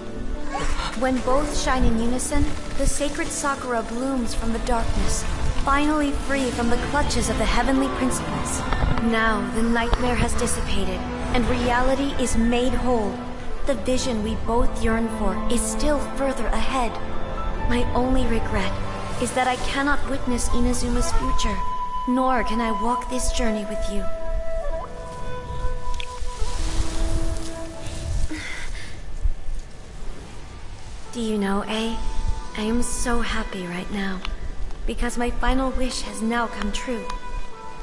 When both shine in unison, the sacred Sakura blooms from the darkness, finally free from the clutches of the heavenly principles. Now the nightmare has dissipated, and reality is made whole. The vision we both yearn for is still further ahead. My only regret is that I cannot witness Inazuma's future, nor can I walk this journey with you. Do you know, A? I am so happy right now, because my final wish has now come true.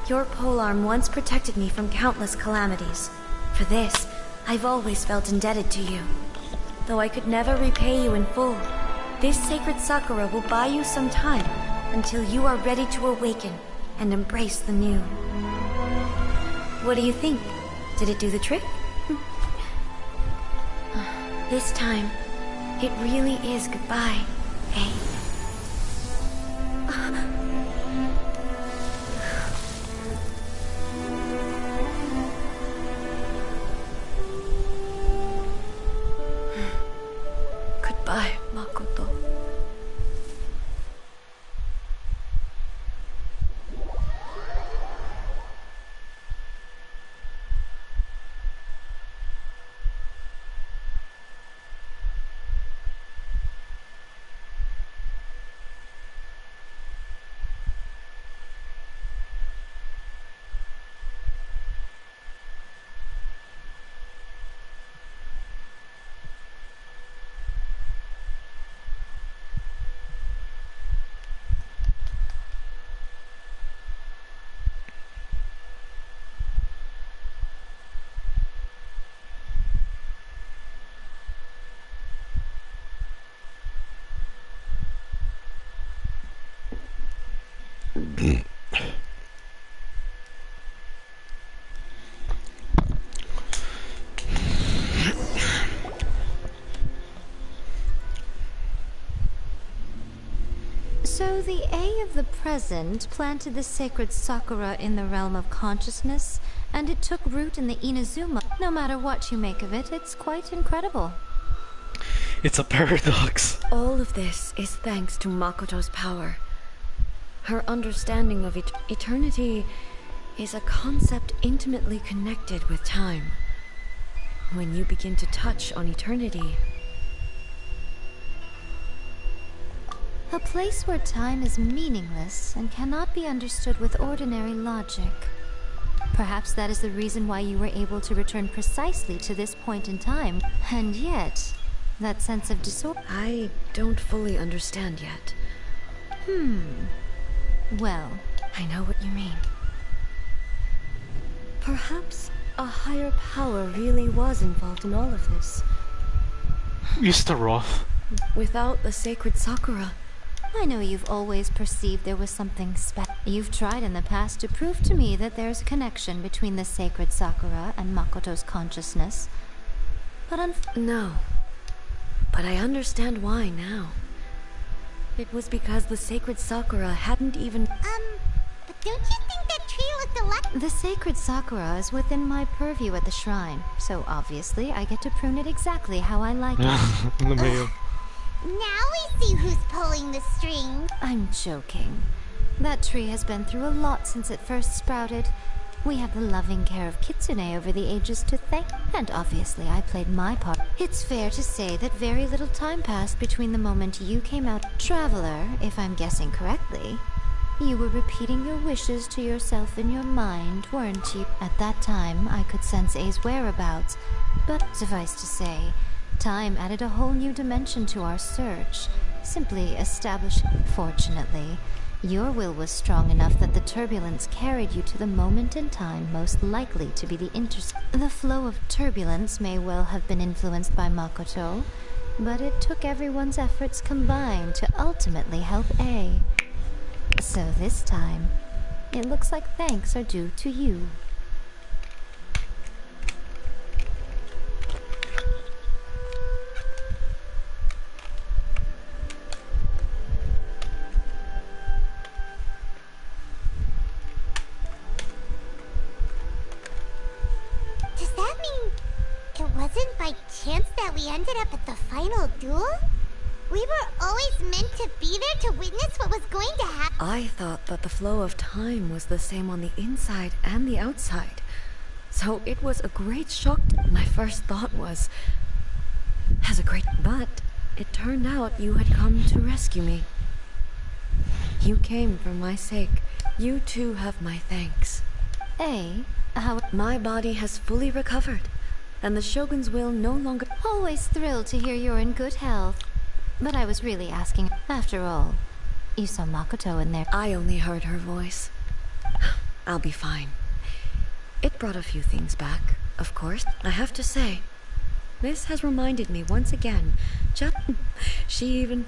Your polearm once protected me from countless calamities. For this, I've always felt indebted to you. Though I could never repay you in full, this sacred Sakura will buy you some time until you are ready to awaken and embrace the new. What do you think? Did it do the trick? This time, it really is goodbye, eh? Goodbye, Makoto. The A of the present planted the sacred Sakura in the realm of consciousness, and it took root in the Inazuma. No matter what you make of it, it's quite incredible. It's a paradox. All of this is thanks to Makoto's power. Her understanding of eternity is a concept intimately connected with time. When you begin to touch on eternity, a place where time is meaningless and cannot be understood with ordinary logic. Perhaps that is the reason why you were able to return precisely to this point in time. And yet, that sense of disorder... I don't fully understand yet. Well, I know what you mean. Perhaps a higher power really was involved in all of this. Mr. Roth. Without the sacred Sakura... I know you've always perceived there was something special. You've tried in the past to prove to me that there's a connection between the sacred Sakura and Makoto's consciousness. But no. But I understand why now. It was because the sacred Sakura hadn't even... But don't you think that tree looked alike? The sacred Sakura is within my purview at the shrine, so obviously I get to prune it exactly how I like it. Now we see who's pulling the strings. I'm joking. That tree has been through a lot since it first sprouted. We have the loving care of Kitsune over the ages to thank, and obviously I played my part. It's fair to say that very little time passed between the moment you came out. Traveler, if I'm guessing correctly, you were repeating your wishes to yourself in your mind, weren't you? At that time, I could sense A's whereabouts, but suffice to say, time added a whole new dimension to our search, simply establishing... Fortunately, your will was strong enough that the turbulence carried you to the moment in time most likely to be the The flow of turbulence may well have been influenced by Makoto, but it took everyone's efforts combined to ultimately help A. So this time, it looks like thanks are due to you. Wasn't by chance that we ended up at the final duel? We were always meant to be there to witness what was going to happen. I thought that the flow of time was the same on the inside and the outside. So it was a great shock. My first thought was, but it turned out you had come to rescue me. You came for my sake. You too have my thanks. My body has fully recovered. And the Shogun's will no longer... Always thrilled to hear you're in good health. But I was really asking, after all, you saw Makoto in there. I only heard her voice. I'll be fine. It brought a few things back, of course. I have to say, this has reminded me once again, she even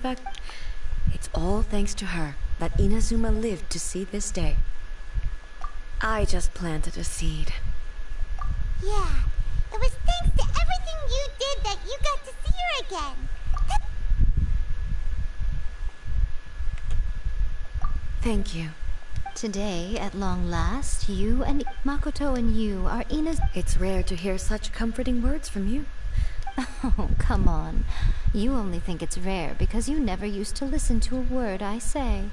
it's all thanks to her that Inazuma lived to see this day. I just planted a seed. Yeah. It was thanks to everything you did that you got to see her again. Thank you. Today, at long last, you and Makoto and you are Ina's... It's rare to hear such comforting words from you. Oh, come on. You only think it's rare because you never used to listen to a word I say.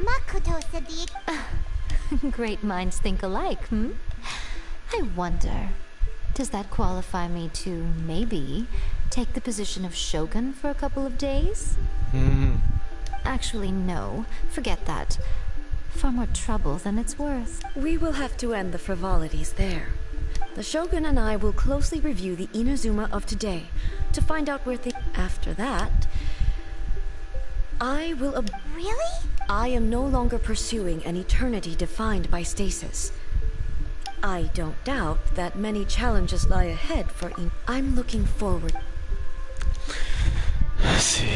Makoto said the... Great minds think alike, I wonder, does that qualify me to, maybe, take the position of Shogun for a couple of days? Actually, no. Forget that. Far more trouble than it's worth. We will have to end the frivolities there. The Shogun and I will closely review the Inazuma of today to find out where things... After that, I will... Really? I am no longer pursuing an eternity defined by stasis. I don't doubt that many challenges lie ahead for I'm looking forward. Let's see.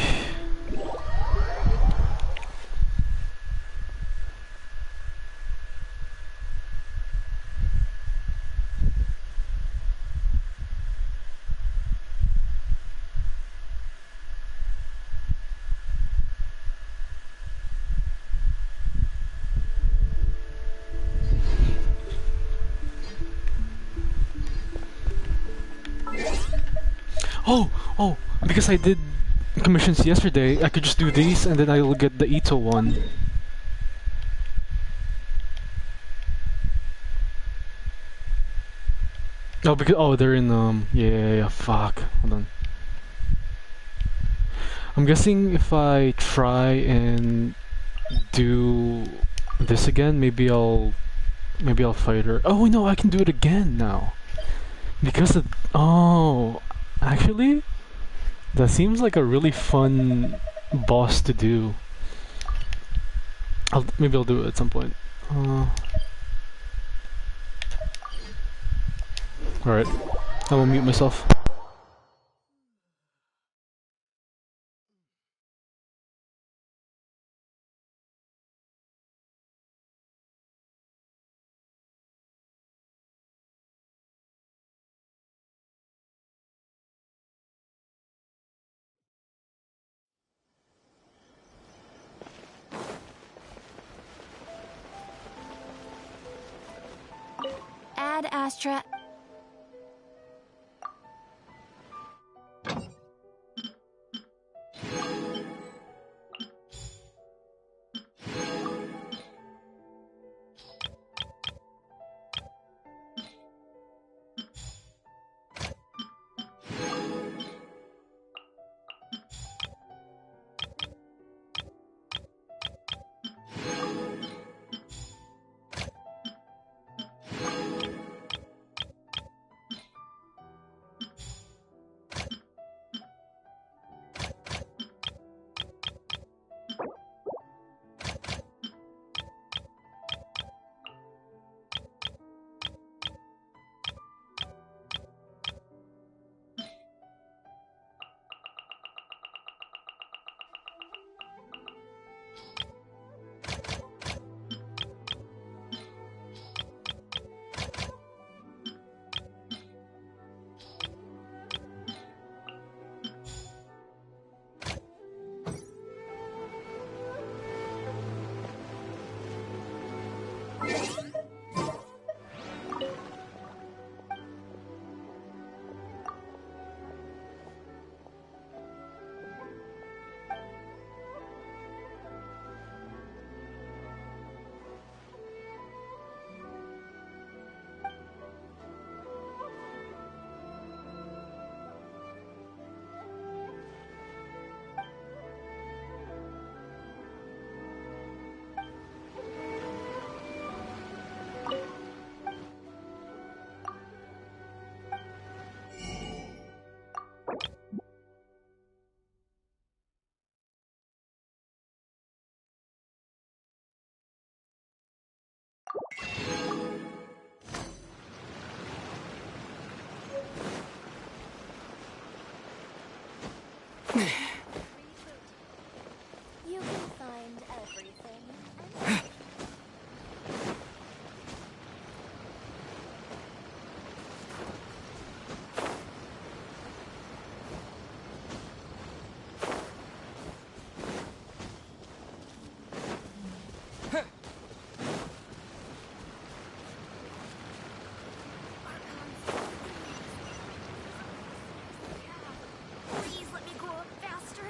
Oh, because I did commissions yesterday, I could just do these and then I will get the Ito one. Oh, because they're in yeah, fuck. Hold on. I'm guessing if I try and do this again, maybe I'll fight her. Oh no, I can do it again now. Because of actually, that seems like a really fun boss to do. Maybe I'll do it at some point. Alright, I will mute myself. Ad Astra. You can find everything. Please let me grow up faster.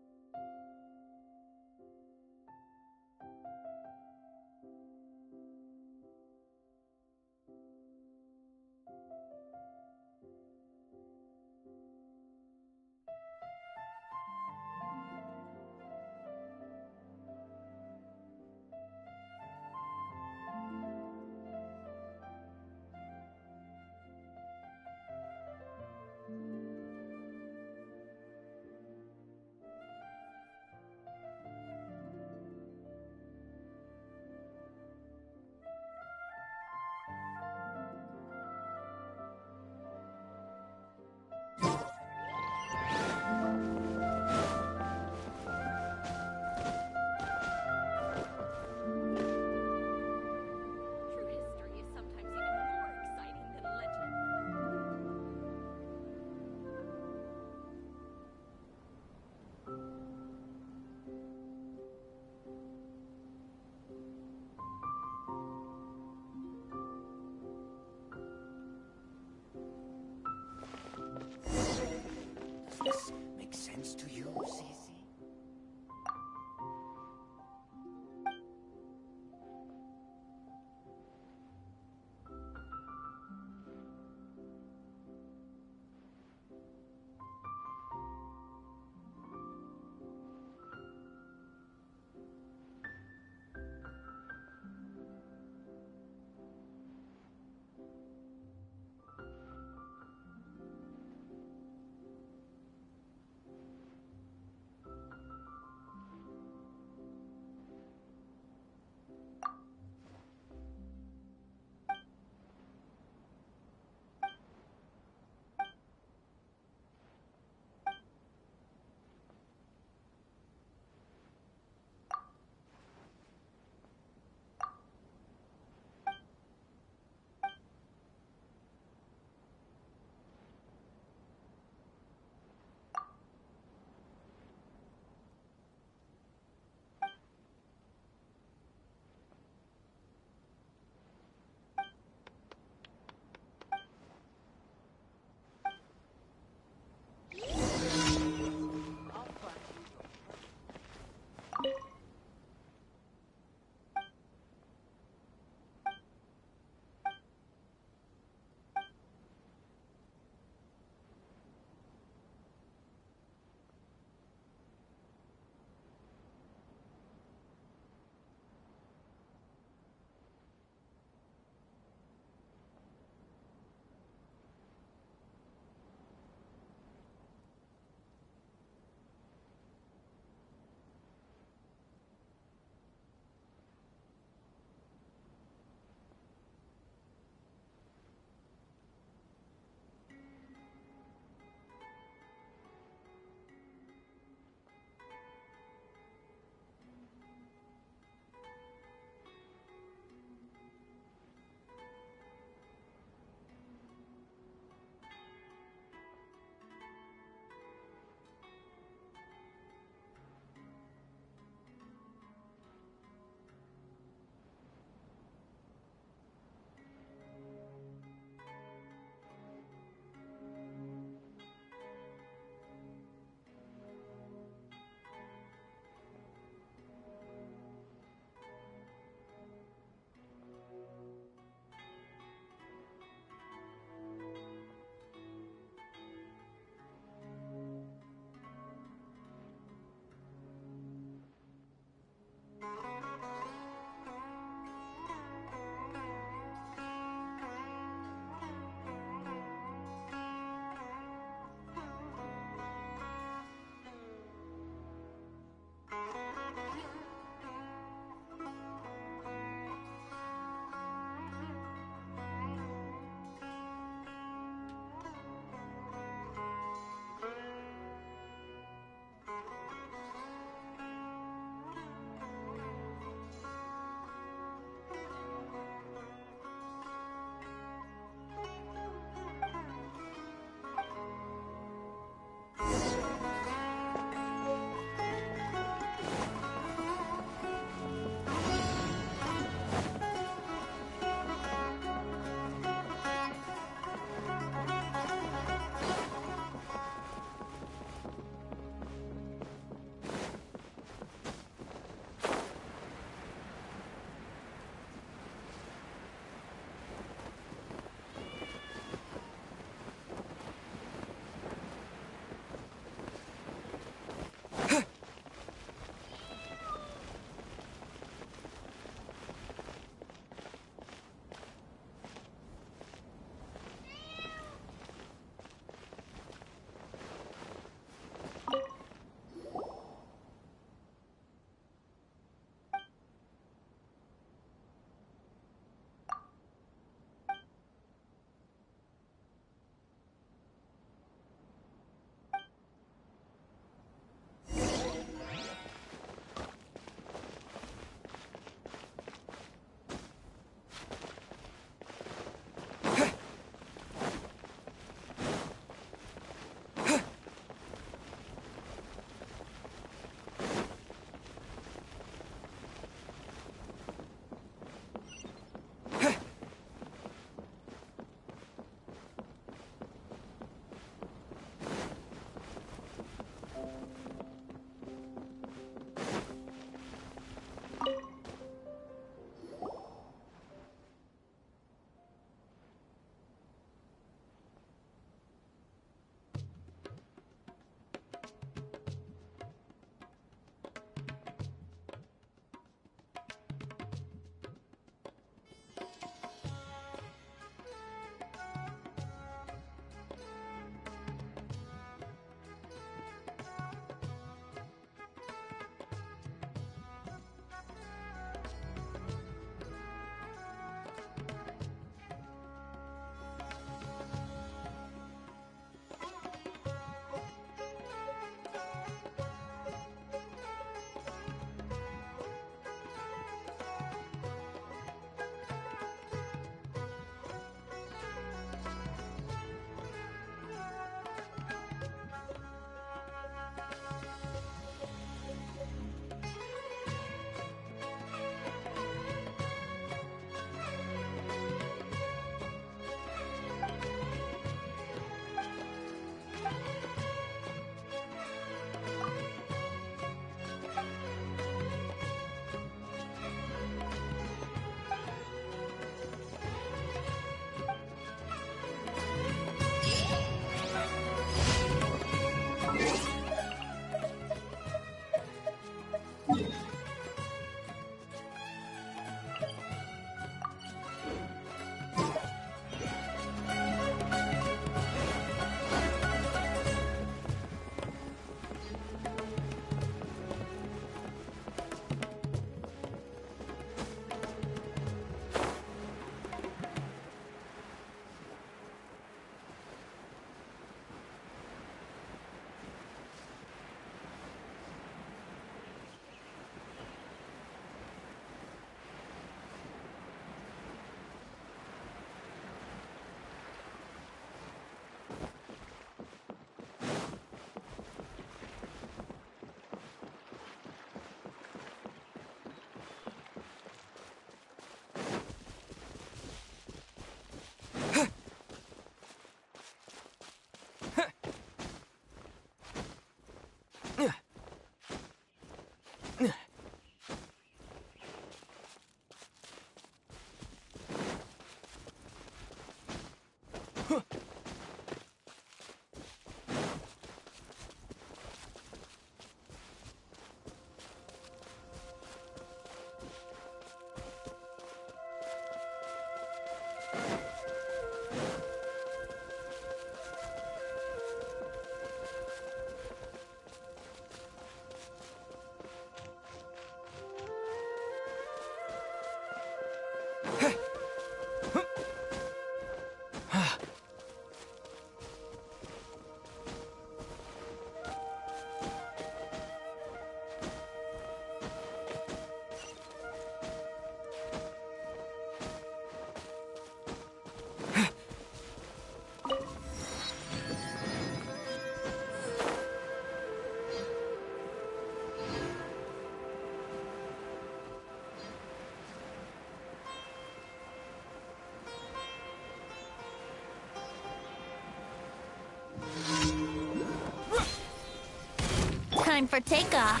Time for takeoff.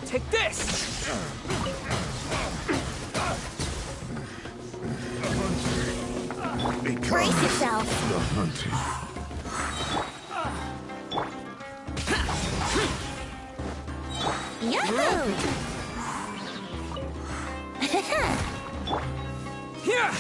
Take this! Brace yourself. The hunting. Yahoo! Yeah!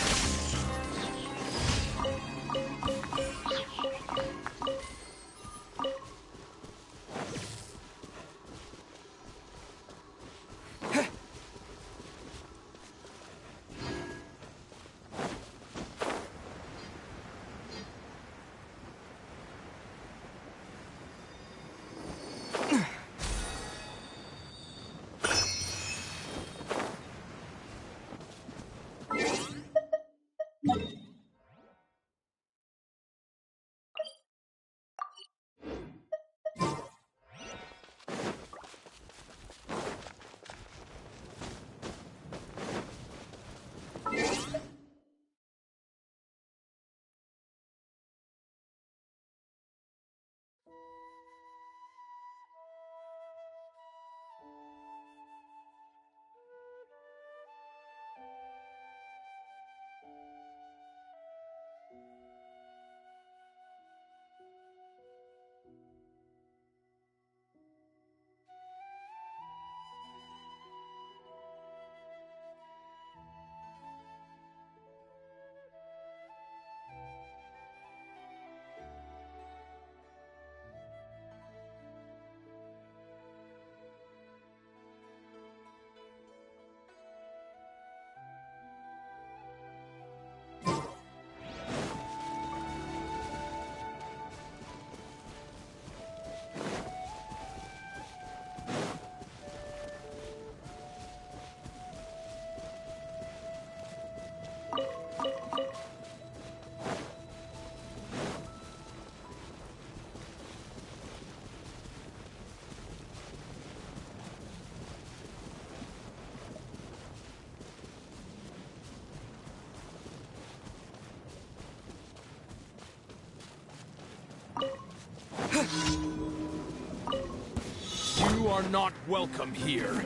You are not welcome here.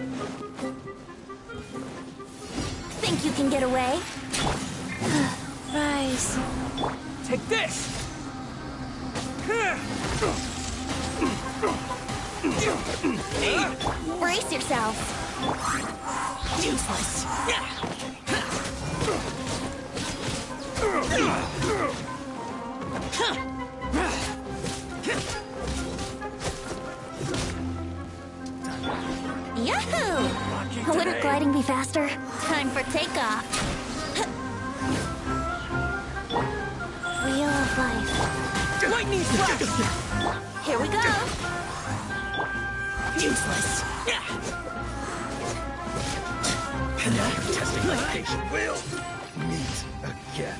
Think you can get away? Rise. Take this! Brace yourself. Useless. Yahoo! Wouldn't gliding be faster? Time for takeoff. Wheel of life. Lightning flash! Here we go. Useless. Testing my patience. We'll meet again.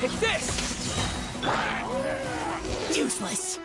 Take this! Useless.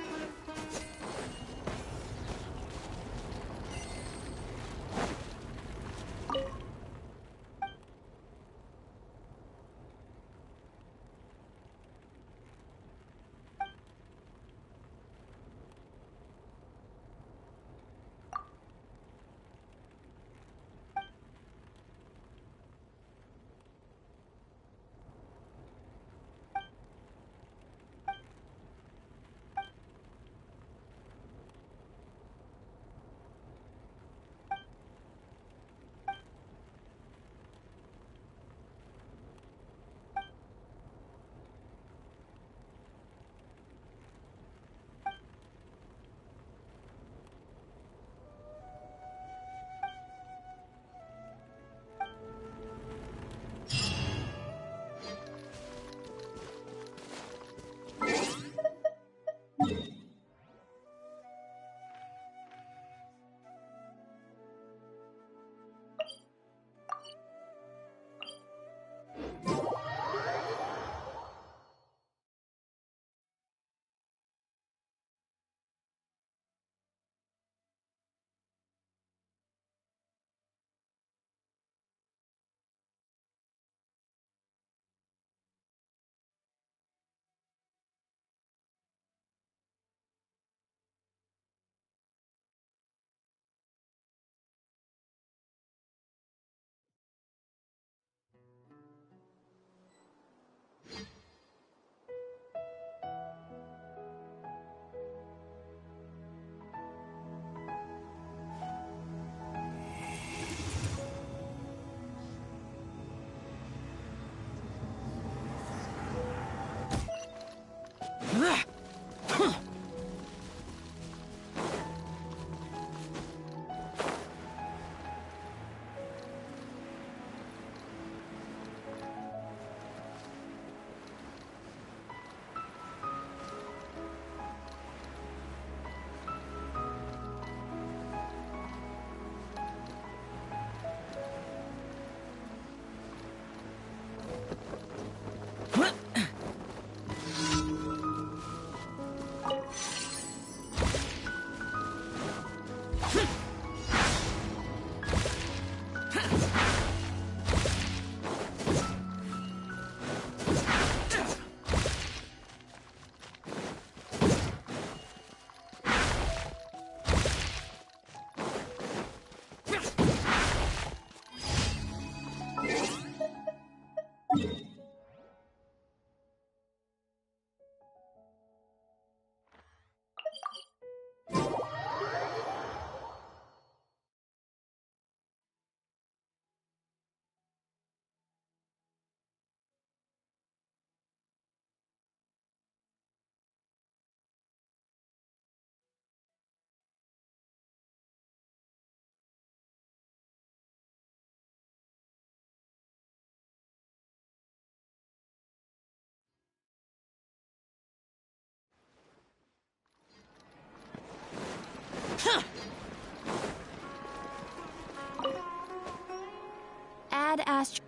Ad Astra.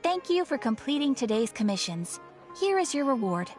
Thank you for completing today's commissions. Here is your reward.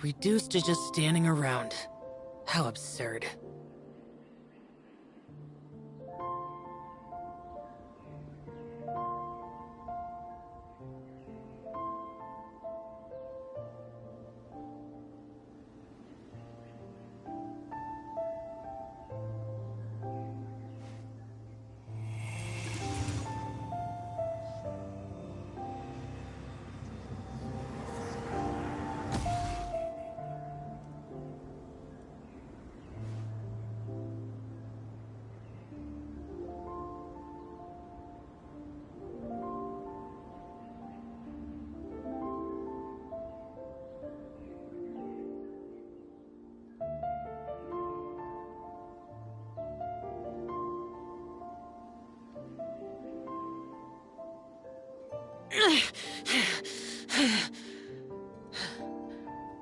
Reduced to just standing around. How absurd.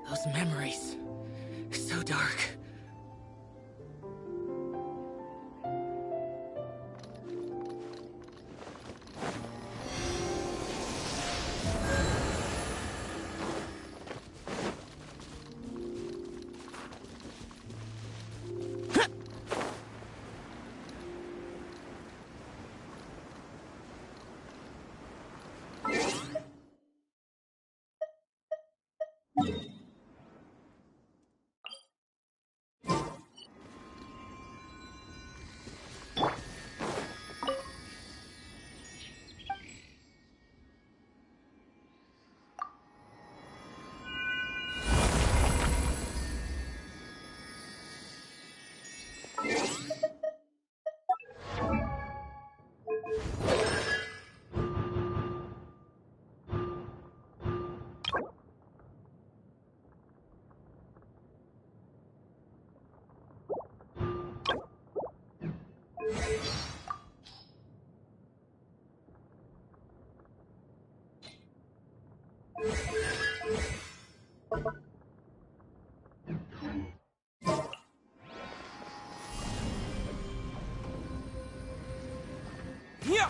Those memories. So dark. Yeah!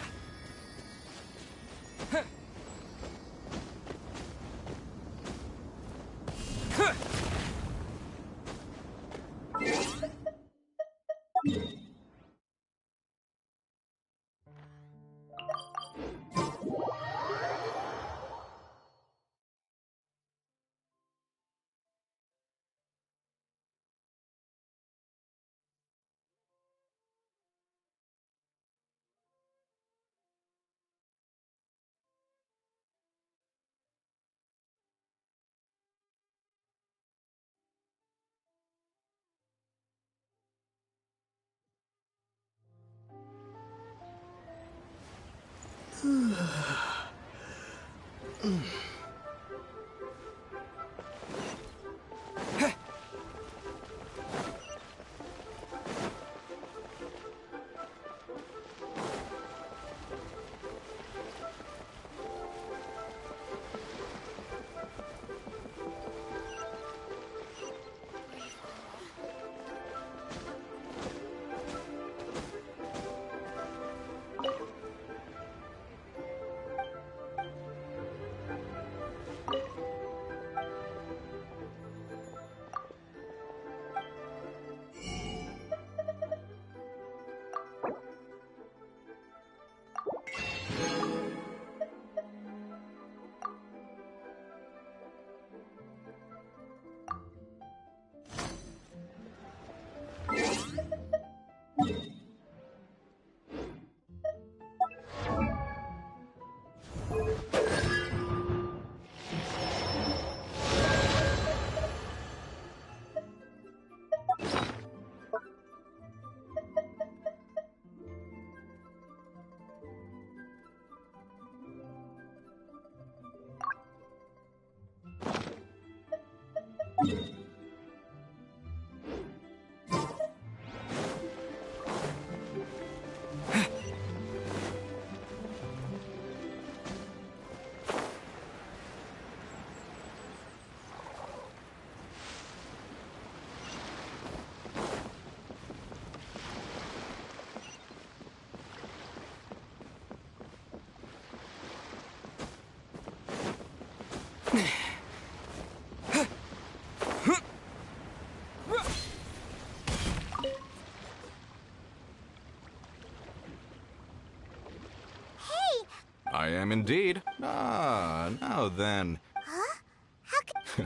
I am indeed. Ah, now then. Huh? How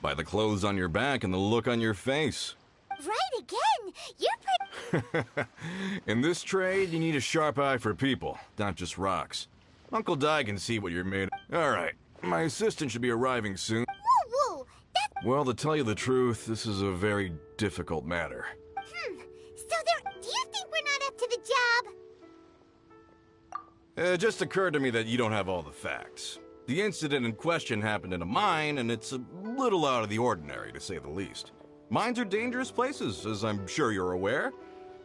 By the clothes on your back and the look on your face. Right again! You're pretty. In this trade, you need a sharp eye for people, not just rocks. Uncle Di can see what you're made of. Alright, my assistant should be arriving soon. Woo woo! Well, to tell you the truth, this is a very difficult matter. So do you think we're not up to the job? It just occurred to me that you don't have all the facts. The incident in question happened in a mine, and it's a little out of the ordinary, to say the least. Mines are dangerous places, as I'm sure you're aware.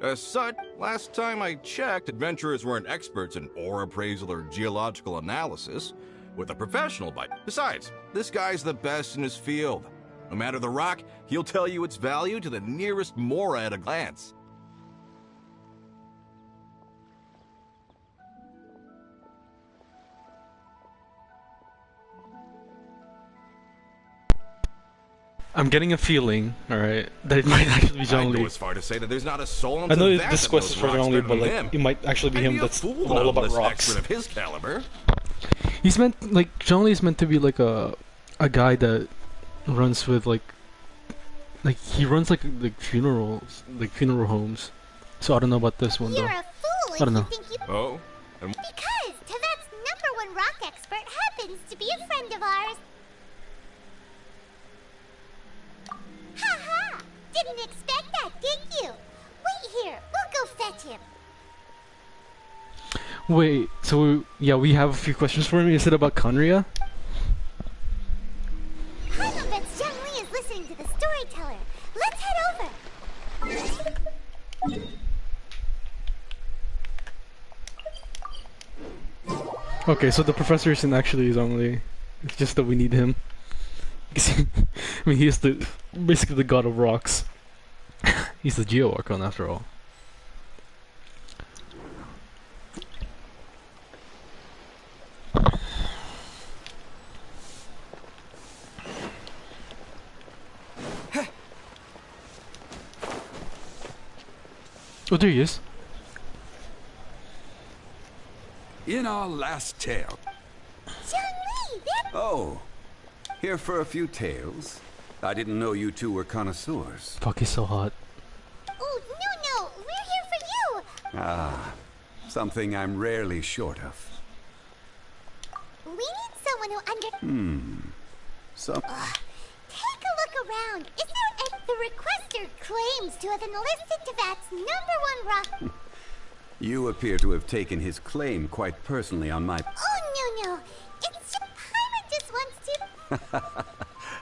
As such, last time I checked, adventurers weren't experts in ore appraisal or geological analysis, with a professional bite. Besides, this guy's the best in his field. No matter the rock, he'll tell you its value to the nearest mora at a glance. I'm getting a feeling, alright, that it might actually be I'd Zhongli. go as far to say that there's not a soul on I know that this that quest is knows for rocks Zhongli, better but than like, him. it might actually be I'd him be a that's fool all not about less rocks. expert of his caliber. He's meant, like, Zhongli is meant to be like a guy that runs with like he runs like funerals, like funeral homes. So I don't know about this one though. You're a fool I don't know. if you think you... Oh? Because Tevet's #1 rock expert happens to be a friend of ours. Ha! Didn't expect that, did you? Wait here, we'll go fetch him. Wait, so we have a few questions for me. Is it about Conria? Paimon bets Zhongli is listening to the storyteller. Let's head over. Okay, so the professor isn't actually Zhongli. It's just that we need him. I mean, he is basically the god of rocks. He's the Geo Archon after all. Oh, there he is. In our last tale. Oh, here for a few tales. I didn't know you two were connoisseurs. Fuck, he's so hot. Oh, no, we're here for you. Ah, something I'm rarely short of. We need someone who So, take a look around. Is there the requester claims to have enlisted Tevat's #1 rock... you appear to have taken his claim quite personally on my... Oh, no. It's just... Paimon just wants to...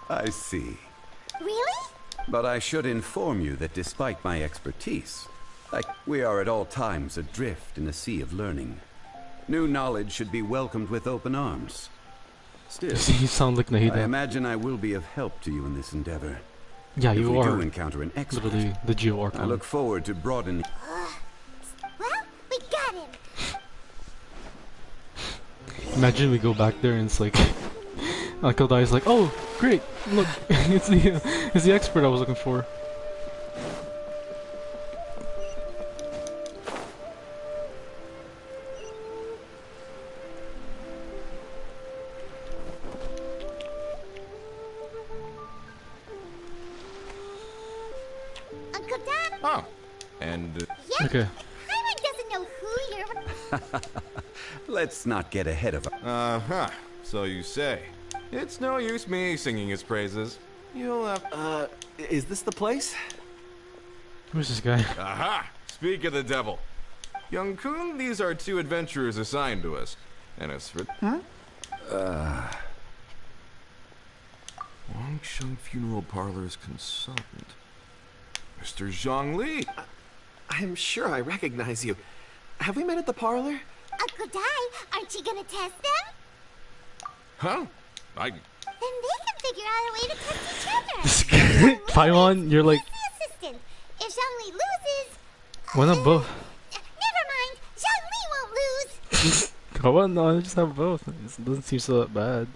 I see. Really? But I should inform you that despite my expertise, we are at all times adrift in a sea of learning. New knowledge should be welcomed with open arms. Still, You sound like Nahida. I imagine I will be of help to you in this endeavor. Yeah, if you we are. do encounter an expert, Literally the Geo Archon. I look forward to broadening... Well, we got him. Imagine we go back there and it's like... Uncle Dai's like, oh, great, look, it's the expert I was looking for. Uncle Dad? Oh, and... Yeah? Okay. Paimon doesn't know who you're... Let's not get ahead of... Uh-huh, so you say. It's no use me singing his praises. You'll have... is this the place? Who's this guy? Aha! Speak of the devil. Young Kun, these are 2 adventurers assigned to us. And as for... Huh? Wangsheng Funeral Parlor's consultant. Mr. Zhongli. I'm sure I recognize you. Have we met at the parlor? Uncle Dai, aren't you gonna test them? Huh? Then they can figure out a way to test each other. This guy, Paimon, you're like... The assistant. If Zhongli loses... Why not both? Never mind. Zhongli won't lose. Come on, no, just have both. It doesn't seem so that bad.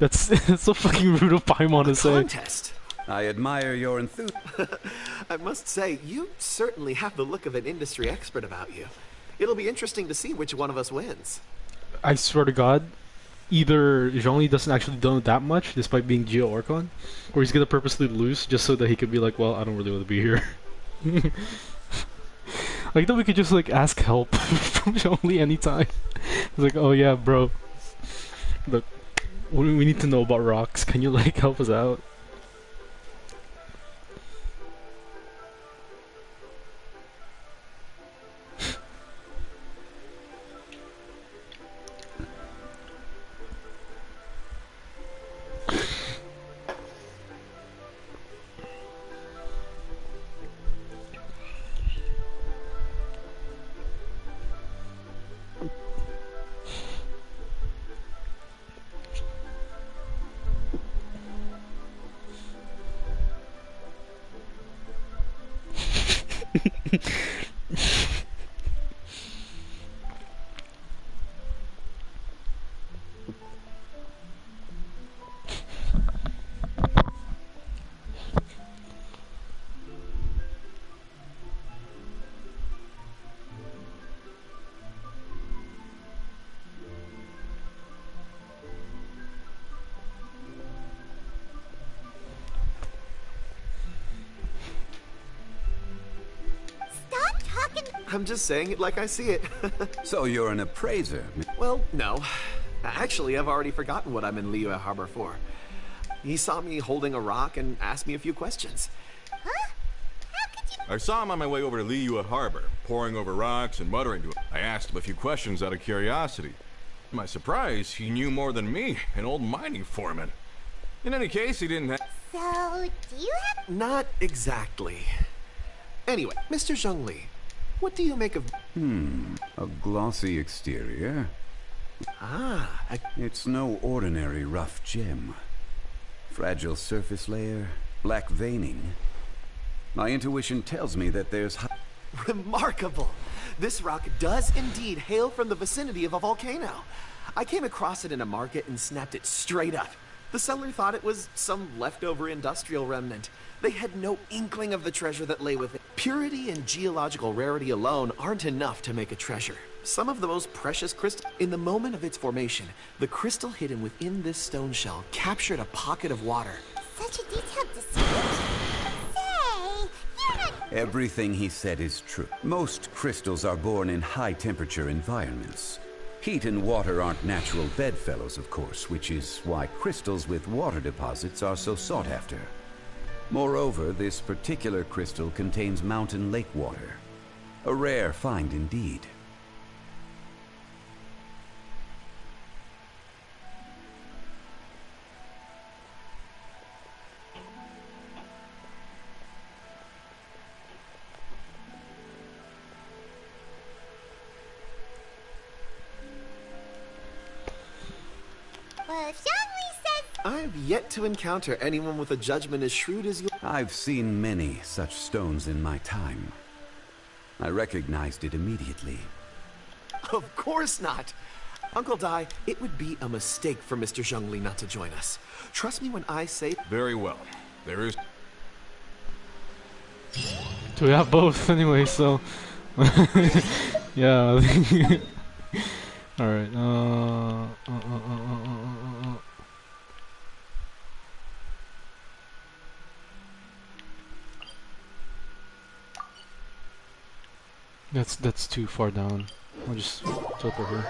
That's so fucking rude of Paimon to say. Contest? I admire your enthusiasm. I must say, you certainly have the look of an industry expert about you. It'll be interesting to see which one of us wins. I swear to God, either Zhongli doesn't actually know that much, despite being Geo Orcon, or he's gonna purposely lose just so that he could be like, well, I don't really want to be here. Like that we could just like ask help from Zhongli anytime. It's like, oh yeah, bro. Look, we need to know about rocks. Can you like help us out? I'm just saying it like I see it. So you're an appraiser? Well, no. Actually, I've already forgotten what I'm in Liyue Harbor for. He saw me holding a rock and asked me a few questions. I saw him on my way over to Liyue Harbor, poring over rocks and muttering to him. I asked him a few questions out of curiosity. To my surprise, he knew more than me, an old mining foreman. In any case, he didn't have... So, do you have... Not exactly. Anyway, Mr. Zhongli, what do you make of... A glossy exterior. It's no ordinary rough gem. Fragile surface layer, black veining. My intuition tells me that there's... Remarkable! This rock does indeed hail from the vicinity of a volcano. I came across it in a market and snapped it straight up. The seller thought it was some leftover industrial remnant. They had no inkling of the treasure that lay within. Purity and geological rarity alone aren't enough to make a treasure. Some of the most precious crystal... In the moment of its formation, the crystal hidden within this stone shell captured a pocket of water. Such a detailed description. Say, you're not... Everything he said is true. Most crystals are born in high-temperature environments. Heat and water aren't natural bedfellows, of course, which is why crystals with water deposits are so sought after. Moreover, this particular crystal contains mountain lake water. A rare find indeed. Well, if Zhongli says... I've yet to encounter anyone with a judgment as shrewd as you. I've seen many such stones in my time. I recognized it immediately. Of course not! Uncle Dai, it would be a mistake for Mr. Zhongli not to join us. Trust me when I say... Very well. There is... So we have both anyway, so... yeah. Alright, That's too far down. I'll just flip over here.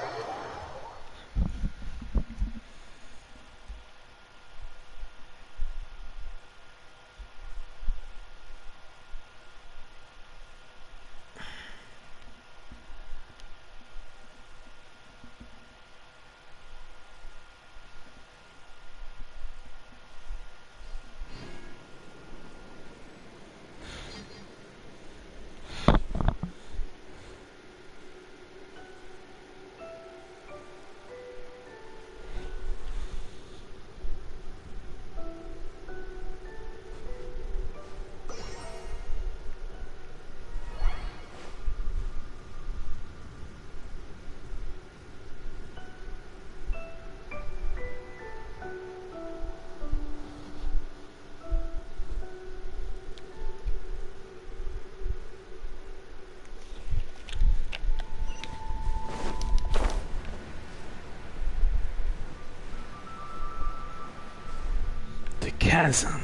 chasm.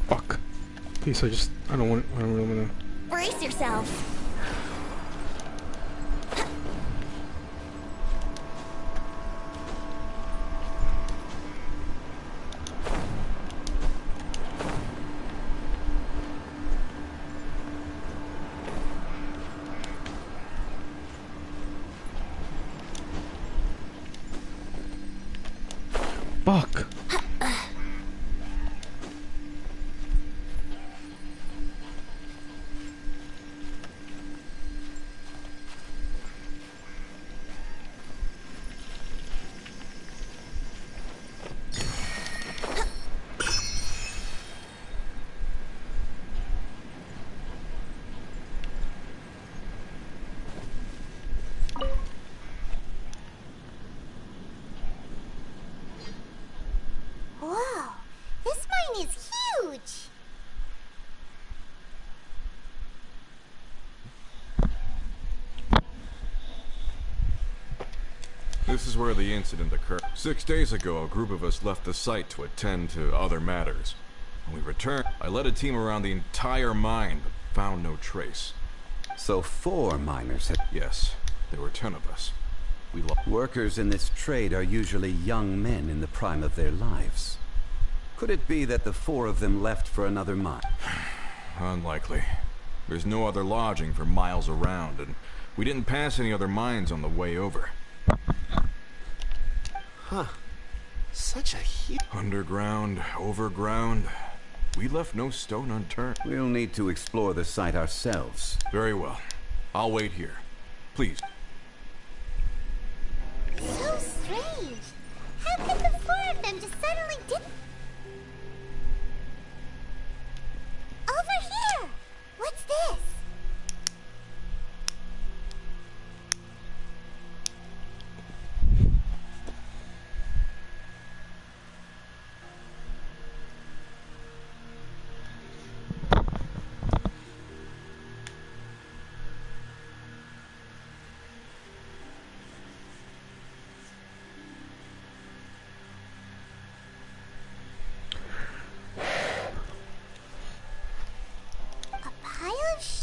Fuck. Please, I don't really wanna. Brace yourself. Fuck. Whoa, this mine is huge. This is where the incident occurred. 6 days ago, a group of us left the site to attend to other matters. When we returned, I led a team around the entire mine, but found no trace. So 4 miners had... Yes, there were 10 of us. We lost. Workers in this trade are usually young men in the prime of their lives. Could it be that the 4 of them left for another mine? Unlikely. There's no other lodging for miles around, and we didn't pass any other mines on the way over. Huh. Such a huge... Underground, overground. We left no stone unturned. We'll need to explore the site ourselves. Very well. I'll wait here. Please. So strange. How could the 4 of them just suddenly dip? Over here! What's this?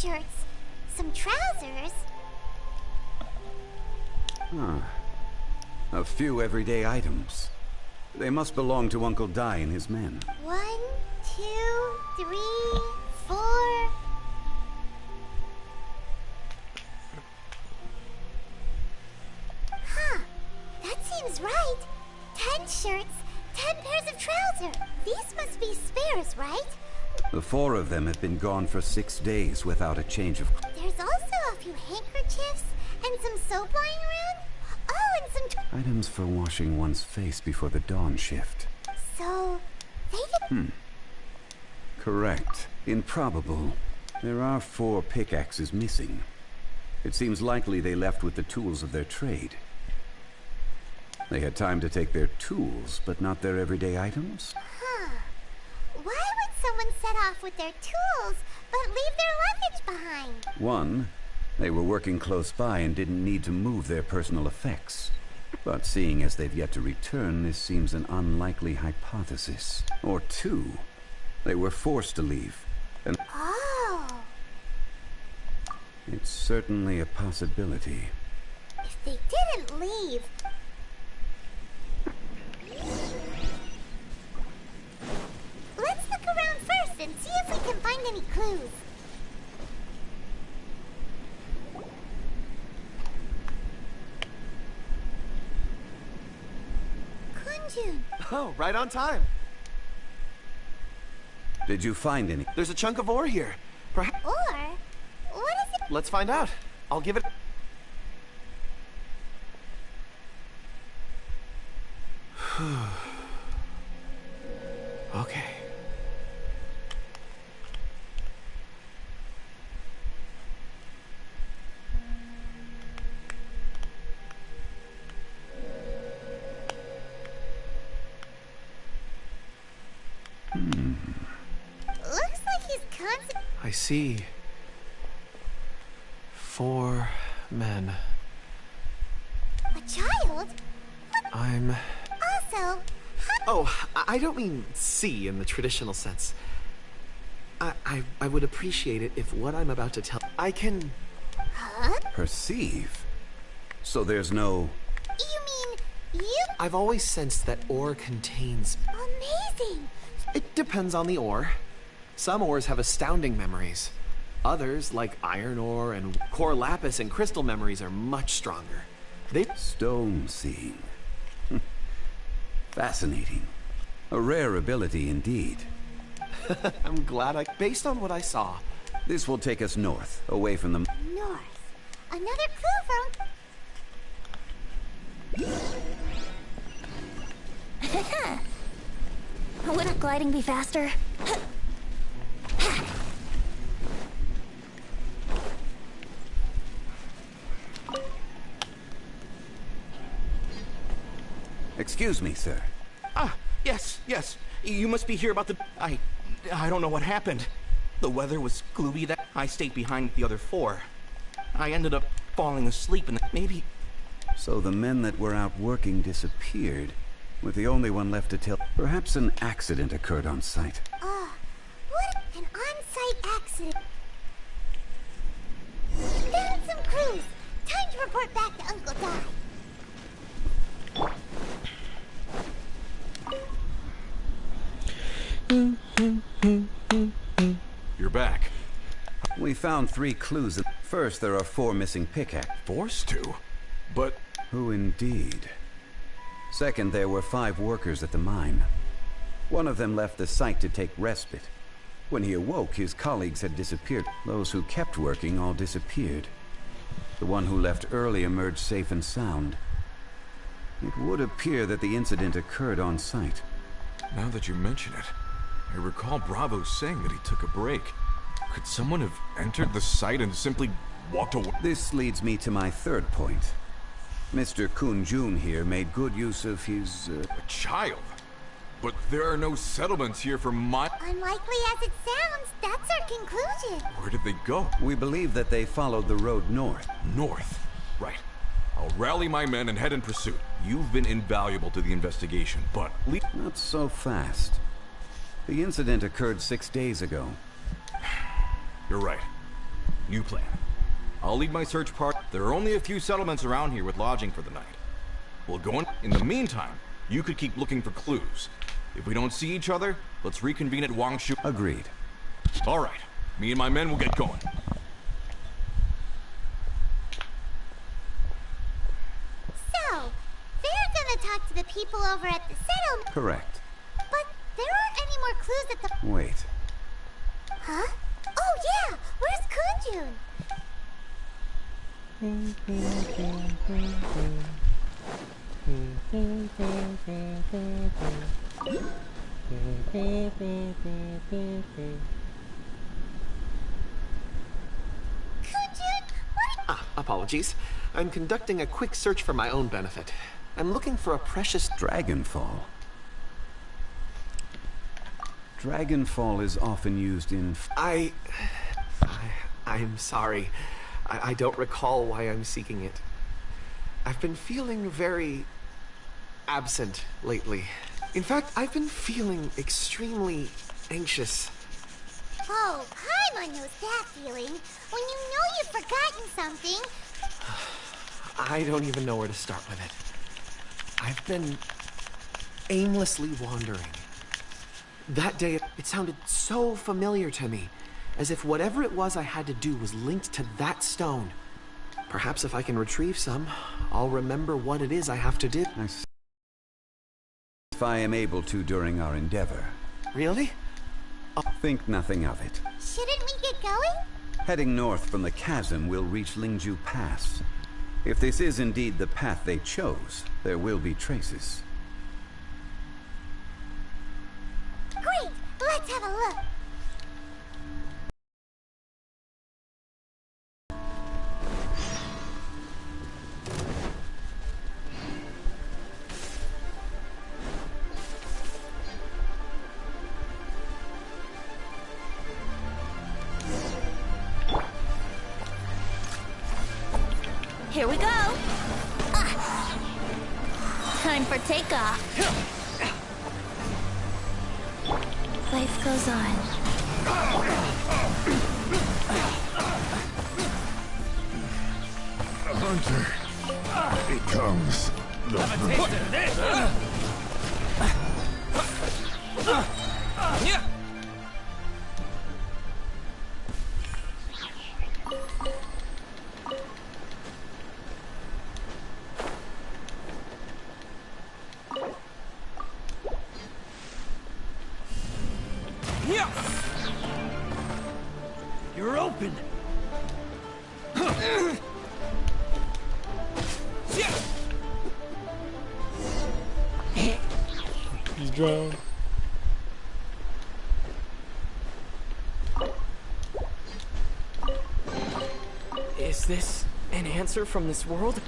Shirts, some trousers. Huh. A few everyday items. They must belong to Uncle Dai and his men. 1, 2, 3, 4. Huh. That seems right. 10 shirts, 10 pairs of trousers. These must be spares, right? The 4 of them have been gone for 6 days without a change of... There's also a few handkerchiefs and some soap lying around. Oh, and some... Items for washing one's face before the dawn shift. So, they did... Correct. Improbable. There are 4 pickaxes missing. It seems likely they left with the tools of their trade. They had time to take their tools, but not their everyday items? Huh. Why would someone set off with their tools, but leave their luggage behind? 1, they were working close by and didn't need to move their personal effects. But seeing as they've yet to return, this seems an unlikely hypothesis. Or 2, they were forced to leave. And oh! It's certainly a possibility. If they didn't leave... Let's look around first and see if we can find any clues. Kunjun! Oh, right on time. Did you find any? There's a chunk of ore here. Perhaps. Or? What is it? Let's find out. I'll give it. Okay. Looks like he's constantly. I see. 4 men. A child? I'm... Also, Oh, I don't mean see in the traditional sense. I would appreciate it if what I'm about to tell... I can... Huh? Perceive? So there's no... You mean you? I've always sensed that ore contains... Amazing! It depends on the ore. Some ores have astounding memories. Others, like iron ore and core lapis and crystal memories, are much stronger. They... Stone seeing. Fascinating. A rare ability indeed. I'm glad I... Based on what I saw... This will take us north, away from the... North. Another clue from... Wouldn't gliding be faster? Excuse me, sir. Ah, yes. You must be here about the... I don't know what happened. The weather was gloomy that I stayed behind the other 4. I ended up falling asleep and maybe... So the men that were out working disappeared, with the only one left to tell. Perhaps an accident occurred on site. What an on-site accident. Found some clues. Time to report back to Uncle Di. You're back. We found 3 clues. First, there are 4 missing pickaxes. Forced to? But... Who indeed? Second, there were 5 workers at the mine. One of them left the site to take respite. When he awoke, his colleagues had disappeared. Those who kept working all disappeared. The one who left early emerged safe and sound. It would appear that the incident occurred on site. Now that you mention it, I recall Bravo saying that he took a break. Could someone have entered the site and simply walked away? This leads me to my third point. Mr. Kunjun here made good use of his... A child? But there are no settlements here for my... Unlikely as it sounds, that's our conclusion. Where did they go? We believe that they followed the road north. North? Right. I'll rally my men and head in pursuit. You've been invaluable to the investigation, but... Not so fast. The incident occurred 6 days ago. You're right. New plan. I'll lead my search part. There are only a few settlements around here with lodging for the night. We'll go in the meantime, you could keep looking for clues. If we don't see each other, let's reconvene at Wangshu. Agreed. All right. Me and my men will get going. So, they're gonna talk to the people over at the settlement. Correct. But there aren't any more clues at the... Wait. Huh? Oh yeah! Where's Kunjun? Apologies. I'm conducting a quick search for my own benefit. I'm looking for a precious... Dragonfall. Dragonfall is often used in... I'm sorry. I don't recall why I'm seeking it. I've been feeling very... absent lately. In fact, I've been feeling extremely anxious. Oh, Paimon knows that feeling. When you know you've forgotten something. I don't even know where to start with it. I've been aimlessly wandering. That day, it sounded so familiar to me, as if whatever it was I had to do was linked to that stone. Perhaps if I can retrieve some, I'll remember what it is I have to do. if I am able to during our endeavor. Really? Think nothing of it. Shouldn't we get going? Heading north from the chasm, we'll reach Lingju Pass. If this is indeed the path they chose, there will be traces. Great! Let's have a look. Here we go! Time for takeoff. Life goes on. A hunter becomes the Have a taste of this! Yeah. You're open! He's drowned. Is this an answer from this world?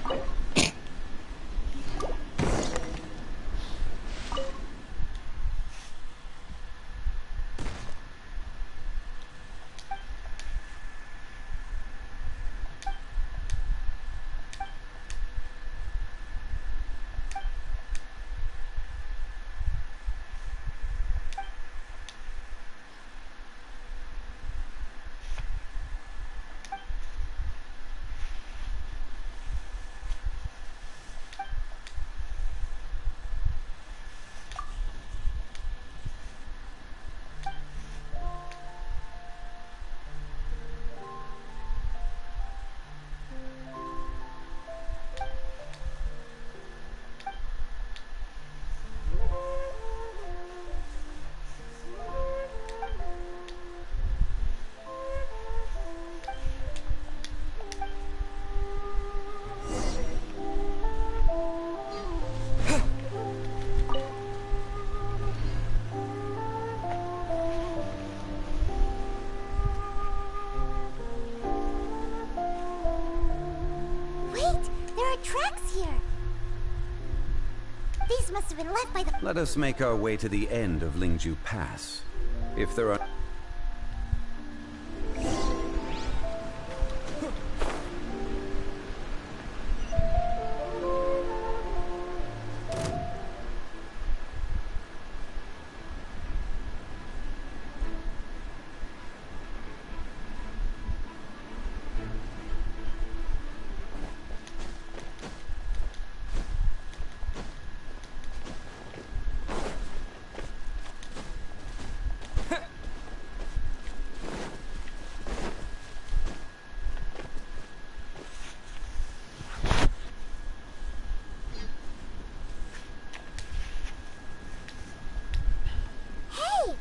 Tracks here. These must have been left by the... Let us make our way to the end of Lingju Pass. If there are...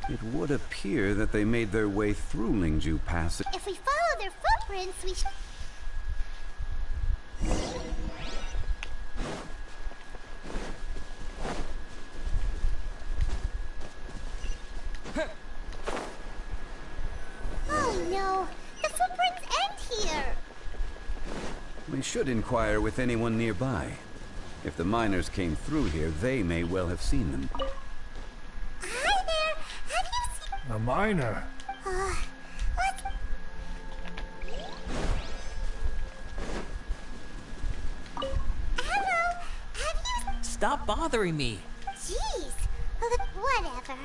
It would appear that they made their way through Lingju Pass. If we follow their footprints, we should... Oh no! The footprints end here! We should inquire with anyone nearby. If the miners came through here, they may well have seen them. A miner. Hello? Have you... Stop bothering me. Jeez. Whatever.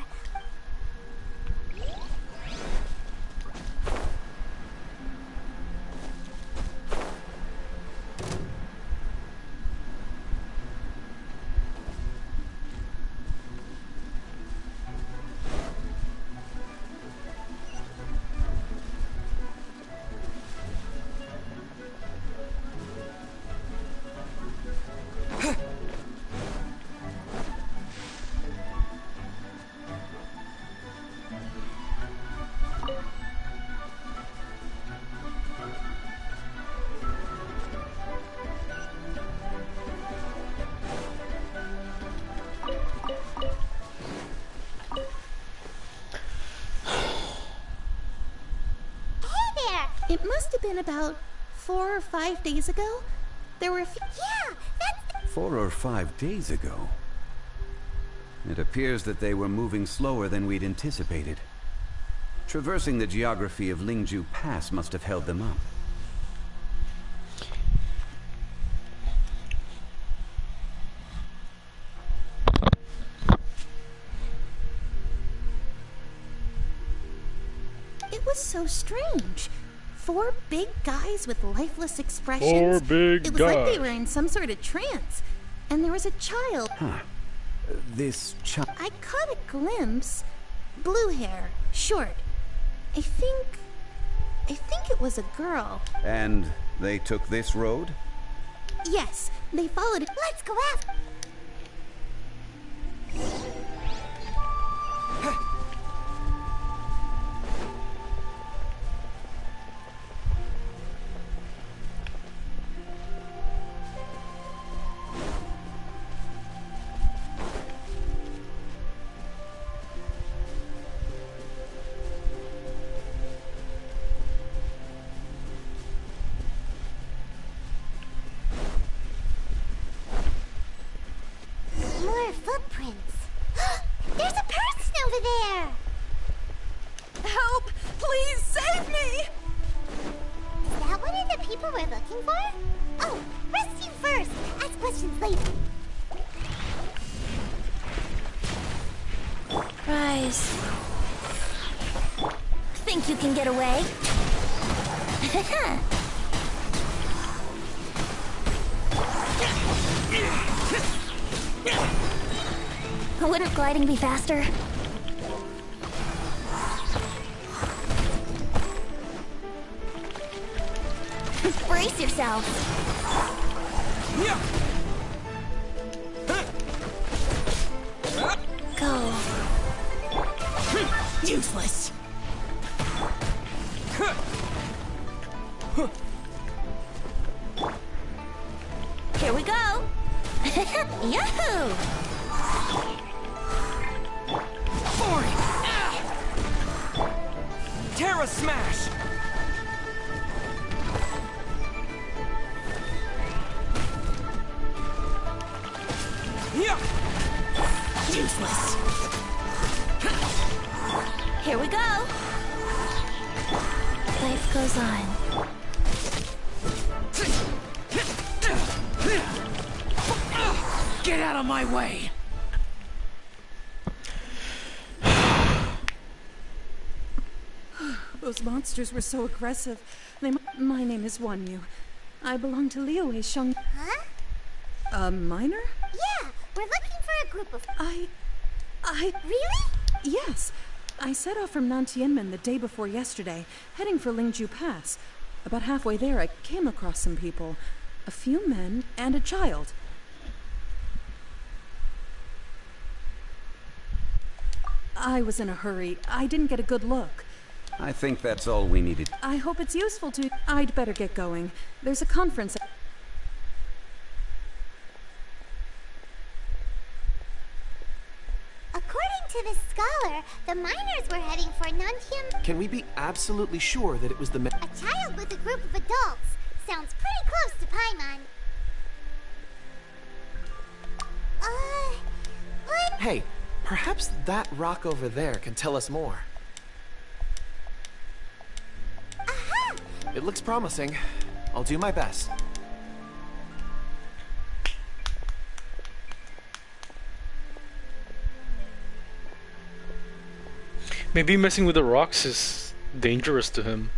It must have been about 4 or 5 days ago. There were a few... Yeah, that's... 4 or 5 days ago. It appears that they were moving slower than we'd anticipated. Traversing the geography of Lingju Pass must have held them up. It was so strange. 4 big guys with lifeless expressions. 4 big It was guys. like they were in some sort of trance. And there was a child. Huh. This child... I caught a glimpse. Blue hair, short. I think it was a girl. And they took this road? Yes, they followed it. Let's go after... More footprints. There's a person over there. Help! Please save me! Is that one of the people we're looking for? Oh, rescue first. Ask questions later. Rise. Think you can get away? Wouldn't gliding be faster? Brace yourself. Go. Useless. Here we go. Yahoo! Terra Smash! Yeah! Useless. Here we go. Life goes on. Get out of my way! Those monsters were so aggressive. My name is Wanyu. I belong to Liyue Sheng. Huh? A miner? Yeah, we're looking for a group of... I... Really? Yes. I set off from Nantianmen the day before yesterday, heading for Lingju Pass. About halfway there, I came across some people. A few men and a child. I was in a hurry. I didn't get a good look. I think that's all we needed. I hope it's useful to... I'd better get going. There's a conference... According to this scholar, the miners were heading for Nantian... Can we be absolutely sure that it was the men? A child with a group of adults. Sounds pretty close to Paimon. What? Hey, perhaps that rock over there can tell us more. Aha! It looks promising. I'll do my best. Maybe messing with the rocks is dangerous to him.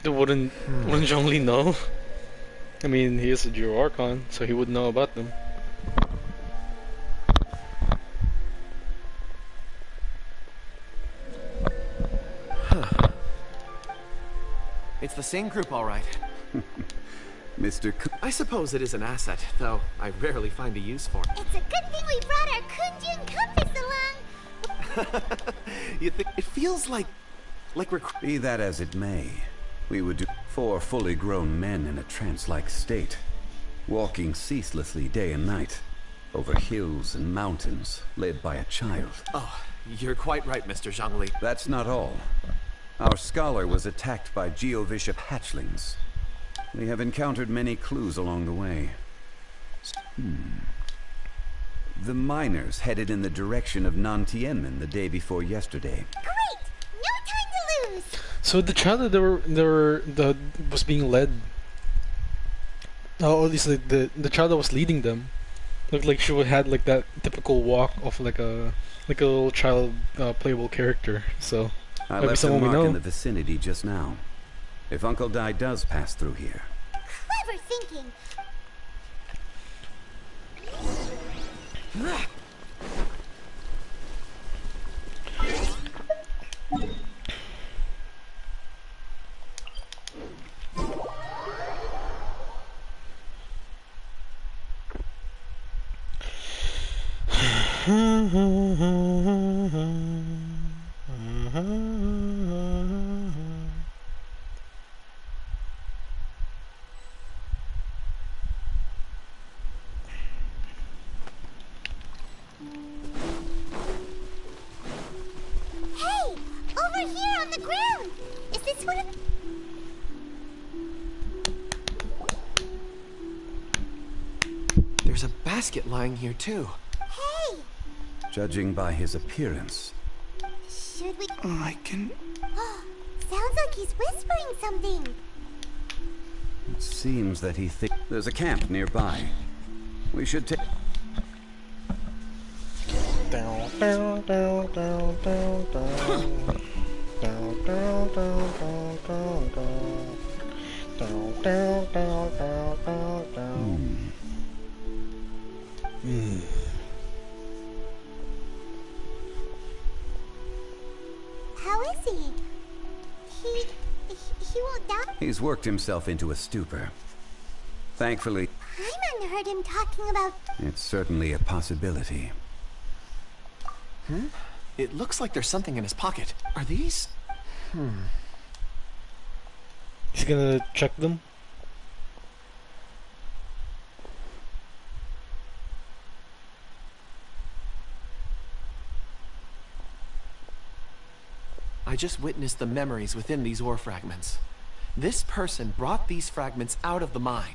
Wouldn't Zhongli know? I mean, he is a Geo Archon, so he would know about them. It's the same group, all right. Mr. I suppose it is an asset, though I rarely find a use for it. It's a good thing we brought our Kunjun compass along. You think it feels like we're... Be that as it may, we would do 4 fully grown men in a trance-like state, walking ceaselessly day and night, over hills and mountains, led by a child. Oh, you're quite right, Mr. Zhongli. That's not all. Our scholar was attacked by Geovishap hatchlings. We have encountered many clues along the way. The miners headed in the direction of Nantienmen the day before yesterday. Great! No time to lose! So the child that was being led, at least the child that was leading them, looked like she had like that typical walk of like a little child playable character. So I maybe left a someone we mark know. in the vicinity just now. If Uncle Dai does pass through here. Clever thinking. Hey! Over here on the ground! Is this one of... There's a basket lying here, too. Hey! Judging by his appearance, Should we... I can... Sounds like he's whispering something. it seems that he thinks there's a camp nearby. We should take... How is he? He won't die. He's worked himself into a stupor. Thankfully, Paimon heard him talking about... it's certainly a possibility. It looks like there's something in his pocket. Are these? He's gonna check them. I just witnessed the memories within these ore fragments. This person brought these fragments out of the mine.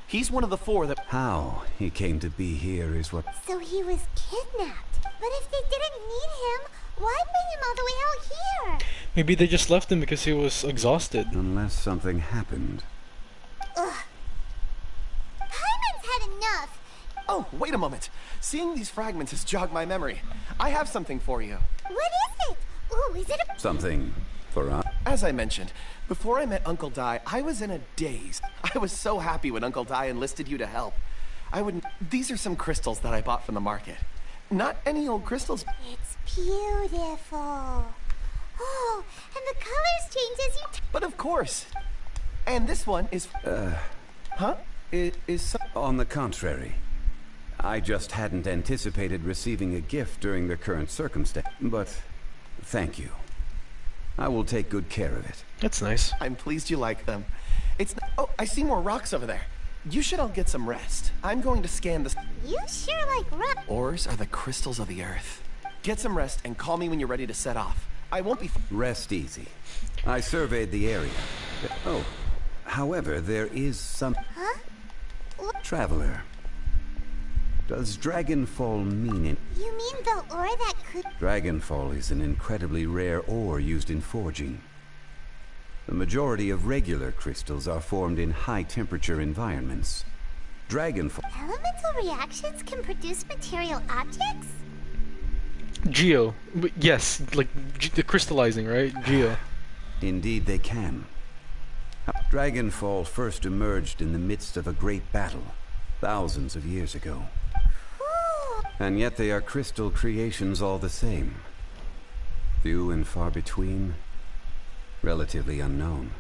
He's one of the 4 that... How he came to be here is what... So he was kidnapped. But if they didn't need him, why bring him all the way out here? Maybe they just left him because he was exhausted. Unless something happened. Ugh. Paimon's had enough. Oh, wait a moment. Seeing these fragments has jogged my memory. I have something for you. What is it? Ooh, is it a... Something for us. As I mentioned, before I met Uncle Dai, I was in a daze. I was so happy when Uncle Dai enlisted you to help. These are some crystals that I bought from the market. Not any old crystals. It's beautiful. Oh, and the colors change as you... But of course. And this one is... Huh? Is On the contrary. I just hadn't anticipated receiving a gift during the current circumstance. But thank you. I will take good care of it. That's nice. I'm pleased you like them. Oh, I see more rocks over there. You should all get some rest. I'm going to scan the... You sure like rock. Ores are the crystals of the earth. Get some rest and call me when you're ready to set off. I won't be... Rest easy. I surveyed the area. Oh, however, there is some... Huh? Traveler. Does Dragonfall mean it? You mean the ore that could... Dragonfall is an incredibly rare ore used in forging. The majority of regular crystals are formed in high-temperature environments. Dragonfall... Elemental reactions can produce material objects? Geo. Yes, like the crystallizing, right? Geo. Indeed they can. Dragonfall first emerged in the midst of a great battle, thousands of years ago. And yet they are crystal creations all the same. Few and far between, relatively unknown.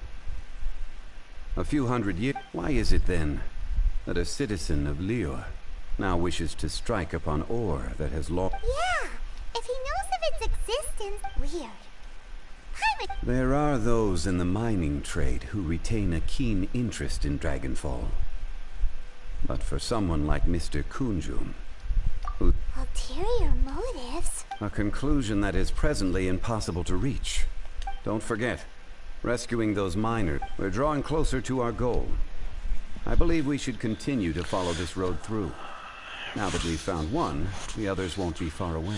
A few hundred years... Why is it then that a citizen of Lior now wishes to strike upon ore that has long... Yeah, if he knows of its existence... Weird. There are those in the mining trade who retain a keen interest in Dragonfall. But for someone like Mr. Kunjun, who... Ulterior motives? A conclusion that is presently impossible to reach. Don't forget, rescuing those miners. We're drawing closer to our goal. I believe we should continue to follow this road through. Now that we've found one, the others won't be far away.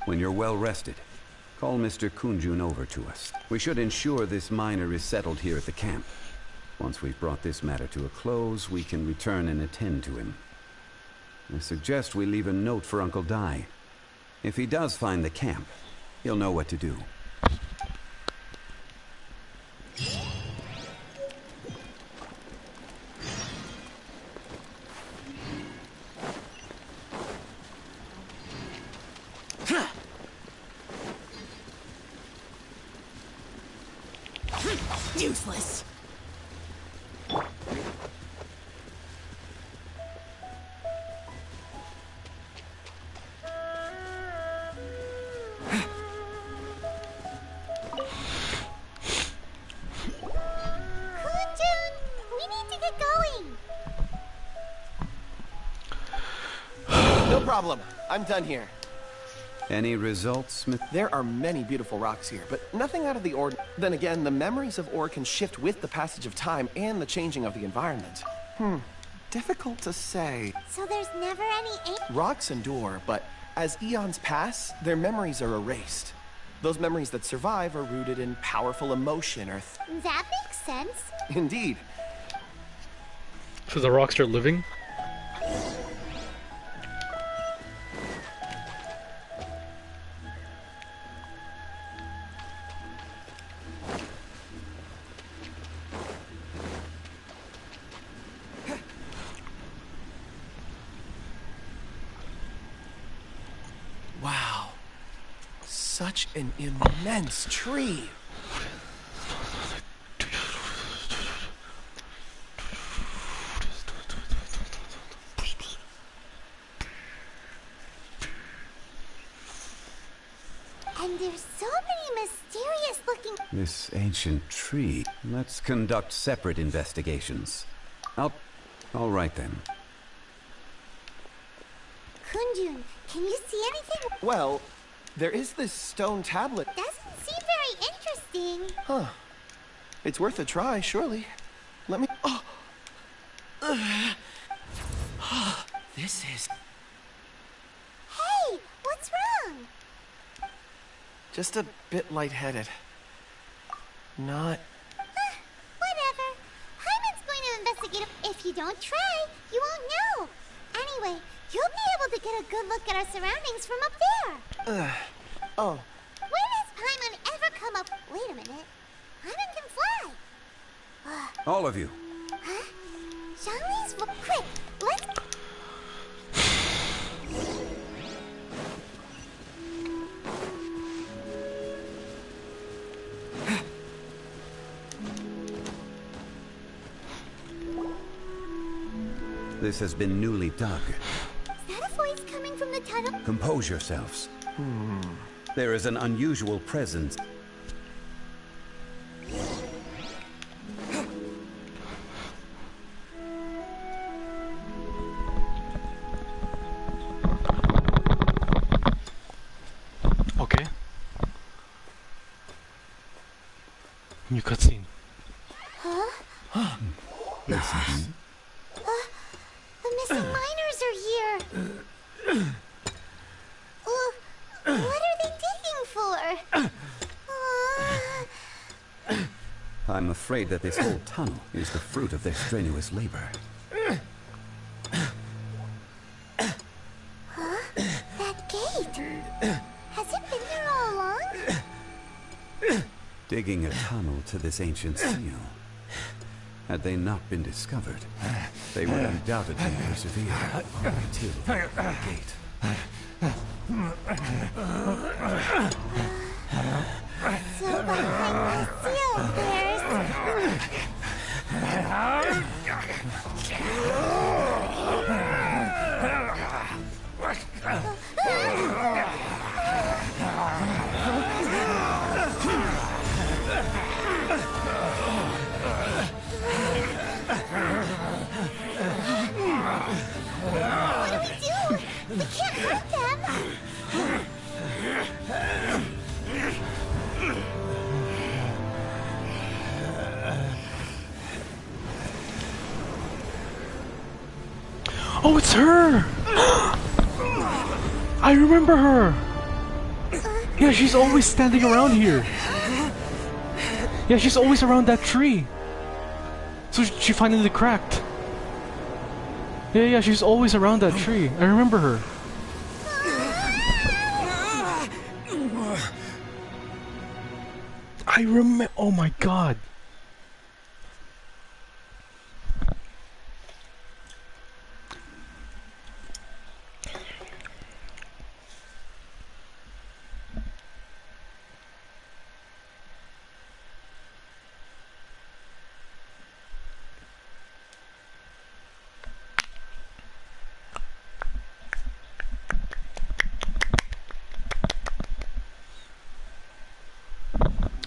When you're well rested, call Mr. Kunjun over to us. We should ensure this miner is settled here at the camp. Once we've brought this matter to a close, we can return and attend to him. I suggest we leave a note for Uncle Dai. If he does find the camp, he'll know what to do. Useless. No problem. I'm done here. Any results, Smith? There are many beautiful rocks here, but nothing out of the ordinary. Then again, the memories of ore can shift with the passage of time and the changing of the environment. Difficult to say. So there's never any Rocks endure, but as eons pass, their memories are erased. Those memories that survive are rooted in powerful emotion or... That makes sense. Indeed. So the rocks are living? Wow. Such an immense tree. And there's so many mysterious looking... This ancient tree. Let's conduct separate investigations. All right then. Kunjun, can you see anything? Well, there is this stone tablet. Doesn't seem very interesting. Huh. It's worth a try, surely. Let me... Oh! This is... Hey, what's wrong? just a bit lightheaded. Not... Whatever. Hyman's going to investigate. If you don't try, you won't know. Anyway, you'll be able to get a good look at our surroundings from up there. Oh. When has Paimon ever come up... Wait a minute. Hyman can fly. All of you. Huh? Zhongli's... Quick, let's... This has been newly dug. Is that a voice coming from the tunnel? Compose yourselves. There is an unusual presence. Okay. New cutscene. Huh? Listen. The missing miners are here. What are they digging for? I'm afraid that this whole tunnel is the fruit of their strenuous labor. Huh? That gate. Has it been there all along? Digging a tunnel to this ancient seal. Had they not been discovered, they would undoubtedly persevere until the gate. So behind the seal, there's... Oh, it's her! I remember her! Yeah, she's always standing around here. Yeah, she's always around that tree. So she finally cracked. Yeah, she's always around that tree. I remember her. I remember. Oh my god.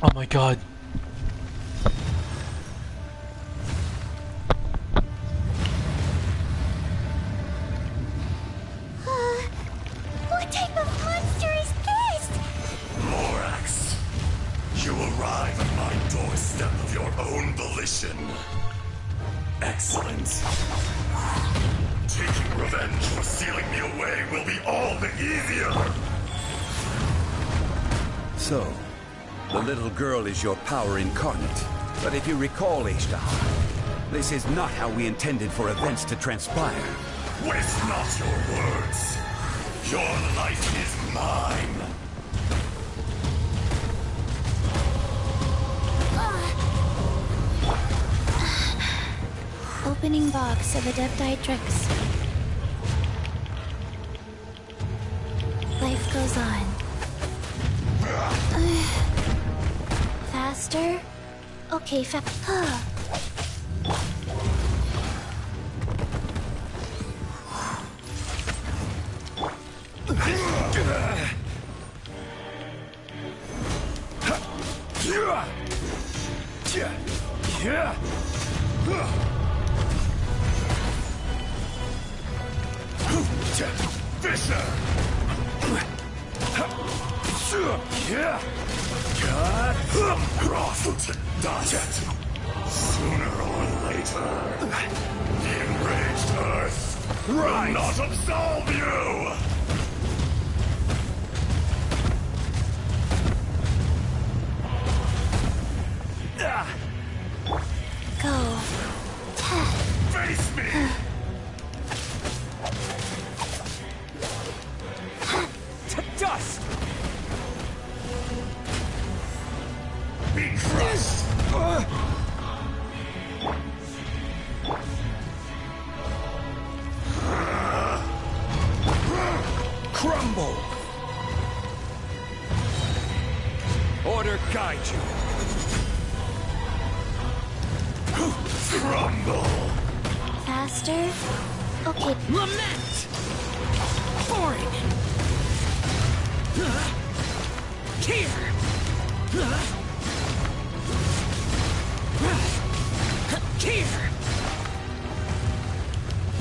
Oh my god. What type of monster is this? Lorax, you arrive at my doorstep of your own volition. Excellent. Taking revenge for sealing me away will be all the easier. So, the little girl is your power incarnate. But if you recall, Ishtar, this is not how we intended for events to transpire. Waste not your words. Your life is mine. Opening box of Adeptitrix. Life goes on. Faster? Okay, Fisher! Crossed to dust. Sooner or later, the enraged Earth will not absolve you! Go. Face me! To dust! Be crushed! Crumble! Order guide you. Crumble! Faster? Okay. Lament! Boring! Here! Here!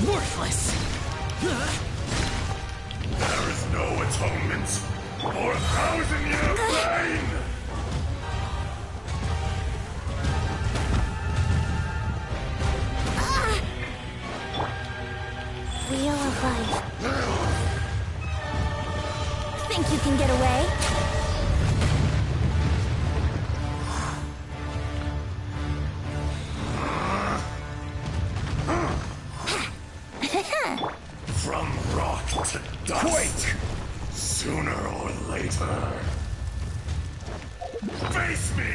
Worthless! There is no atonement for 1,000-year pain! Wheel of life. Think you can get away? From rock to dust. Quake! Sooner or later. Face me!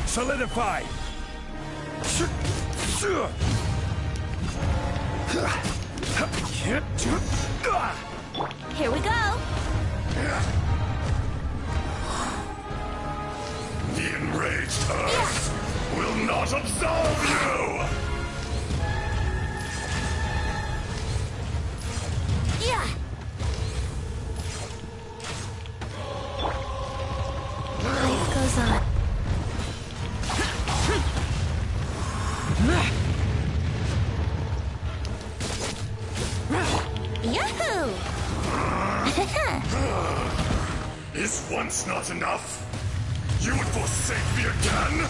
Solidify! Here we go. The enraged Earth will not absolve you! Yeah. Life goes on. Was once not enough? You would forsake me again?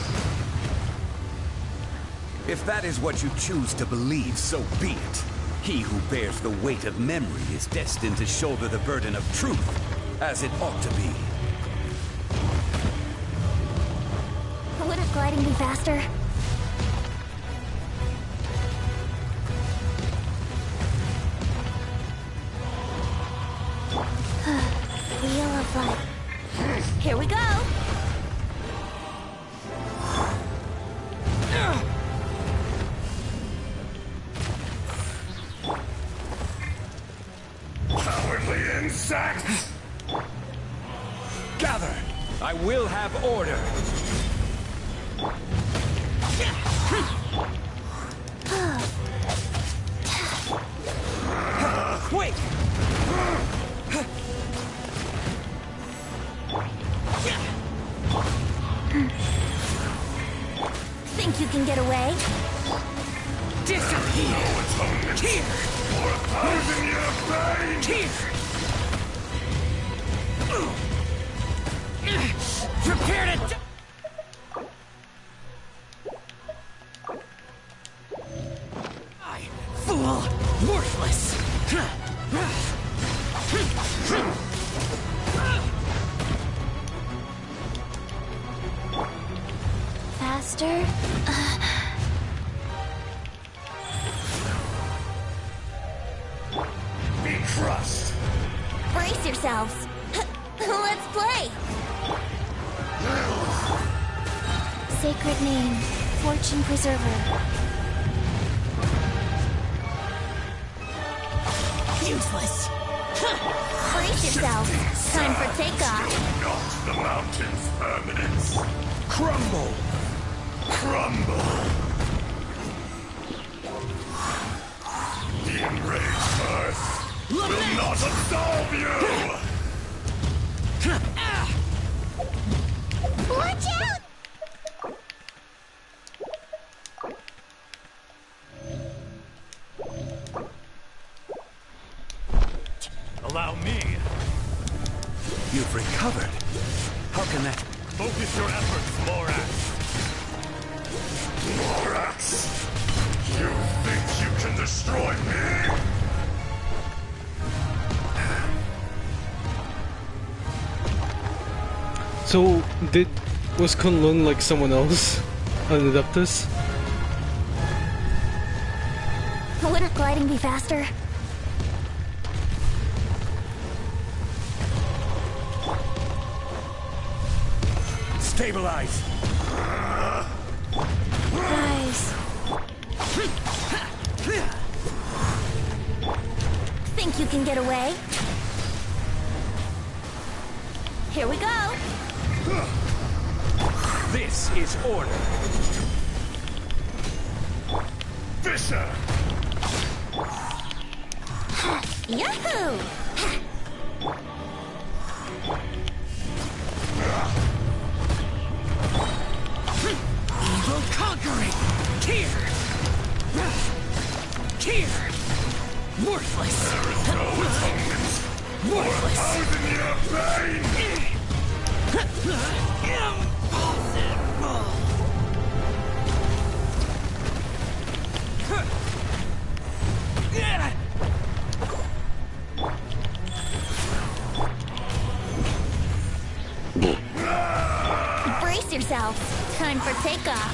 If that is what you choose to believe, so be it. He who bears the weight of memory is destined to shoulder the burden of truth, as it ought to be. Wouldn't gliding be faster? Wheel of life. Here we go! Cowardly insects! Gather! I will have order! Quick! Think you can get away? Disappear! No atonement Here! for 1,000 year pain! Here! Prepare to die! Fool! Worthless! Faster? Be crushed! Brace yourselves! Let's play! Sacred name, Fortune Preserver. Useless! Brace yourselves! Time for takeoff! Not the mountain's permanence! Crumble! Crumble! The enraged earth will not absolve you! Watch out! Allow me. You've recovered. How can that... Focus your efforts, Morax. Morax! You think you can destroy me? So, was Kunlun like someone else on Adeptus? Wouldn't gliding be faster? Stabilize! Rise. Think you can get away? Here we go! This is order! Fisher! Yahoo! Evil conquering! Here! Here! Worthless! There is no atonement for 1,000 year pain! Impossible! Brace yourselves. Time for takeoff.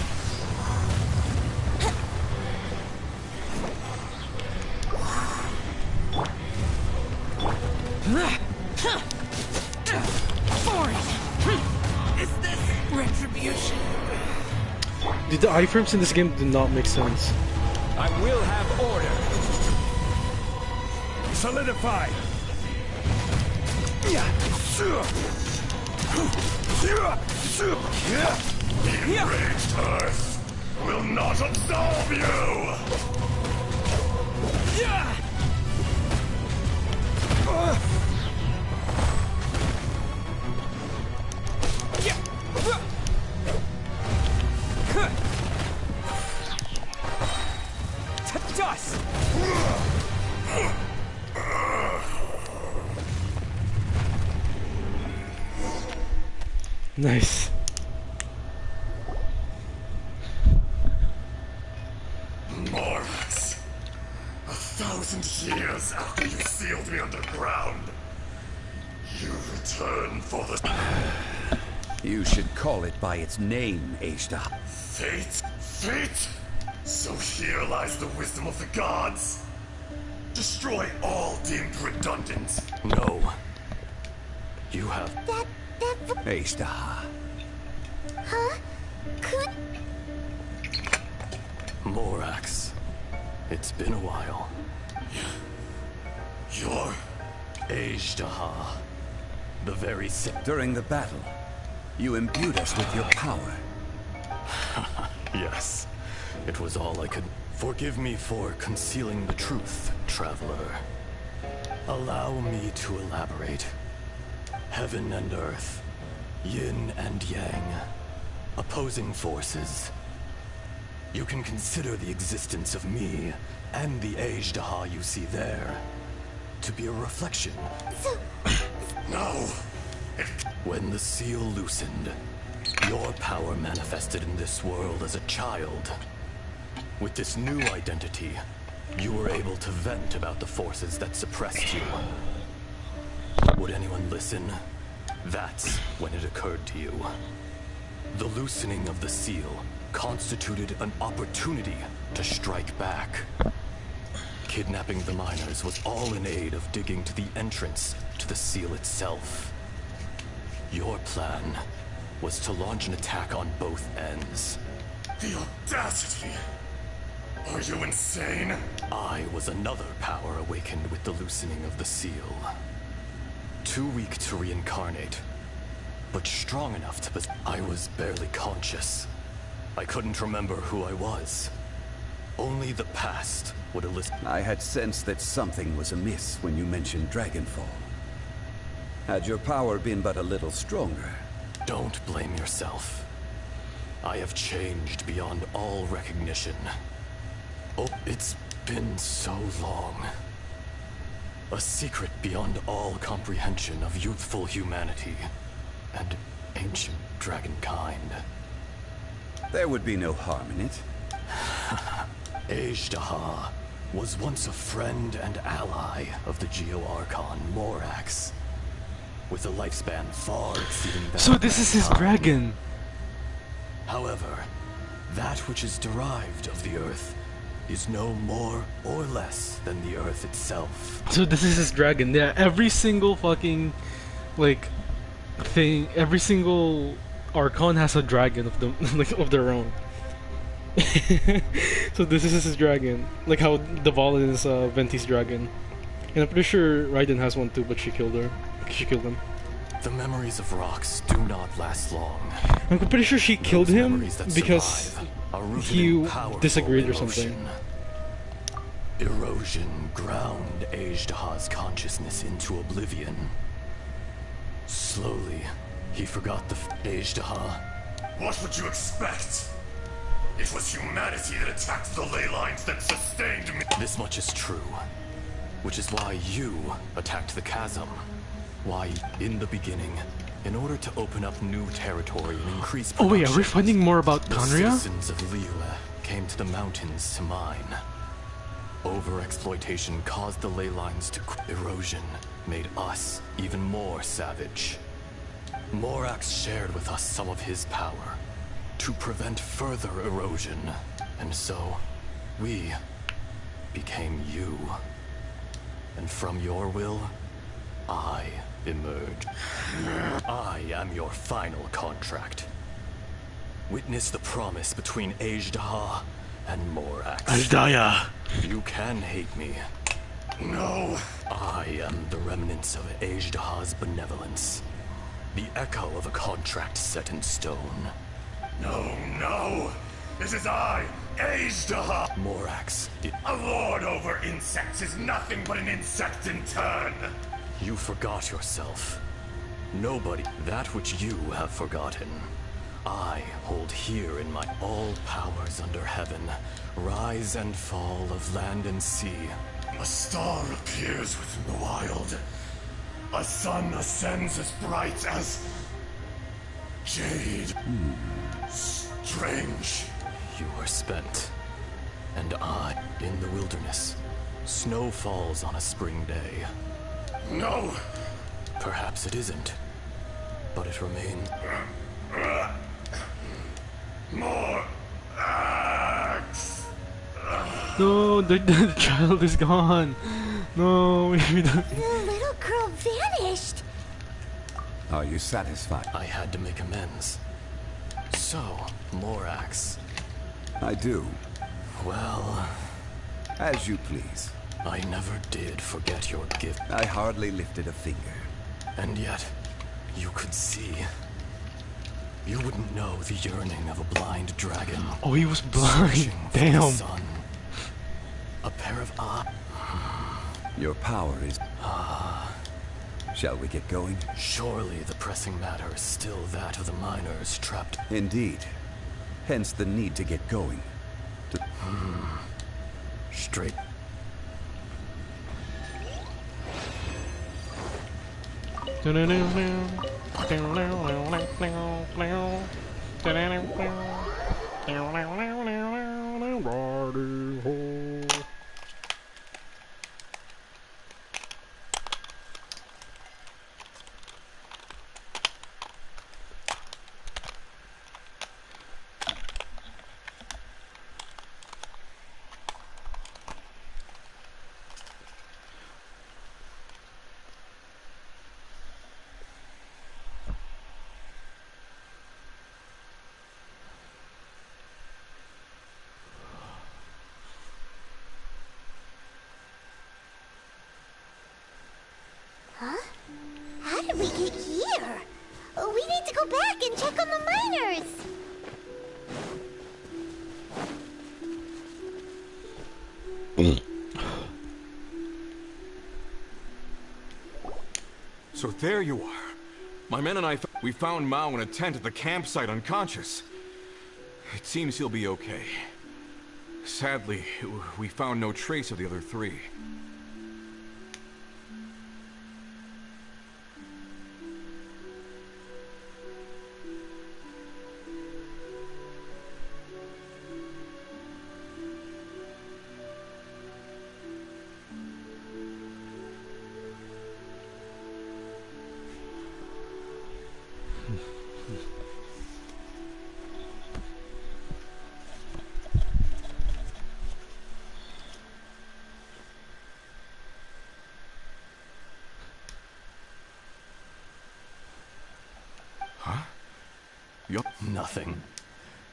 Foreign! Is this retribution? Dude, the iframes in this game do not make sense. I will have order. Solidify. The enraged earth will not absolve you! To dust! Nice. Morax, 1,000 years after you sealed me underground, you return for the... You should call it by its name, Ashta. Fate? Fate? So here lies the wisdom of the gods. Destroy all deemed redundant. No. You have... Ashta. Huh? Could... Morax. It's been a while. You're... Ajdaha. The very During the battle, you imbued us with your power. Yes. It was all I could... Forgive me for concealing the truth, traveler. Allow me to elaborate. Heaven and earth. Yin and yang. Opposing forces. You can consider the existence of me and the Ajdaha you see there to be a reflection. No! When the seal loosened, your power manifested in this world as a child. With this new identity, you were able to vent about the forces that suppressed you. Would anyone listen? That's when it occurred to you. The loosening of the seal constituted an opportunity to strike back. Kidnapping the miners was all in aid of digging to the entrance to the seal itself. Your plan was to launch an attack on both ends. The audacity! Are you insane? I was another power awakened with the loosening of the seal. Too weak to reincarnate, but strong enough to I was barely conscious. I couldn't remember who I was. Only the past would elicit. I had sensed that something was amiss when you mentioned Dragonfall. Had your power been but a little stronger... Don't blame yourself. I have changed beyond all recognition. Oh, it's been so long. A secret beyond all comprehension of youthful humanity and ancient dragonkind. There would be no harm in it. Ajdaha was once a friend and ally of the Geo-Archon Morax, with a lifespan far exceeding that. So this is his dragon. However, that which is derived of the Earth is no more or less than the Earth itself. So this is his dragon. Yeah, every single fucking like thing, every single Archon has a dragon of them, like of their own. So this is his dragon, like how Dvalin is Venti's dragon, and I'm pretty sure Raiden has one too, but she killed her. She killed him. The memories of rocks do not last long. I'm pretty sure she killed him because survive, he disagreed or something. Erosion ground Ajdaha's consciousness into oblivion. Slowly, he forgot the Ajdaha. What would you expect? It was humanity that attacked the ley lines that sustained me. This much is true. Which is why you attacked the chasm. Why, in the beginning, in order to open up new territory and increase production, oh wait, are we finding more about Conria? The citizens of Liyue came to the mountains to mine. Overexploitation caused the ley lines to erosion, made us even more savage. Morax shared with us some of his power to prevent further erosion, and so we became you. And from your will, I emerged. I am your final contract. Witness the promise between Ajdaha and Morax. Ajdaya! You can hate me. No! I am the remnants of Ajdaha's benevolence. The echo of a contract set in stone. No, no! This is I, Ajdaha! Morax, a lord over insects is nothing but an insect in turn! You forgot yourself. Nobody, that which you have forgotten. I hold here in my all powers under heaven, rise and fall of land and sea. A star appears within the wild. A sun ascends as bright as... Jade. Strange. You are spent. And I, in the wilderness. Snow falls on a spring day. No. Perhaps it isn't. But it remains. More axe. No, the child is gone. No, we don't. The little girl vanished. Are you satisfied? I had to make amends. So, more axe. I do. Well, as you please. I never did forget your gift. I hardly lifted a finger. And yet, you could see. You wouldn't know the yearning of a blind dragon. Oh, he was blind. Damn. Sun. A pair of eyes. Your power is... Shall we get going? Surely the pressing matter is still that of the miners trapped. Indeed. Hence the need to get going. Straight. Huh? How did we get here? We need to go back and check on the miners. So there you are. My men and I, we found Mao in a tent at the campsite unconscious. It seems he'll be okay. Sadly, we found no trace of the other three. Nothing.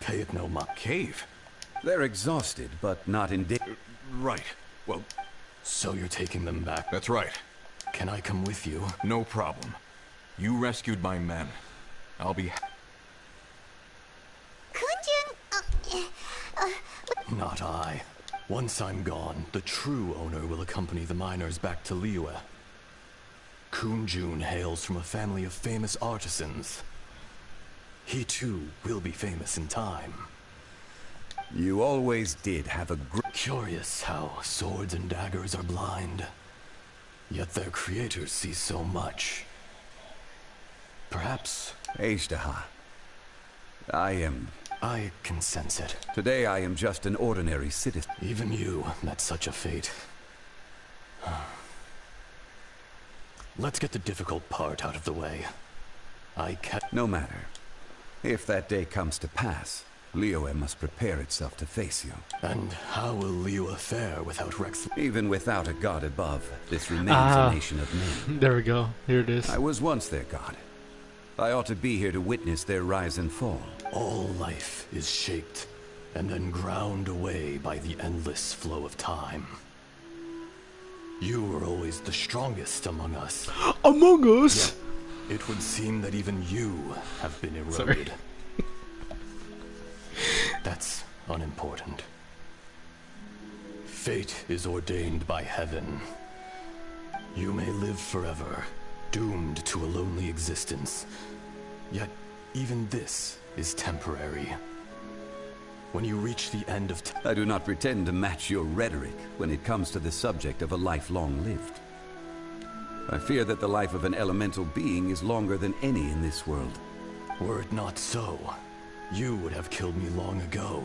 Pay it no mind. Cave? They're exhausted, but not in right. Well... So you're taking them back? That's right. Can I come with you? No problem. You rescued my men. I'll be... Kunjun... Not I. Once I'm gone, the true owner will accompany the miners back to Liyue. Kunjun hails from a family of famous artisans. He too will be famous in time. You always did have a Curious how swords and daggers are blind. Yet their creators see so much. Perhaps... Ejdaha. I can sense it. Today I am just an ordinary citizen. Even you met such a fate. Let's get the difficult part out of the way. No matter. If that day comes to pass, Liyue must prepare itself to face you. And how will Liyue fare without Rex? Even without a god above, this remains a nation of men. There we go. Here it is. I was once their god. I ought to be here to witness their rise and fall. All life is shaped and then ground away by the endless flow of time. You were always the strongest among us. Among us? Yet, it would seem that even you have been eroded. That's unimportant. Fate is ordained by heaven. You may live forever, doomed to a lonely existence. Yet, even this is temporary. When you reach the end of I do not pretend to match your rhetoric when it comes to the subject of a life long lived. I fear that the life of an elemental being is longer than any in this world. Were it not so, you would have killed me long ago,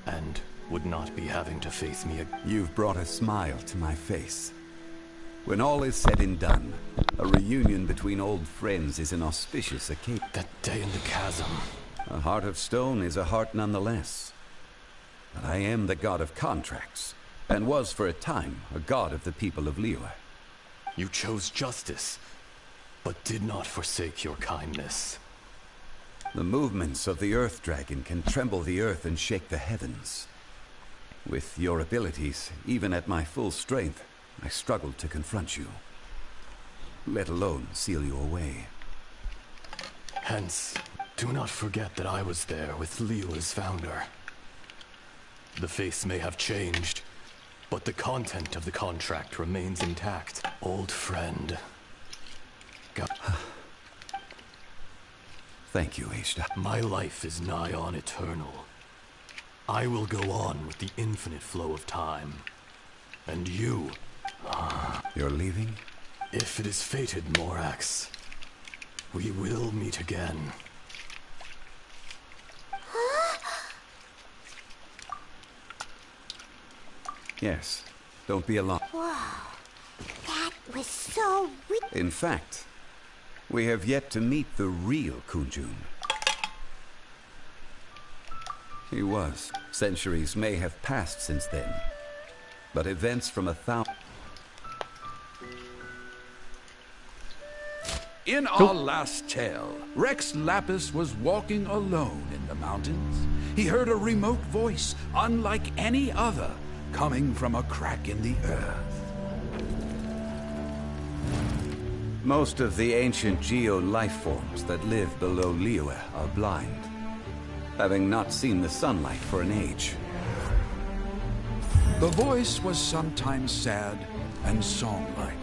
and would not be having to face me again. You've brought a smile to my face. When all is said and done, a reunion between old friends is an auspicious occasion. That day in the chasm. A heart of stone is a heart nonetheless. But I am the god of contracts, and was for a time a god of the people of Liyue. You chose justice, but did not forsake your kindness. The movements of the Earth Dragon can tremble the earth and shake the heavens. With your abilities, even at my full strength, I struggled to confront you, let alone seal you away. Hence, do not forget that I was there with Liyue's founder. The face may have changed, but the content of the contract remains intact. Old friend. Thank you, Ashta. My life is nigh on eternal. I will go on with the infinite flow of time. And you... You're leaving? If it is fated, Morax, we will meet again. Yes. Don't be alarmed. Wow. That was so weird. In fact, we have yet to meet the real Kunjun. He was. Centuries may have passed since then, but events from 1,000... In our last tale, Rex Lapis was walking alone in the mountains. He heard a remote voice, unlike any other, coming from a crack in the earth. Most of the ancient geo life forms that live below Liyue are blind, having not seen the sunlight for an age. The voice was sometimes sad and song-like.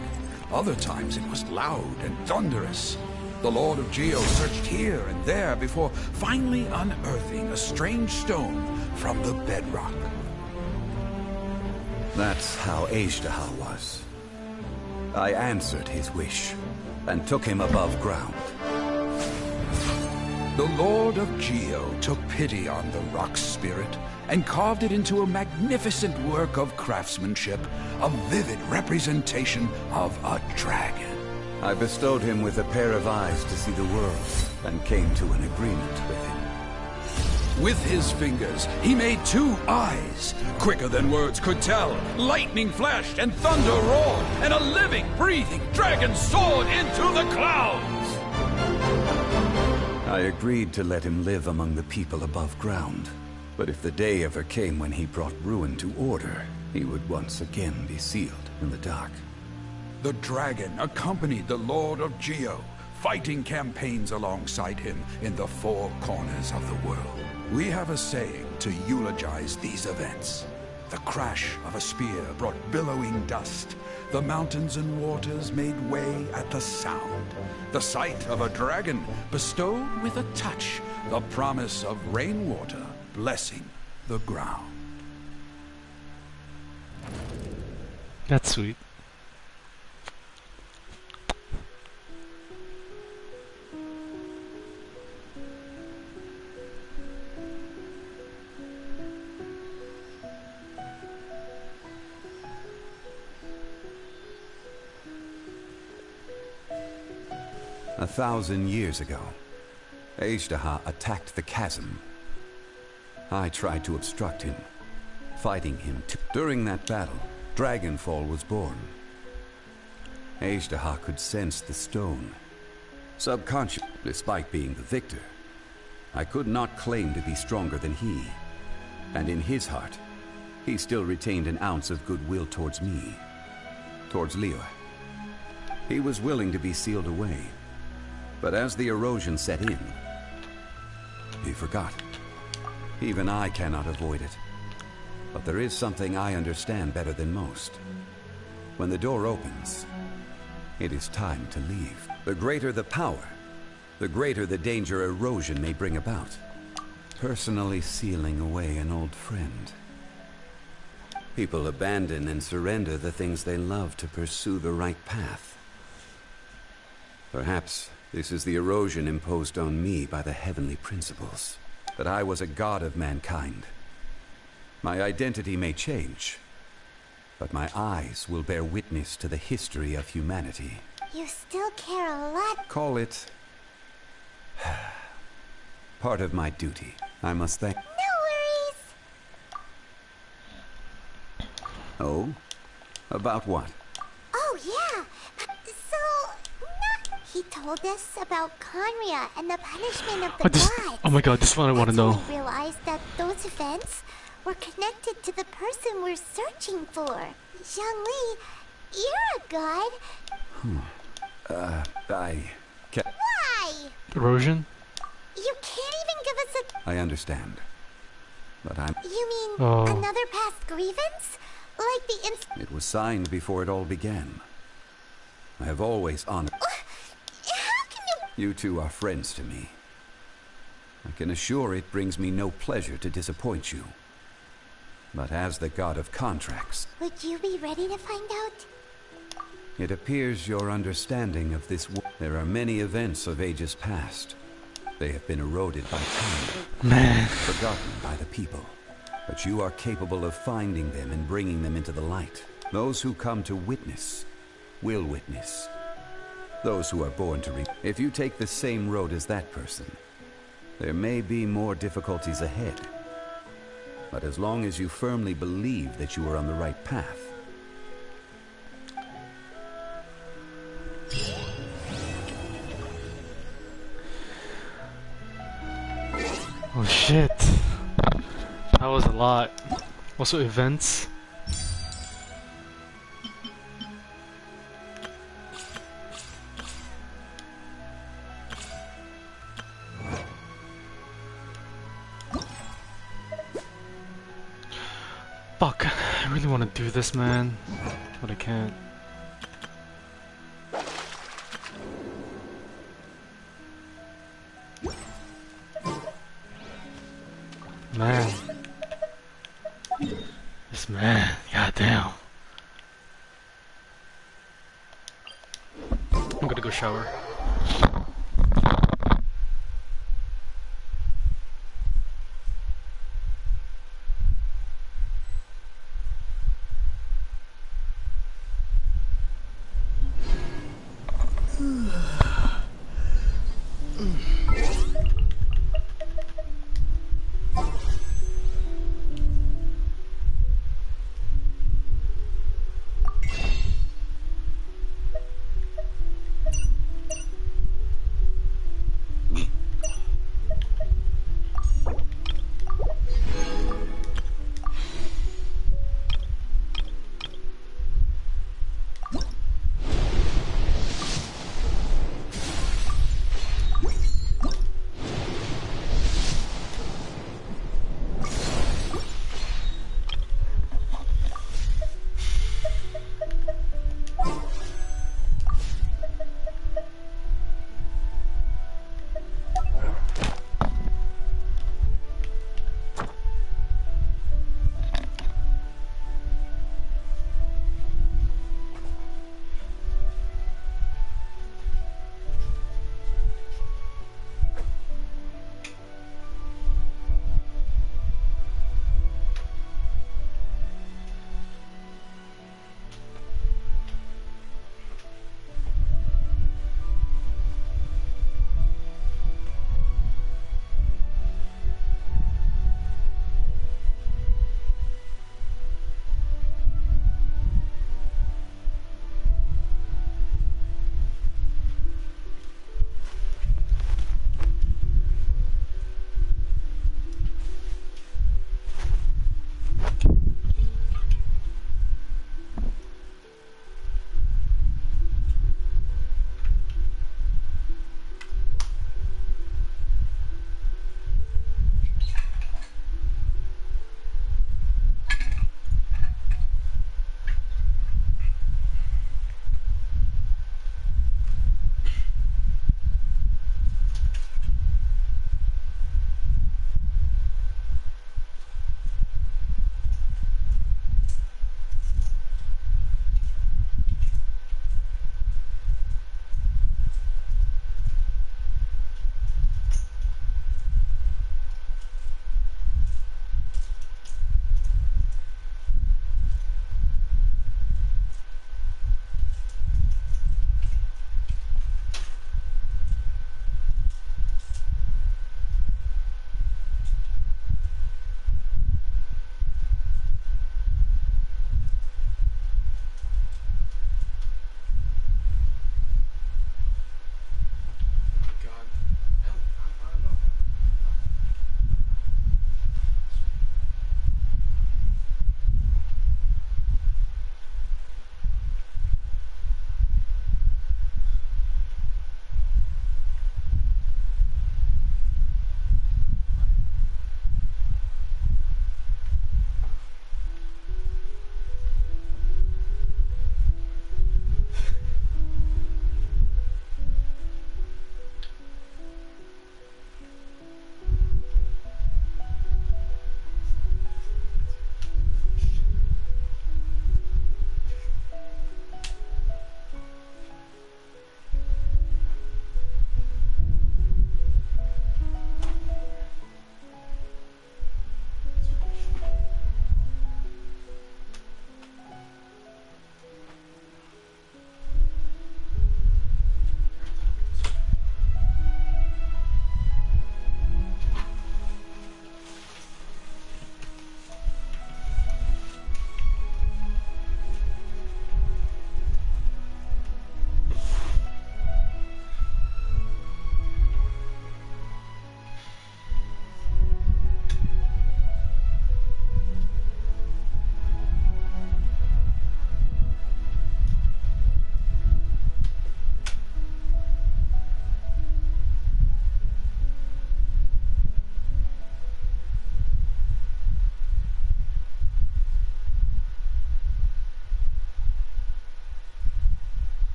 Other times it was loud and thunderous. The Lord of Geo searched here and there before finally unearthing a strange stone from the bedrock. That's how Ashta was. I answered his wish and took him above ground. The Lord of Geo took pity on the rock spirit and carved it into a magnificent work of craftsmanship, a vivid representation of a dragon. I bestowed him with a pair of eyes to see the world and came to an agreement with him. With his fingers, he made 2 eyes. Quicker than words could tell, lightning flashed and thunder roared, and a living, breathing dragon soared into the clouds! I agreed to let him live among the people above ground. But if the day ever came when he brought ruin to order, he would once again be sealed in the dark. The dragon accompanied the Lord of Geo, fighting campaigns alongside him in the 4 corners of the world. We have a saying to eulogize these events. The crash of a spear brought billowing dust. The mountains and waters made way at the sound. The sight of a dragon bestowed with a touch the promise of rainwater blessing the ground. That's sweet. A 1,000 years ago, Ashta attacked the chasm. I tried to obstruct him, fighting him. During that battle, Dragonfall was born. Ashta could sense the stone. Subconscious, despite being the victor, I could not claim to be stronger than he. And in his heart, he still retained an ounce of goodwill towards me, towards Liyue. He was willing to be sealed away. But as the erosion set in, he forgot. Even I cannot avoid it. But there is something I understand better than most. When the door opens, it is time to leave. The greater the power, the greater the danger erosion may bring about. Personally sealing away an old friend. People abandon and surrender the things they love to pursue the right path. Perhaps This is the erosion imposed on me by the heavenly principles. That I was a god of mankind. My identity may change, but my eyes will bear witness to the history of humanity. You still care a lot. Call it part of my duty. I must thank. No worries. Oh? About what? Oh, yeah. He told us about Conria and the punishment of the gods. Oh my god, this one I want to know. We realized that those events were connected to the person we're searching for. Zhongli, you're a god. I can't. Why? Erosion? You can't even give us a... I understand. But I'm... You mean another past grievance? Like the It was signed before it all began. I have always honored... How can you... You two are friends to me. I can assure it brings me no pleasure to disappoint you. But as the god of contracts... Would you be ready to find out? It appears your understanding of this... There are many events of ages past. They have been eroded by time. Forgotten by the people. But you are capable of finding them and bringing them into the light. Those who come to witness will witness. Those who are born to If you take the same road as that person, there may be more difficulties ahead. But as long as you firmly believe that you are on the right path... Oh shit. That was a lot. Also events. Fuck, I really want to do this, man, but I can't. Man. This man, goddamn. I'm gonna go shower.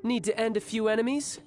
Need to end a few enemies?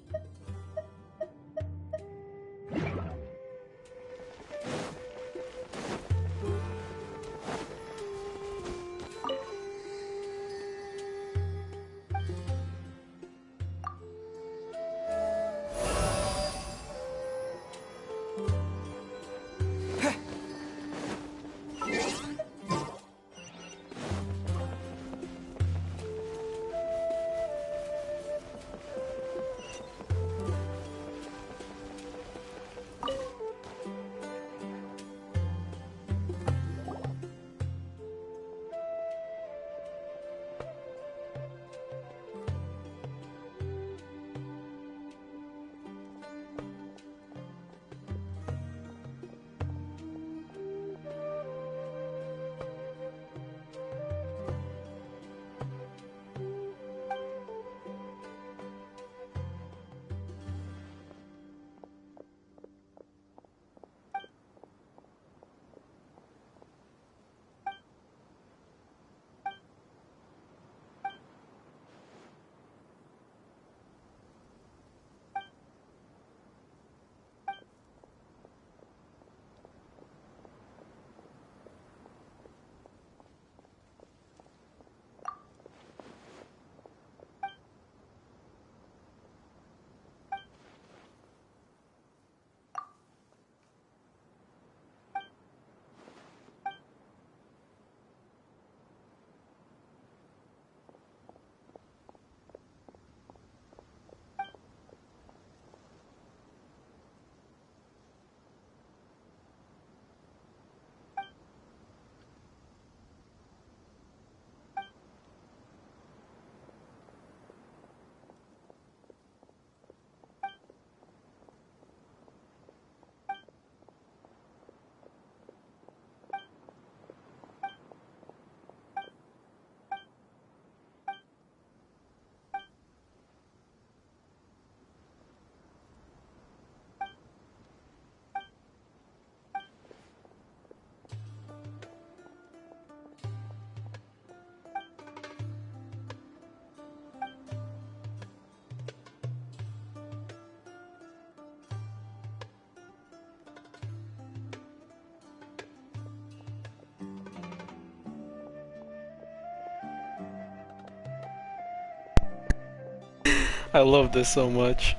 I love this so much.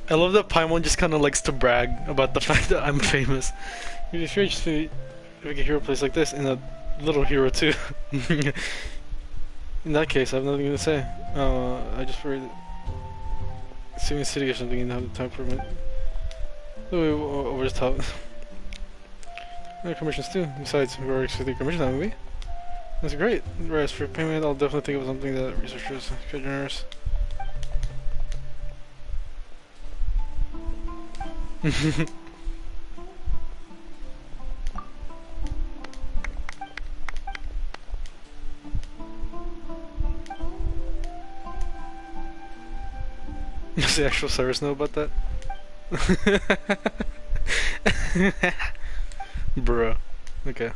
I love that Paimon just kind of likes to brag about the fact that I'm famous. If you're just if we can hero place like this in a little hero too. In that case, I have nothing to say. I just worried saving city or something and have the time for it. Over the top. Commissions too. Besides, we're already the commission, haven't we? That's great. Whereas for payment, I'll definitely think of something that researchers could generous. Does the actual Cyrus know about that? Bruh. Okay.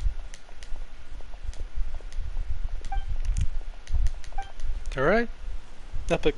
Alright. Epic.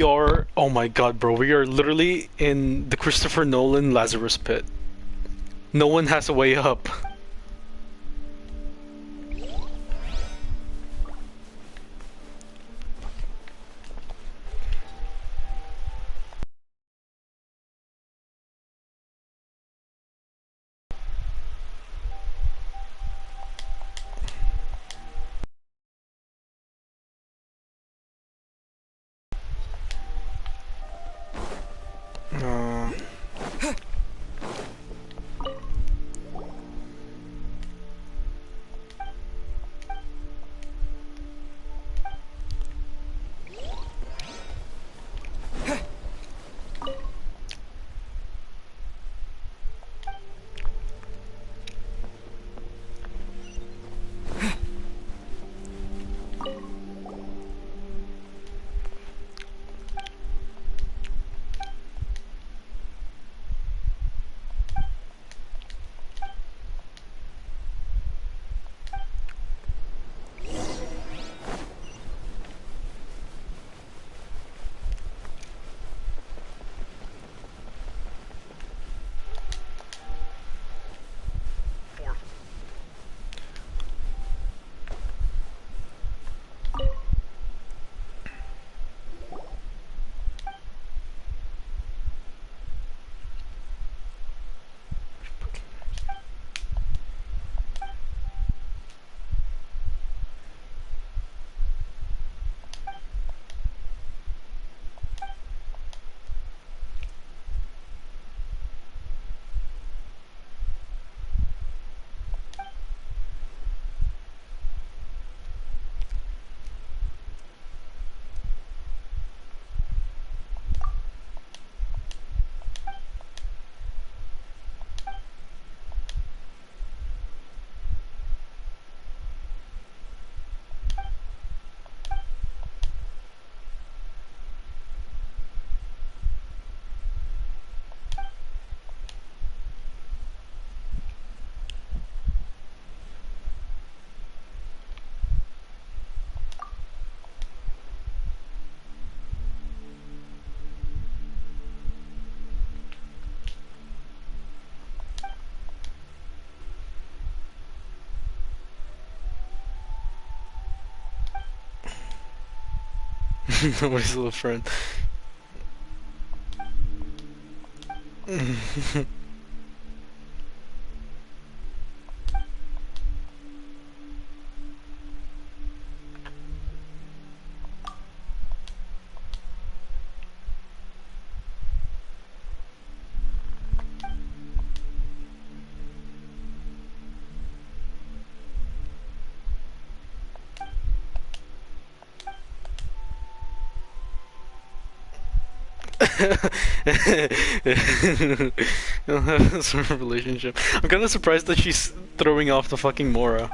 we are... Oh my god, bro. We are literally in the Christopher Nolan Lazarus pit. No one has a way up. Nobody's little friend. They'll have some relationship. I'm kind of surprised that she's throwing off the fucking Mora.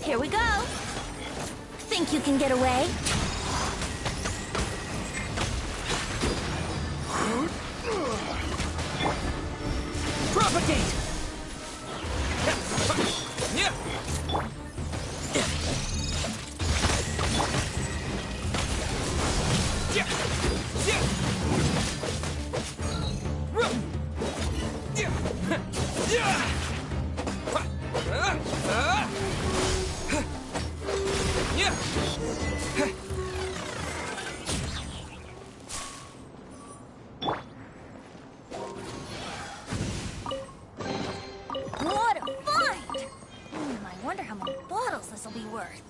Here we go. Think you can get away? Propagate! Yeah! What a find! I wonder how many bottles this will be worth.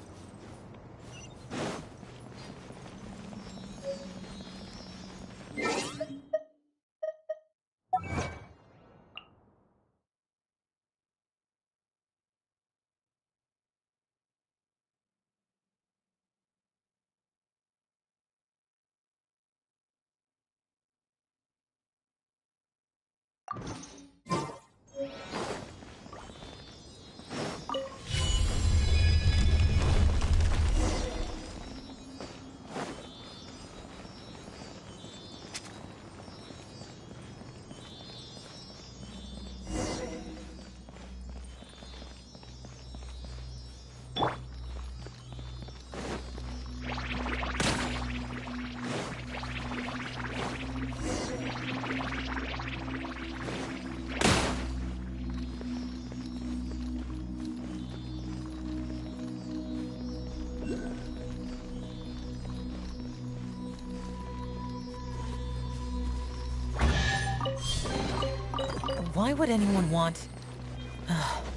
Why would anyone want...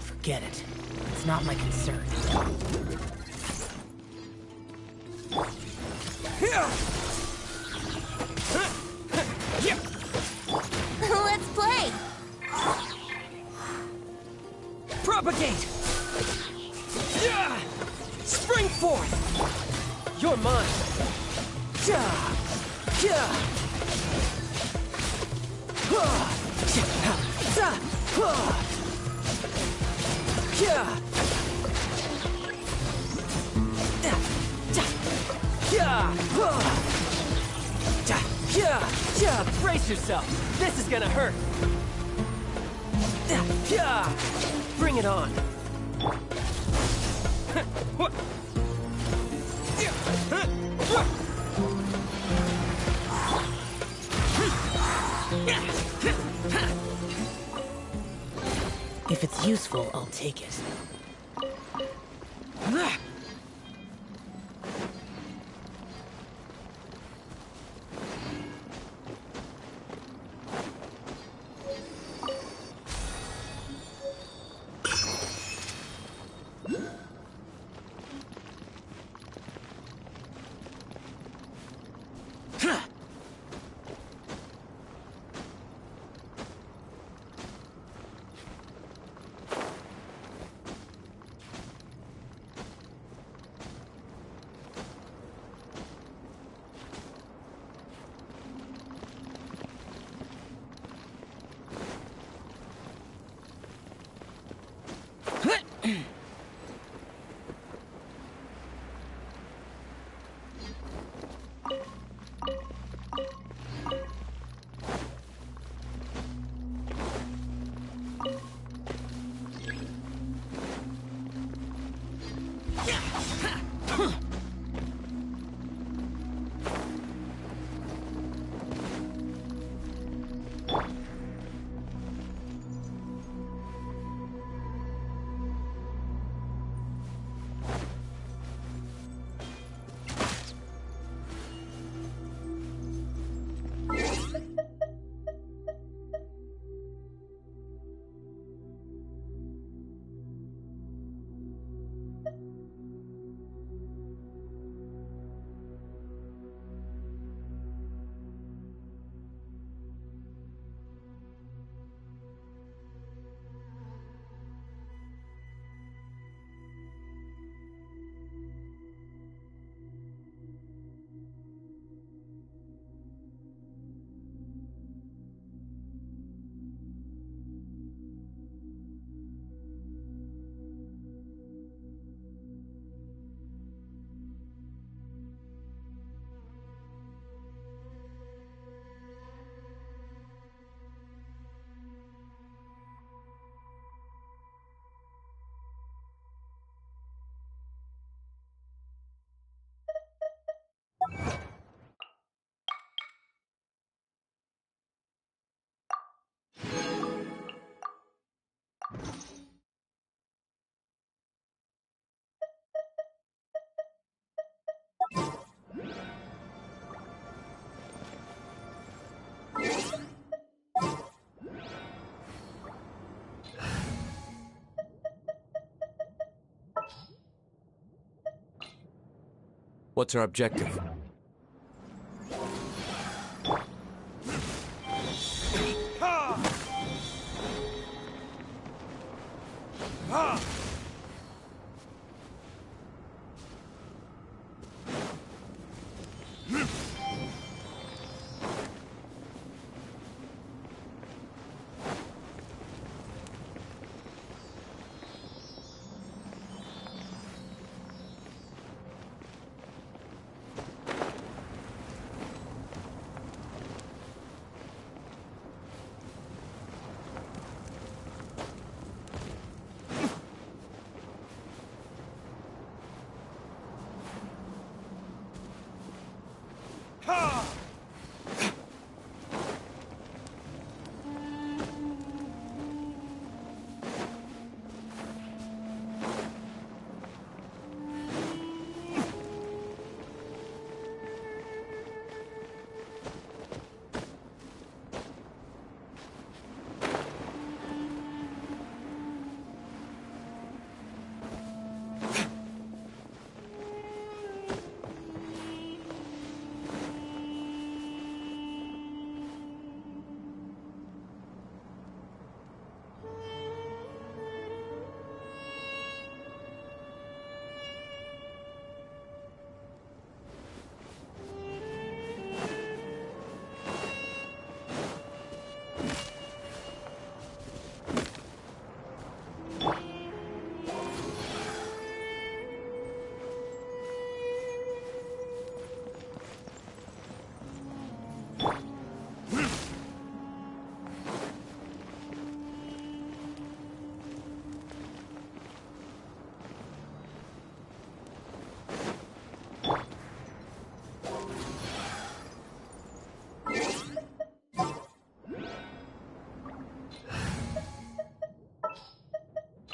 forget it. It's not my concern. Let's play! Propagate! Spring forth! You're mine! Brace yourself! This is gonna hurt! Bring it on! If it's useful, I'll take it. What's our objective?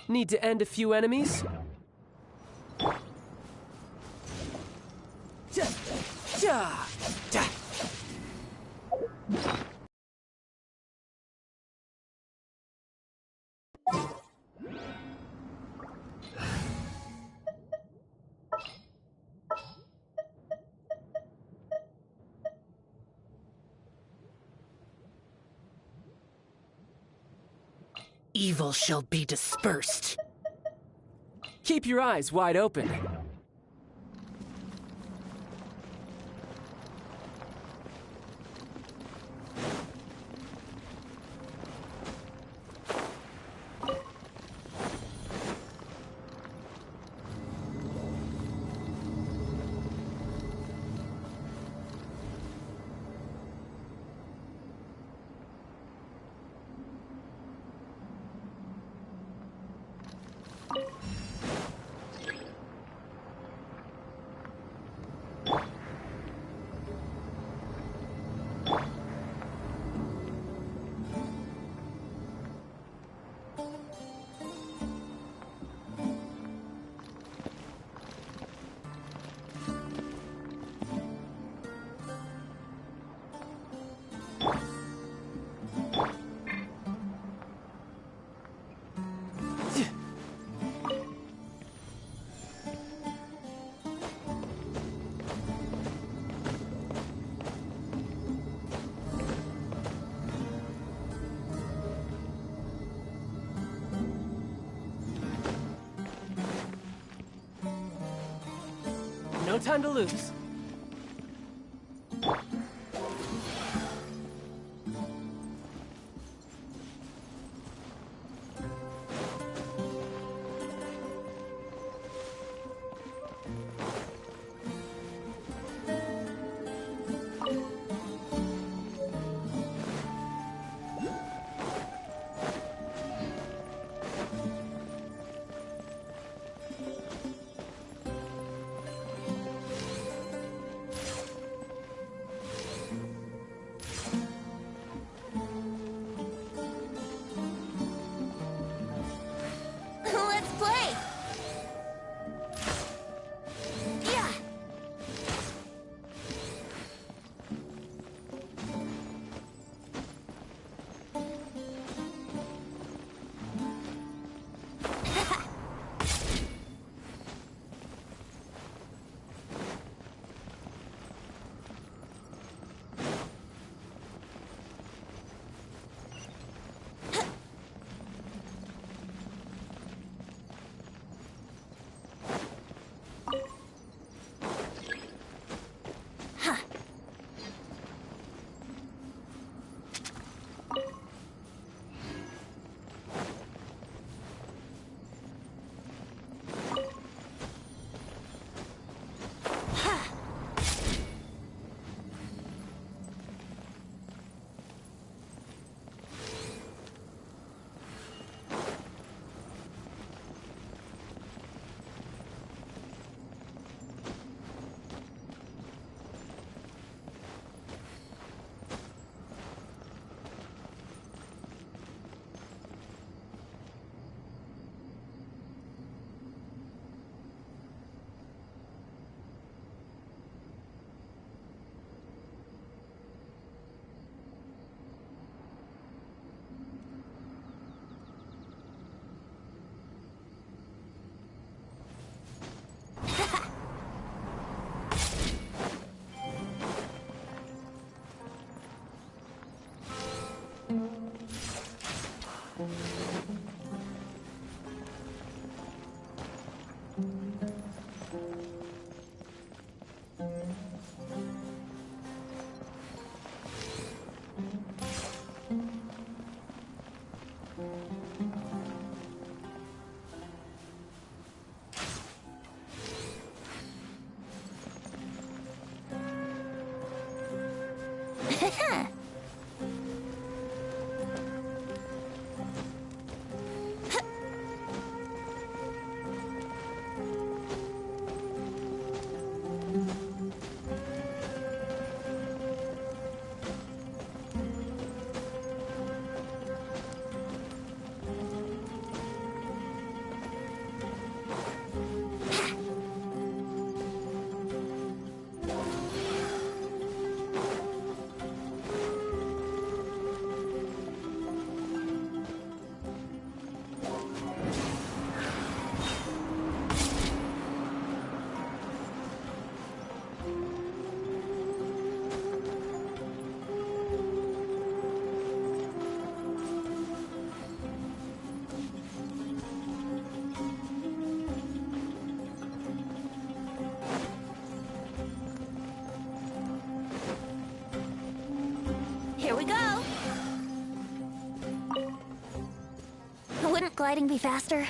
Need to end a few enemies? Evil shall be dispersed. Keep your eyes wide open. No time to lose. Here we go! Wouldn't gliding be faster?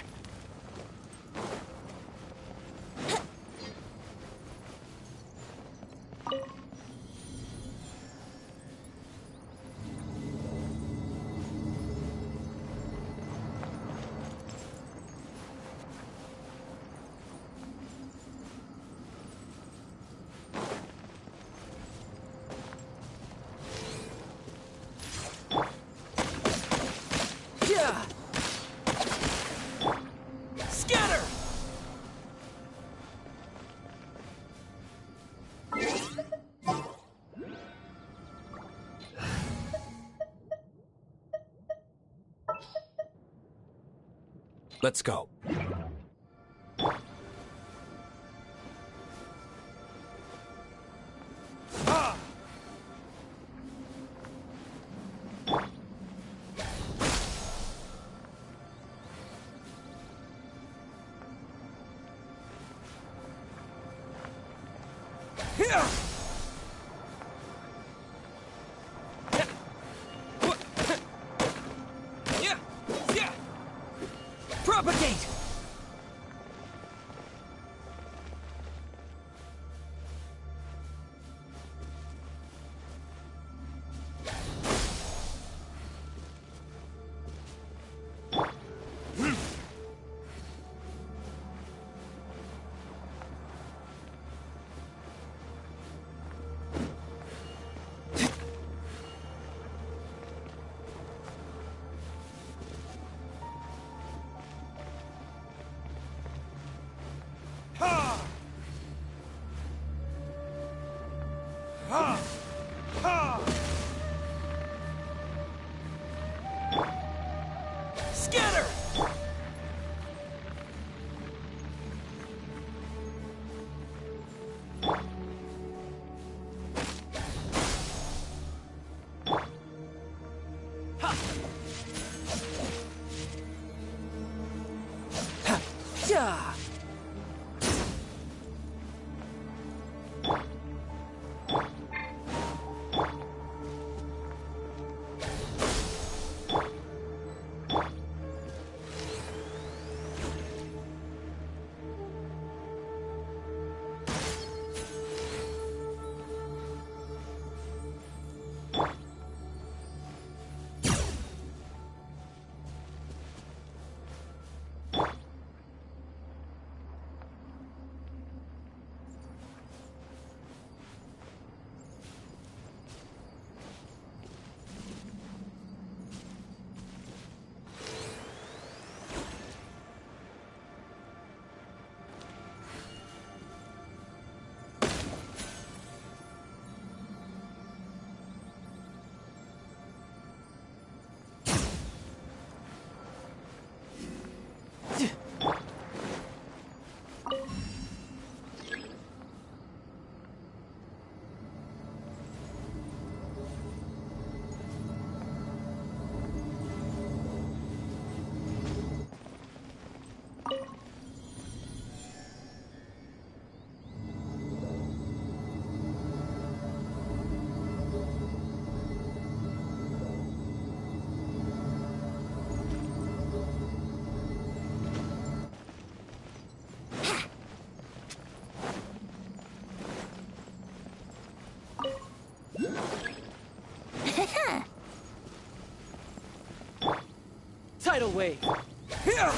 Scatter! Let's go. Propagate! Scatter! Yeah! Tidal wave! Here!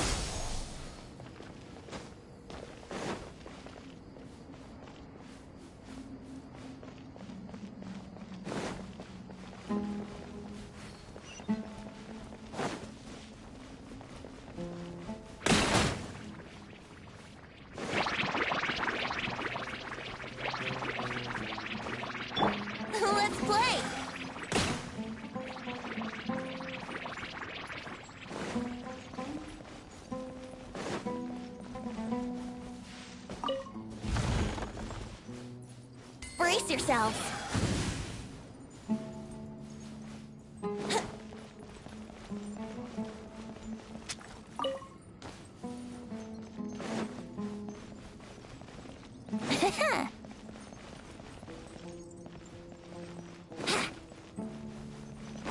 Let's play! Brace yourselves.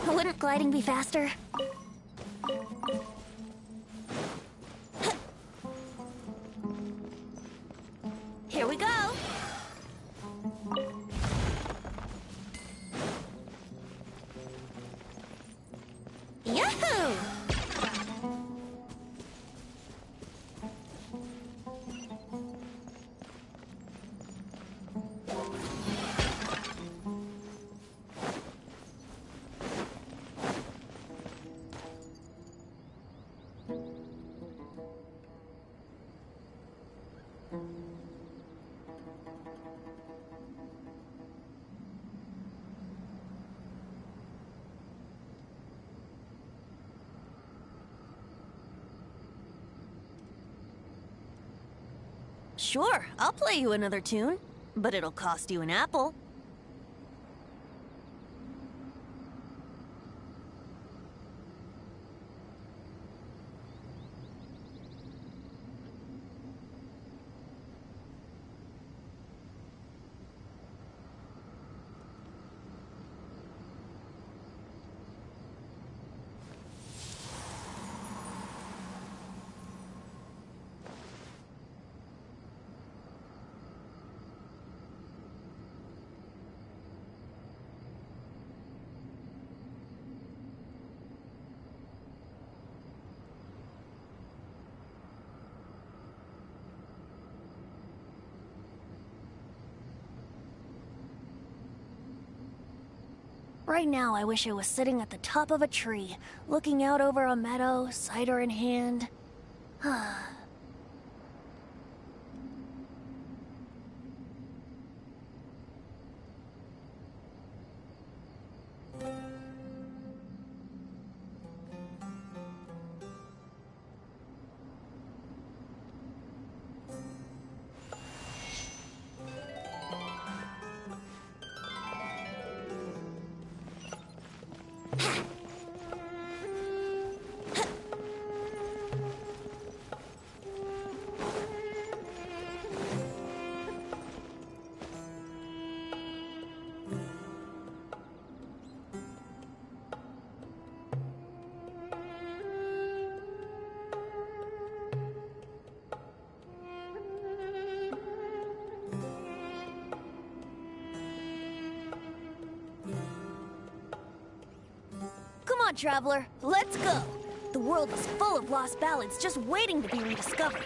Wouldn't gliding be faster? Here we go! Yahoo! Sure, I'll play you another tune, but it'll cost you an apple. Right now, I wish I was sitting at the top of a tree, looking out over a meadow, cider in hand. Come on, traveler, let's go! The world is full of lost ballads just waiting to be rediscovered.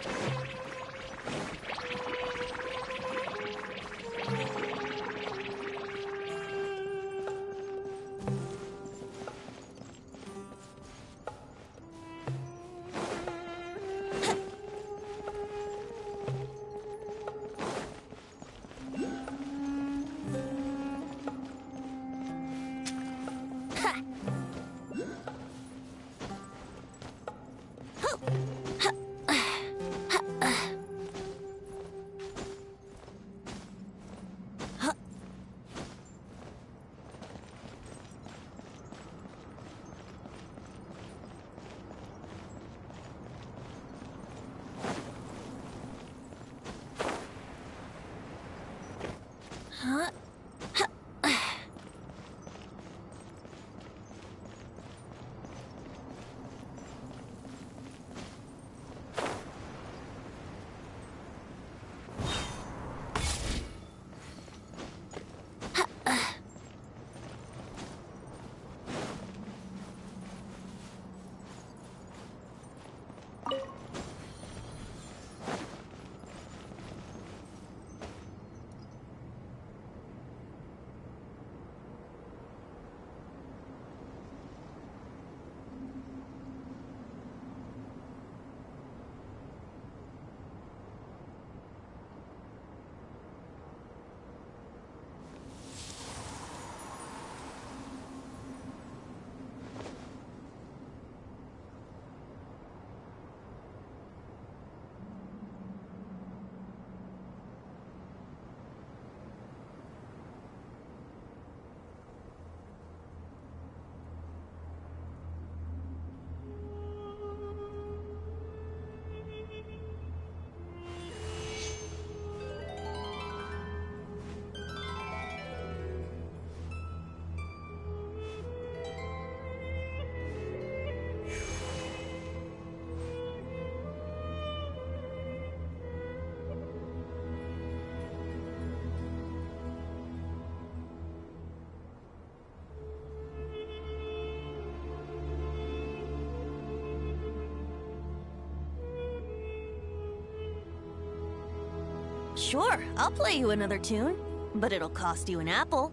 Huh? Sure, I'll play you another tune, but it'll cost you an apple.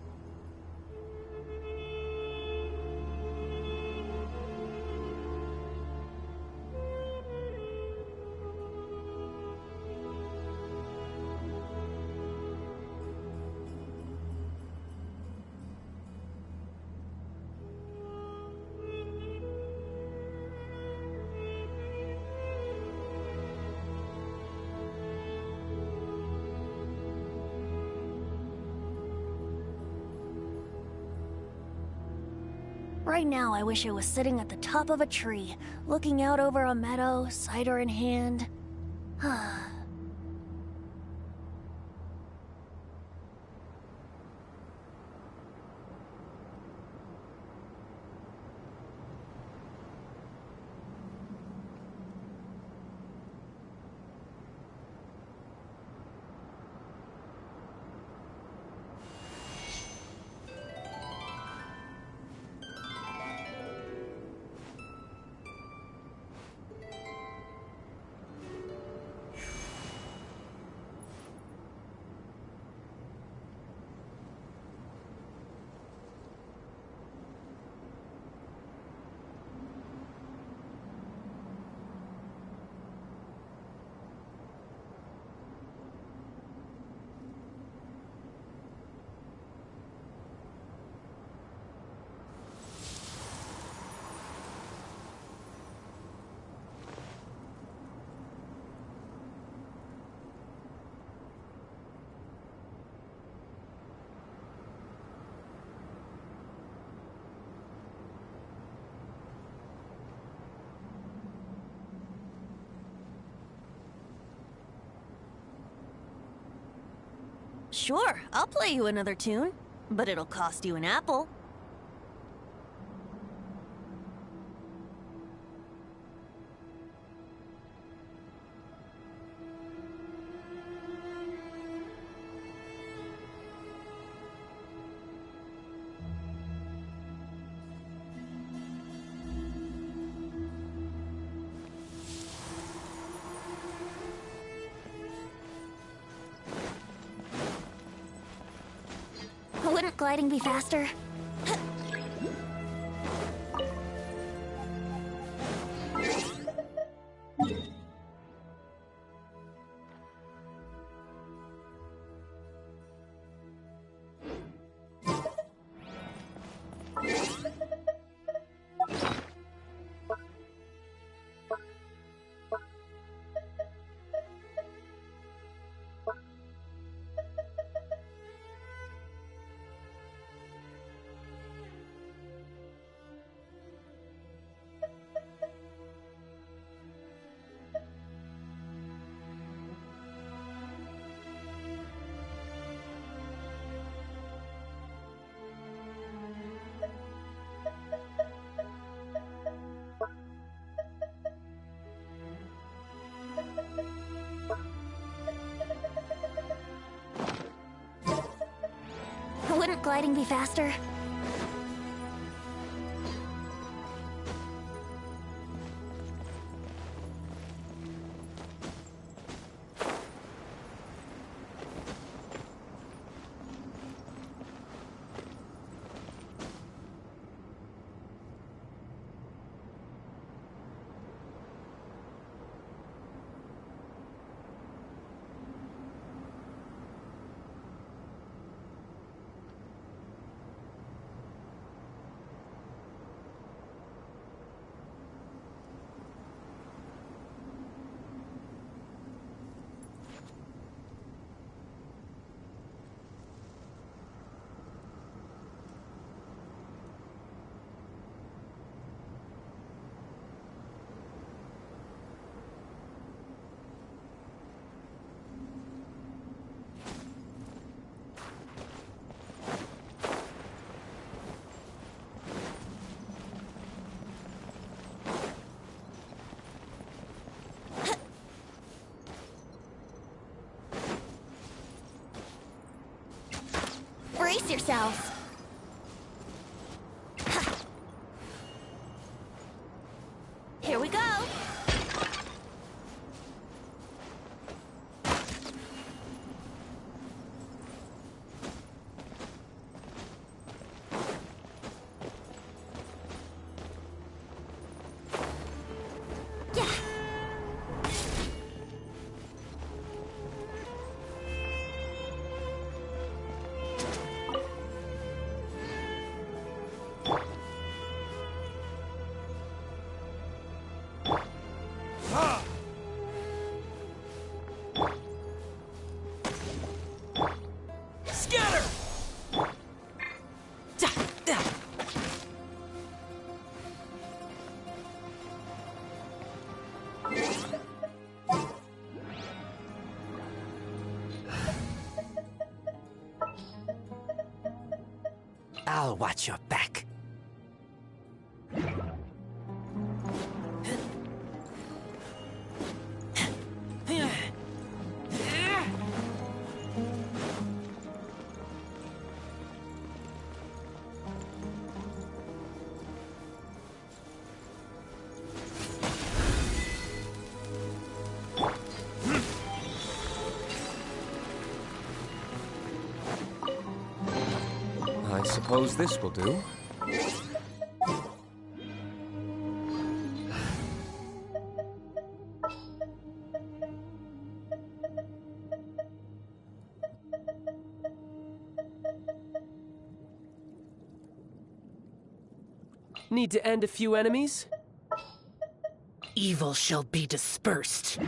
Right now, I wish I was sitting at the top of a tree, looking out over a meadow, cider in hand. Sure, I'll play you another tune, but it'll cost you an apple. Wouldn't gliding be faster? Wouldn't gliding be faster? Brace yourselves. Here we go. I'll watch your back. I suppose this will do. Need to end a few enemies? Evil shall be dispersed.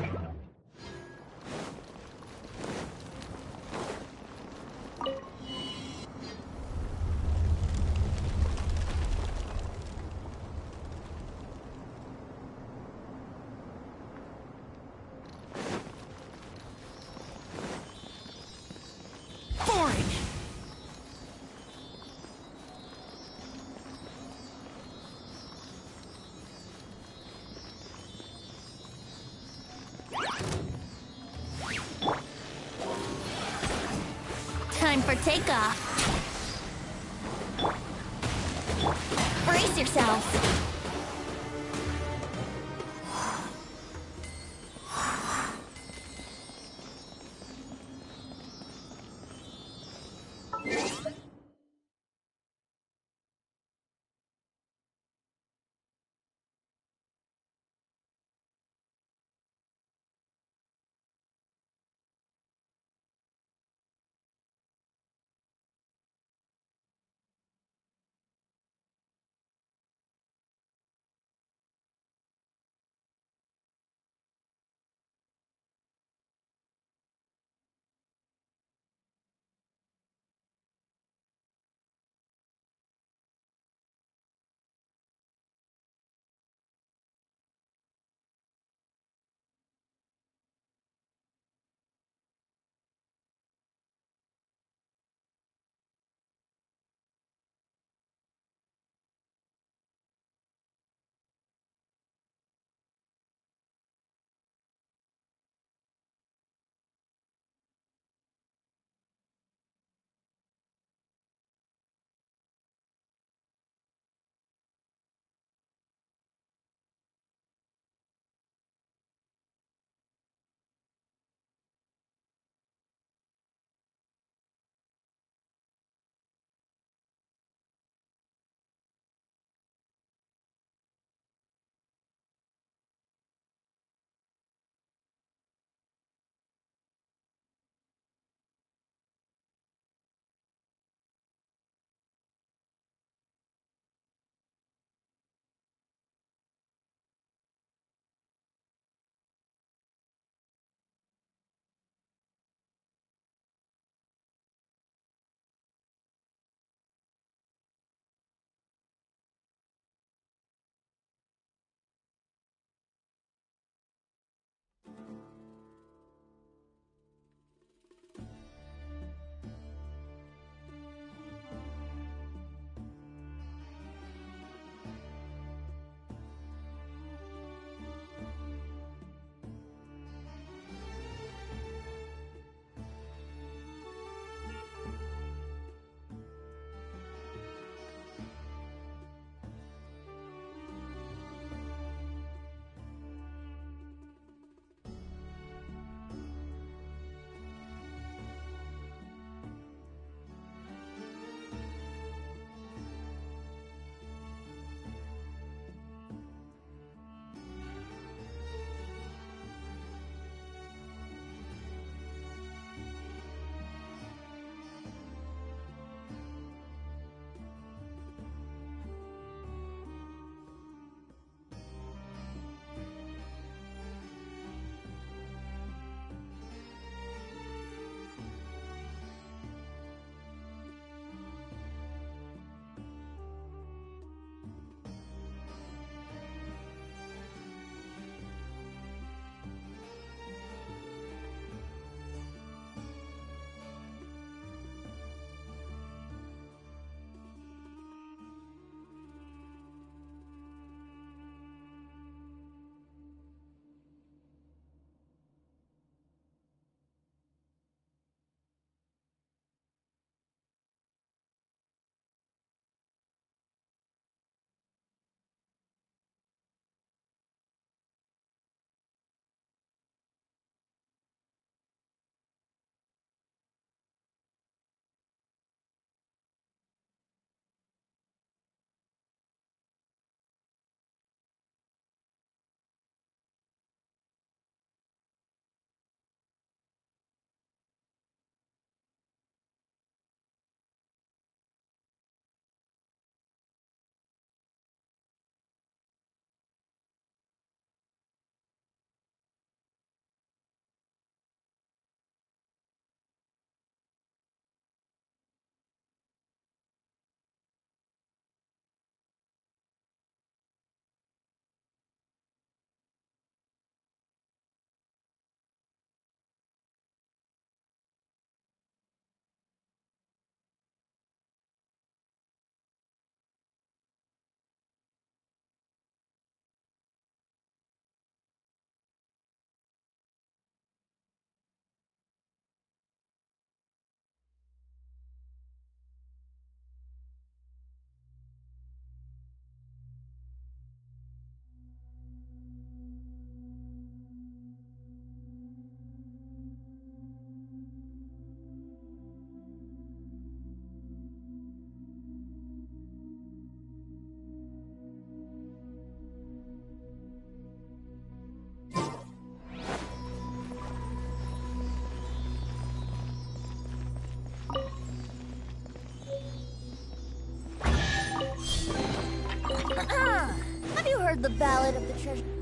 Boring! Time for takeoff. Brace yourselves. heard the Ballad of the Treasure.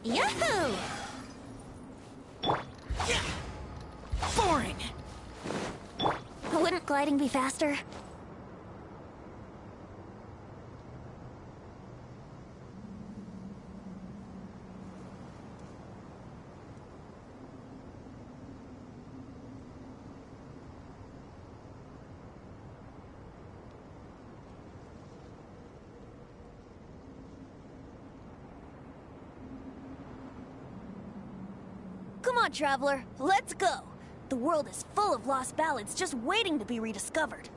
Yahoo! Boring. Wouldn't gliding be faster? Come on, traveler, let's go! The world is full of lost ballads just waiting to be rediscovered.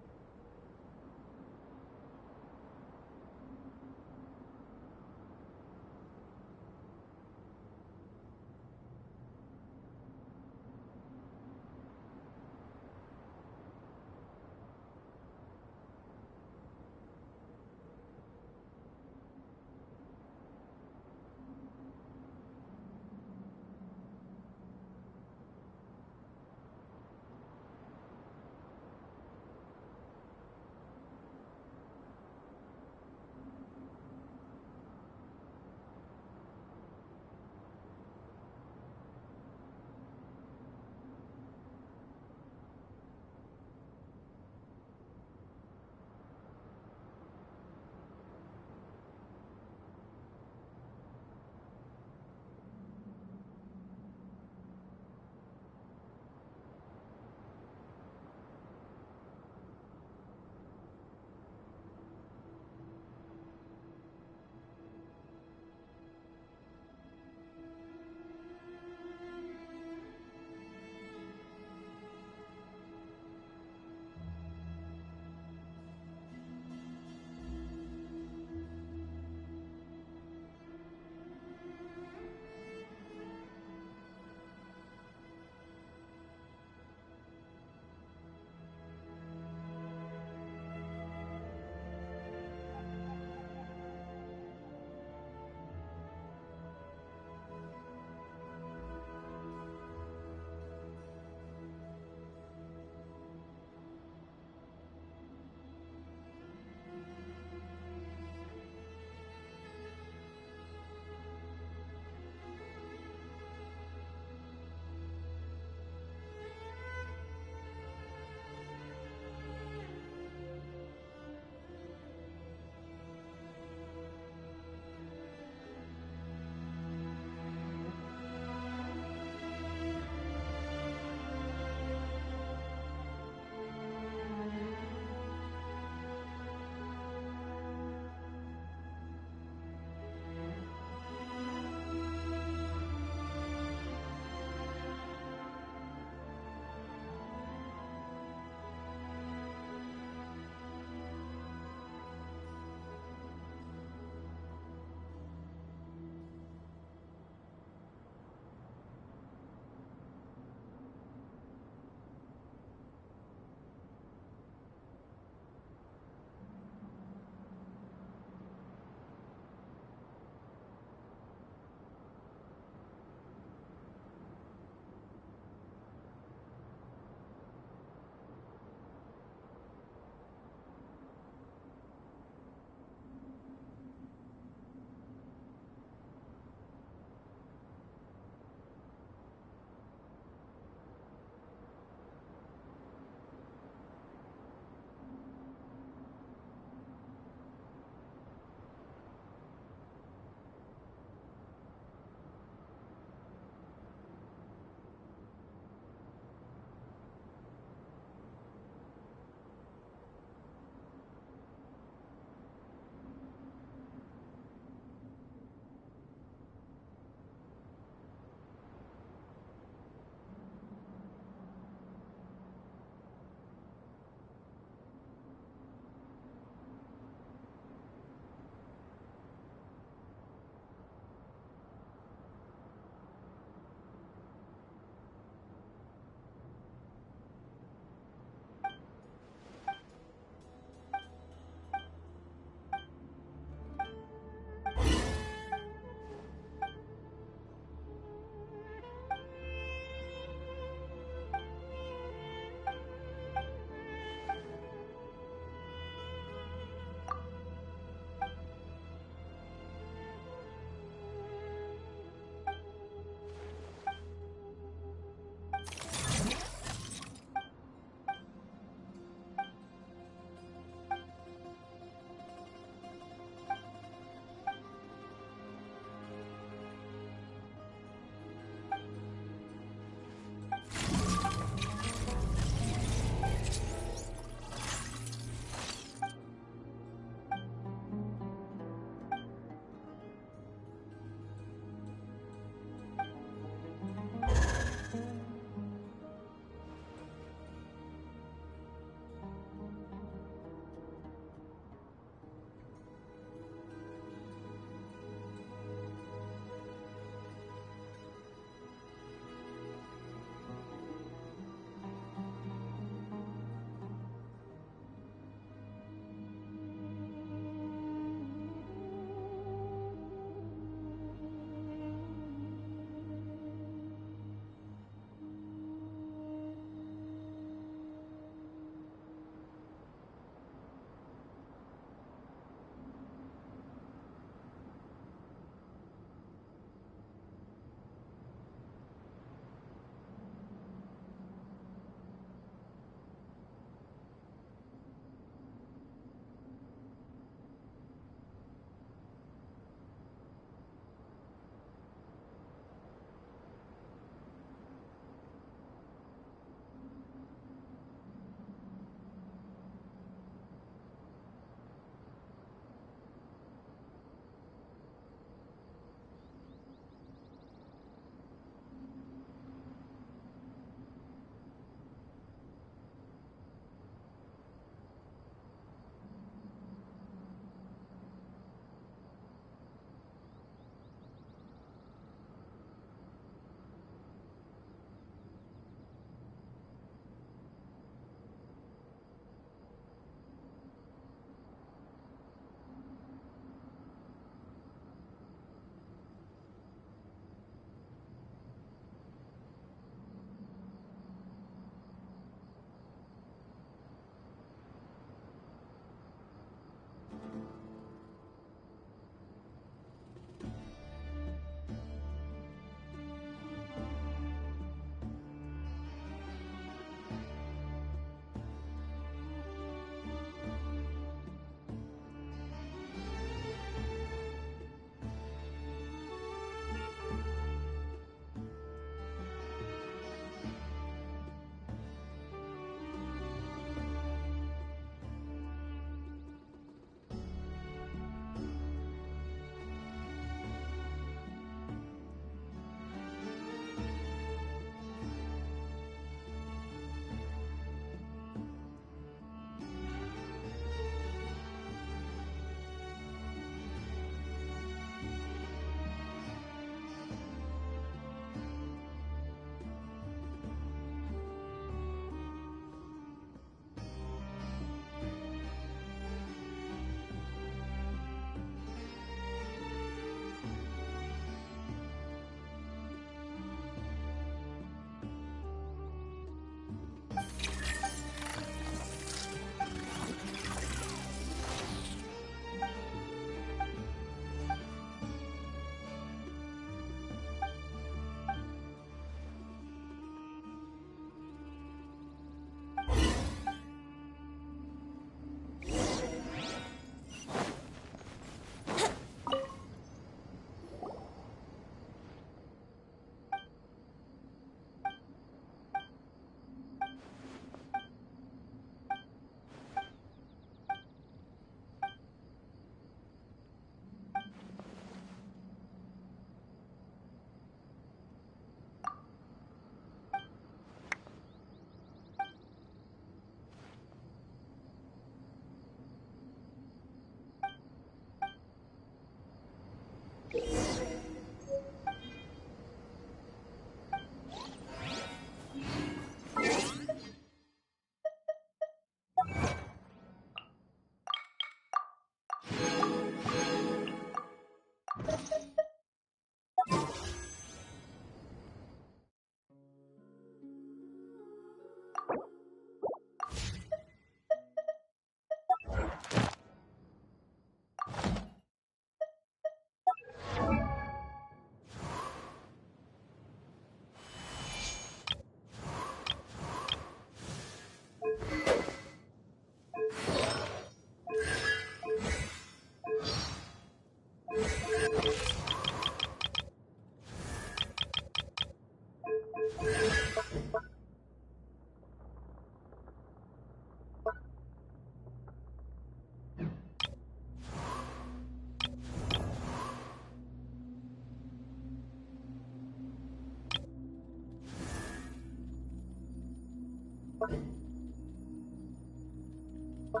You